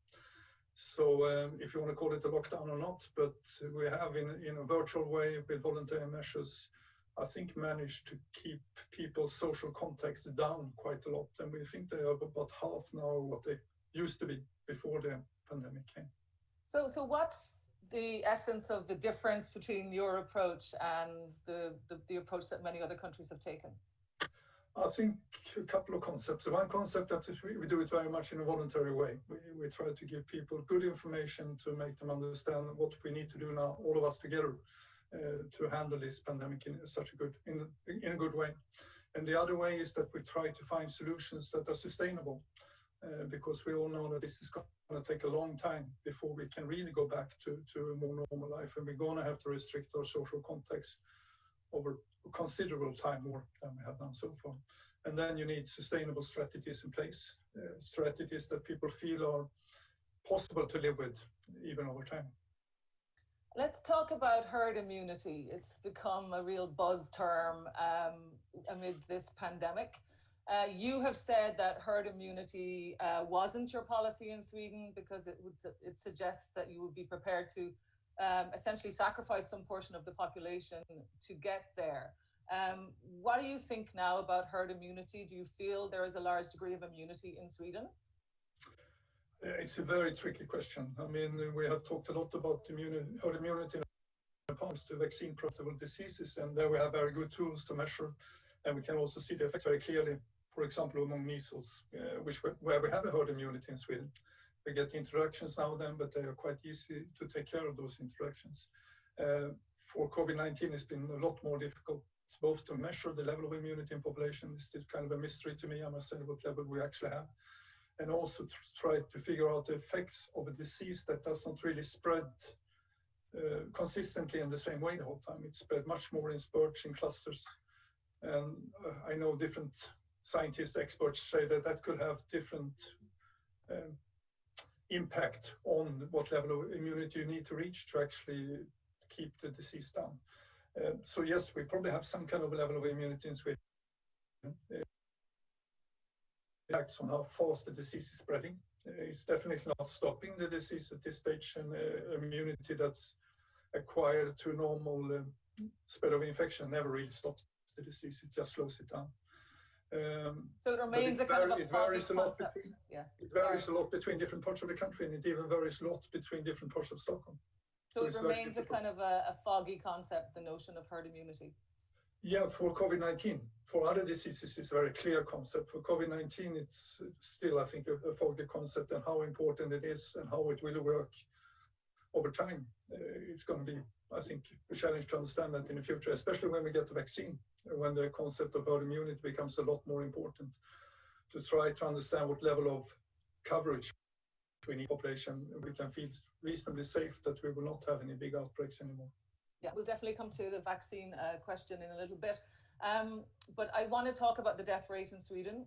So if you want to call it a lockdown or not, but we have in a virtual way with voluntary measures, I think managed to keep people's social contacts down quite a lot. And we think they are about half now what they used to be before the pandemic came. So what's the essence of the difference between your approach and the approach that many other countries have taken? I think a couple of concepts. One concept that is we do it very much in a voluntary way. We try to give people good information to make them understand what we need to do now, all of us together, to handle this pandemic in a good way. And the other way is that we try to find solutions that are sustainable, because we all know that this is going to take a long time before we can really go back to a more normal life, and we're going to have to restrict our social contacts over a considerable time more than we have done so far. And then you need sustainable strategies in place, strategies that people feel are possible to live with even over time. Let's talk about herd immunity. It's become a real buzz term amid this pandemic. You have said that herd immunity wasn't your policy in Sweden because it suggests that you would be prepared to essentially sacrifice some portion of the population to get there. What do you think now about herd immunity? Do you feel there is a large degree of immunity in Sweden? It's a very tricky question. I mean, we have talked a lot about herd immunity in the past to vaccine-preventable diseases, and there we have very good tools to measure, and we can also see the effects very clearly, for example, among measles, where we have a herd immunity in Sweden. We get interactions now and then, but they are quite easy to take care of those interactions. For COVID-19, it's been a lot more difficult, both to measure the level of immunity in population. It's still kind of a mystery to me, I must say, what level we actually have. And also to try to figure out the effects of a disease that doesn't really spread consistently in the same way the whole time. It's spread much more in spurts, in clusters. And I know different scientists, experts say that that could have different impact on what level of immunity you need to reach to actually keep the disease down. So yes, we probably have some kind of a level of immunity in Sweden. Impacts on how fast the disease is spreading. It's definitely not stopping the disease at this stage, and immunity that's acquired through normal spread of infection never really stops the disease. It just slows it down. So it remains a kind of a it varies a lot between, yeah. It varies a lot between different parts of the country, and it even varies a lot between different parts of Stockholm. So it remains a kind of a foggy concept, the notion of herd immunity. Yeah, for COVID-19. For other diseases, it's a very clear concept. For COVID-19, it's still, I think, a foggy concept, and how important it is and how it will work over time. It's going to be, I think, a challenge to understand that in the future, especially when we get the vaccine, when the concept of herd immunity becomes a lot more important, to try to understand what level of coverage between the population we can feel reasonably safe that we will not have any big outbreaks anymore. Yeah, we'll definitely come to the vaccine question in a little bit. But I want to talk about the death rate in Sweden,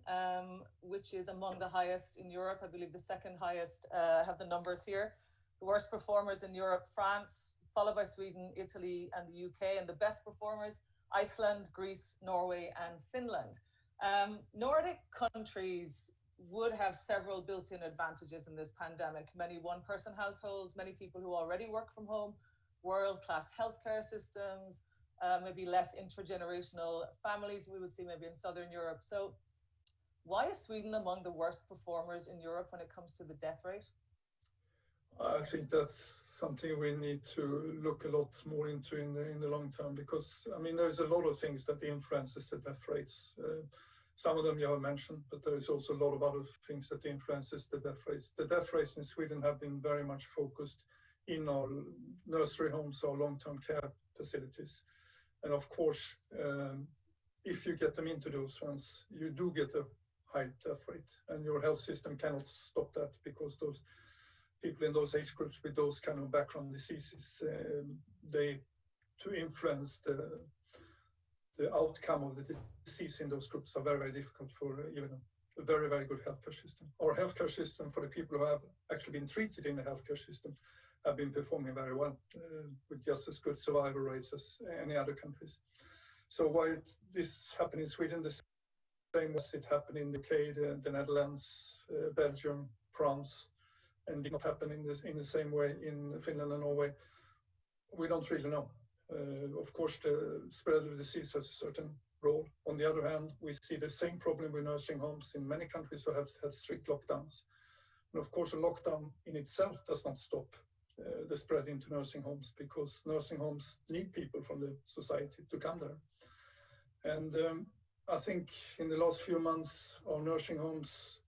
which is among the highest in Europe. I believe the second highest. Have the numbers here. The worst performers in Europe, France, followed by Sweden, Italy, and the UK. And the best performers, Iceland, Greece, Norway, and Finland. Nordic countries would have several built-in advantages in this pandemic. Many one-person households, many people who already work from home, world-class healthcare systems, maybe less intergenerational families we would see maybe in Southern Europe. So why is Sweden among the worst performers in Europe when it comes to the death rate? I think that's something we need to look a lot more into in the long term, because I mean there's a lot of things that influences the death rates. Some of them you have mentioned, but there is also a lot of other things that influences the death rates. The death rates in Sweden have been very much focused in our nursery homes or long-term care facilities. And of course, if you get them into those ones, you do get a high death rate, and your health system cannot stop that, because those people in those age groups with those kind of background diseases, to influence the outcome of the disease in those groups are very, very difficult for even a very, very good healthcare system. Our healthcare system, for the people who have actually been treated in the healthcare system, have been performing very well, with just as good survival rates as any other countries. So why this happened in Sweden, the same as it happened in the UK, the Netherlands, Belgium, France, and did not happen in the same way in Finland and Norway, we don't really know. Of course, the spread of the disease has a certain role. On the other hand, we see the same problem with nursing homes in many countries who have had strict lockdowns. And of course, a lockdown in itself does not stop the spread into nursing homes, because nursing homes need people from the society to come there. And I think in the last few months, our nursing homes,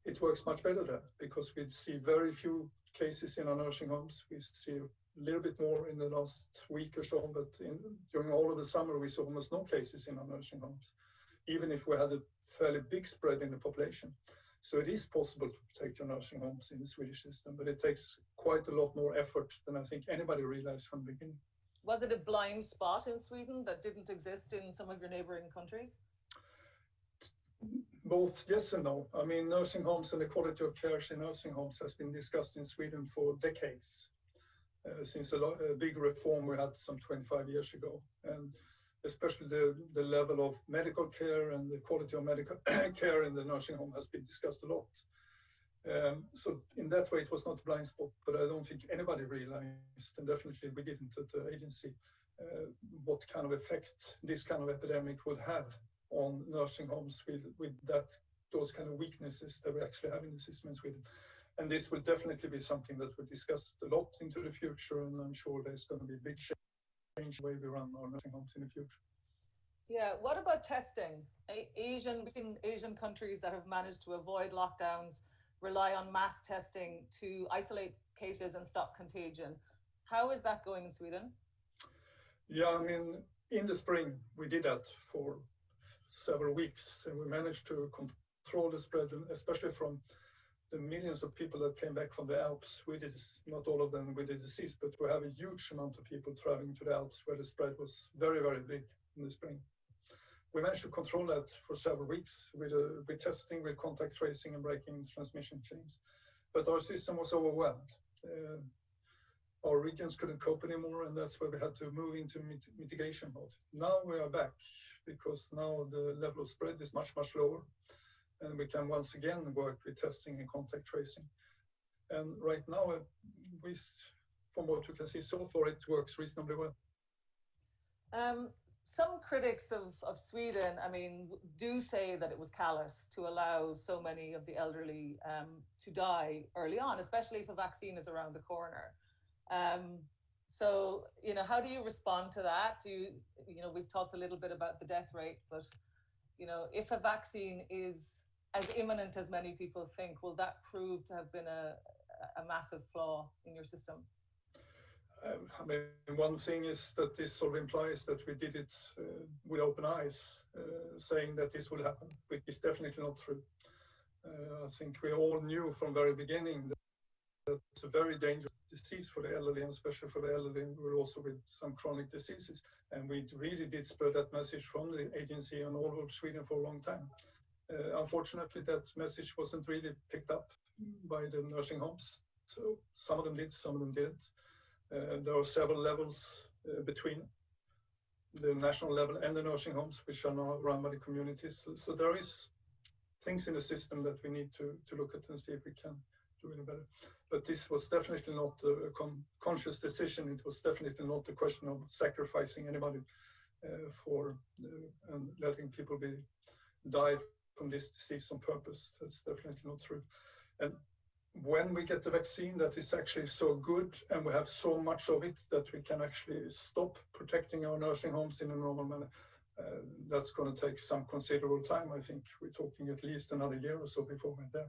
it works much better there, because we see very few cases in our nursing homes. We see a little bit more in the last week or so, but during all of the summer, we saw almost no cases in our nursing homes, even if we had a fairly big spread in the population. So it is possible to take to nursing homes in the Swedish system, but it takes quite a lot more effort than I think anybody realized from the beginning. Was it a blind spot in Sweden that didn't exist in some of your neighboring countries? Both yes and no. I mean, nursing homes and the quality of care in nursing homes has been discussed in Sweden for decades, since a big reform we had some 25 years ago. And especially the level of medical care and the quality of medical care in the nursing home has been discussed a lot. So in that way, it was not a blind spot, but I don't think anybody realized, and definitely we didn't at the agency, what kind of effect this kind of epidemic would have on nursing homes with those kind of weaknesses that we actually have in the system in Sweden. And this will definitely be something that we'll discuss a lot into the future, and I'm sure there's going to be a big change the way we run our nursing homes in the future. Yeah, what about testing? We've seen Asian countries that have managed to avoid lockdowns rely on mass testing to isolate cases and stop contagion. How is that going in Sweden? Yeah, I mean, in the spring, we did that for several weeks, and we managed to control the spread, especially from the millions of people that came back from the Alps. Not all of them with the disease, but we have a huge amount of people traveling to the Alps where the spread was very, very big in the spring. We managed to control that for several weeks with testing, with contact tracing and breaking transmission chains. But our system was overwhelmed. Our regions couldn't cope anymore, and that's where we had to move into mitigation mode. Now we are back, because now the level of spread is much, much lower. and we can once again work with testing and contact tracing. And right now, from what we can see so far, it works reasonably well. Some critics of Sweden, I mean, do say that it was callous to allow so many of the elderly to die early on, especially if a vaccine is around the corner. So, you know, how do you respond to that? You know, we've talked a little bit about the death rate, but, you know, if a vaccine is as imminent as many people think, will that prove to have been a massive flaw in your system? I mean, one thing is that this sort of implies that we did it with open eyes, saying that this will happen, which is definitely not true. I think we all knew from very beginning that it's a very dangerous disease for the elderly, and especially for the elderly, we're also with some chronic diseases. And we really did spread that message from the agency and all over Sweden for a long time. Unfortunately, that message wasn't really picked up by the nursing homes. So some of them did, some of them didn't. There are several levels between the national level and the nursing homes, which are now run by the communities. So there is things in the system that we need to look at and see if we can do any better. But this was definitely not a conscious decision. It was definitely not a question of sacrificing anybody and letting people die from this disease on purpose. That's definitely not true. And when we get the vaccine that is actually so good and we have so much of it that we can actually stop protecting our nursing homes in a normal manner, that's going to take some considerable time. I think we're talking at least another year or so before we're there.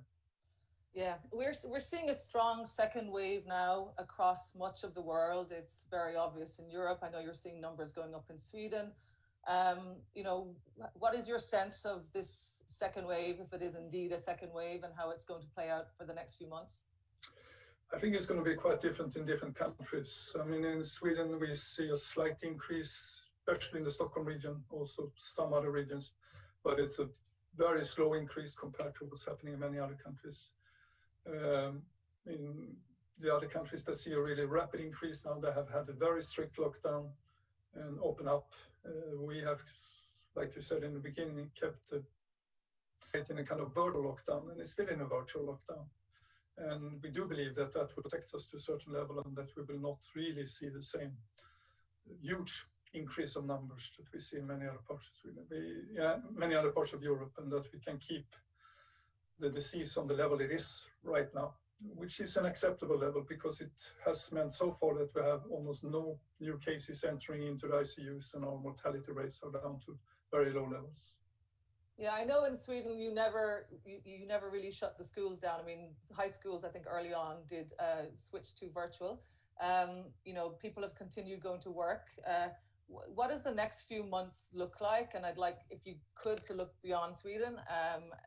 Yeah, we're seeing a strong second wave now across much of the world. It's very obvious in Europe. I know you're seeing numbers going up in Sweden. You know, what is your sense of this second wave, if it is indeed a second wave, and how it's going to play out for the next few months? I think it's going to be quite different in different countries. I mean, in Sweden, we see a slight increase, especially in the Stockholm region, also some other regions, but it's a very slow increase compared to what's happening in many other countries. In the other countries that see a really rapid increase now, they have had a very strict lockdown and open up. We have, like you said in the beginning, kept it in a kind of virtual lockdown, and it's still in a virtual lockdown. And we do believe that that will protect us to a certain level, and that we will not really see the same huge increase of numbers that we see in many other parts of Sweden, many other parts of Europe, and that we can keep the disease on the level it is right now, which is an acceptable level because it has meant so far that we have almost no new cases entering into the ICUs, and our mortality rates are down to very low levels. Yeah, I know in Sweden you never really shut the schools down. I mean, high schools, I think early on did switch to virtual. You know, people have continued going to work. What does the next few months look like? And I'd like, if you could, to look beyond Sweden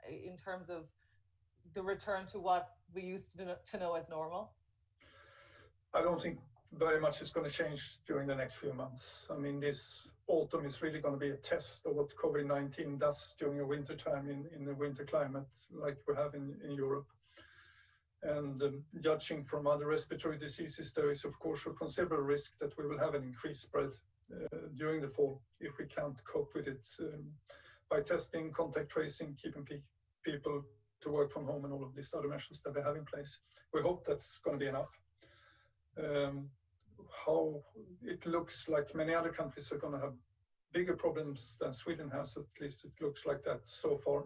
in terms of the return to what we used to know as normal. I don't think very much is going to change during the next few months. I mean, this autumn is really going to be a test of what COVID-19 does during a winter time in the winter climate like we have in Europe. And judging from other respiratory diseases, there is of course a considerable risk that we will have an increased spread during the fall if we can't cope with it by testing, contact tracing, keeping people to work from home, and all of these other measures that we have in place. We hope that's going to be enough. How it looks like many other countries are going to have bigger problems than Sweden has, at least it looks like that so far.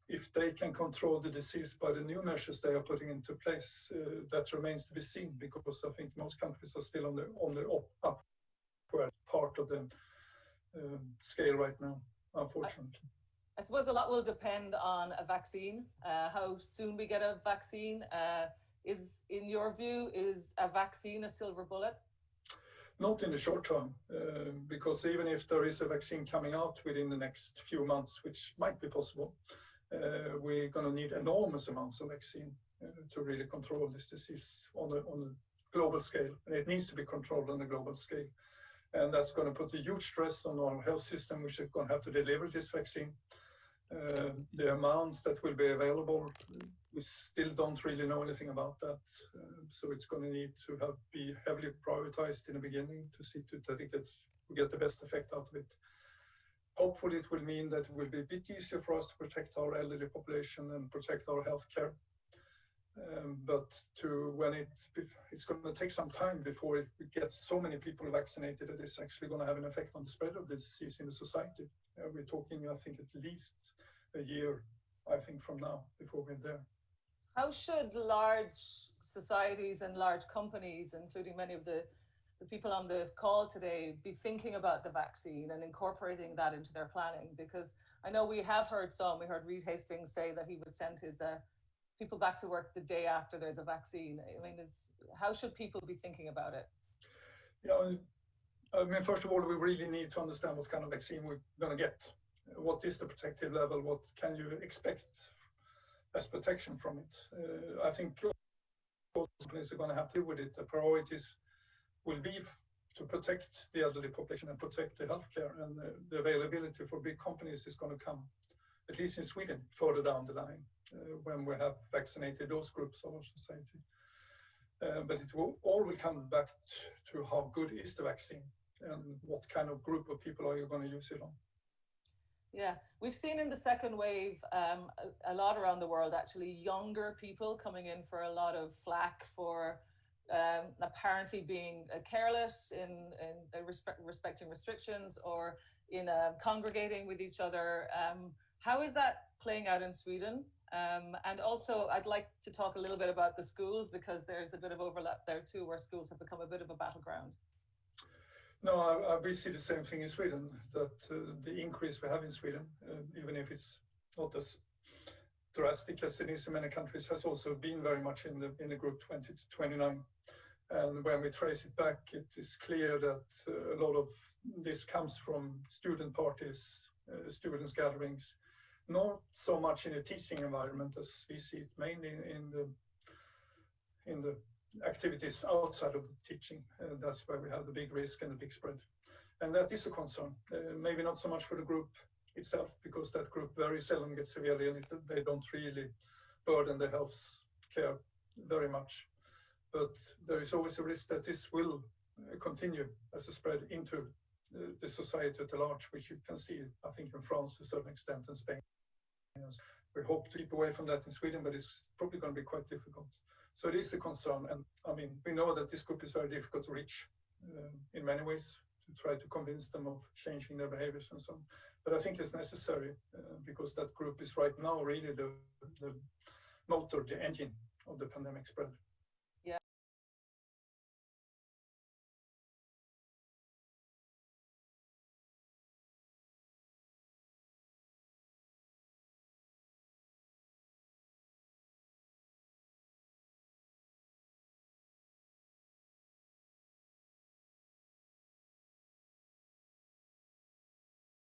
If they can control the disease by the new measures they are putting into place, that remains to be seen, because I think most countries are still on the upward part of the scale right now, unfortunately. I suppose a lot will depend on a vaccine, how soon we get a vaccine. In your view, is a vaccine a silver bullet? Not in the short term, because even if there is a vaccine coming out within the next few months, which might be possible, we're going to need enormous amounts of vaccine to really control this disease on a global scale. And it needs to be controlled on a global scale. And that's going to put a huge stress on our health system, which is going to have to deliver this vaccine. The amounts that will be available, we still don't really know anything about that. So it's going to need to be heavily prioritized in the beginning to see that we get the best effect out of it. hopefully it will mean that it will be a bit easier for us to protect our elderly population and protect our healthcare. But when it's going to take some time before it gets so many people vaccinated that it's actually going to have an effect on the spread of the disease in the society. We're talking, I think, at least a year, I think, from now before we're there. How should large societies and large companies, including many of the people on the call today, be thinking about the vaccine and incorporating that into their planning? Because I know we heard Reed Hastings say that he would send his people back to work the day after there's a vaccine. I mean, how should people be thinking about it? Yeah, I mean, first of all, we really need to understand what kind of vaccine we're going to get. What is the protective level? What can you expect as protection from it? I think companies are going to have to deal with it. The priorities will be to protect the elderly population and protect the healthcare, and the availability for big companies is going to come, at least in Sweden, further down the line when we have vaccinated those groups of our society. But it will all come back to how good is the vaccine and what kind of group of people are you going to use it on. Yeah, we've seen in the second wave a lot around the world, actually, younger people coming in for a lot of flack for apparently being careless in respecting restrictions or in congregating with each other. How is that playing out in Sweden? And also, I'd like to talk a little bit about the schools, because there's a bit of overlap there too, where schools have become a bit of a battleground. No, we see the same thing in Sweden, that the increase we have in Sweden, even if it's not as drastic as it is in many countries, has also been very much in the group 20 to 29. And when we trace it back, it is clear that a lot of this comes from student parties, students' gatherings, not so much in the teaching environment as we see it, mainly in the activities outside of the teaching. That's where we have the big risk and the big spread. And that is a concern, maybe not so much for the group itself, because that group very seldom gets severely ill. They don't really burden the health care very much. But there is always a risk that this will continue as a spread into the society at large, which you can see, I think, in France to a certain extent, and Spain. We hope to keep away from that in Sweden, but it's probably going to be quite difficult. So it is a concern. And I mean, we know that this group is very difficult to reach in many ways, to try to convince them of changing their behaviors and so on. But I think it's necessary because that group is right now really the motor, the engine of the pandemic spread.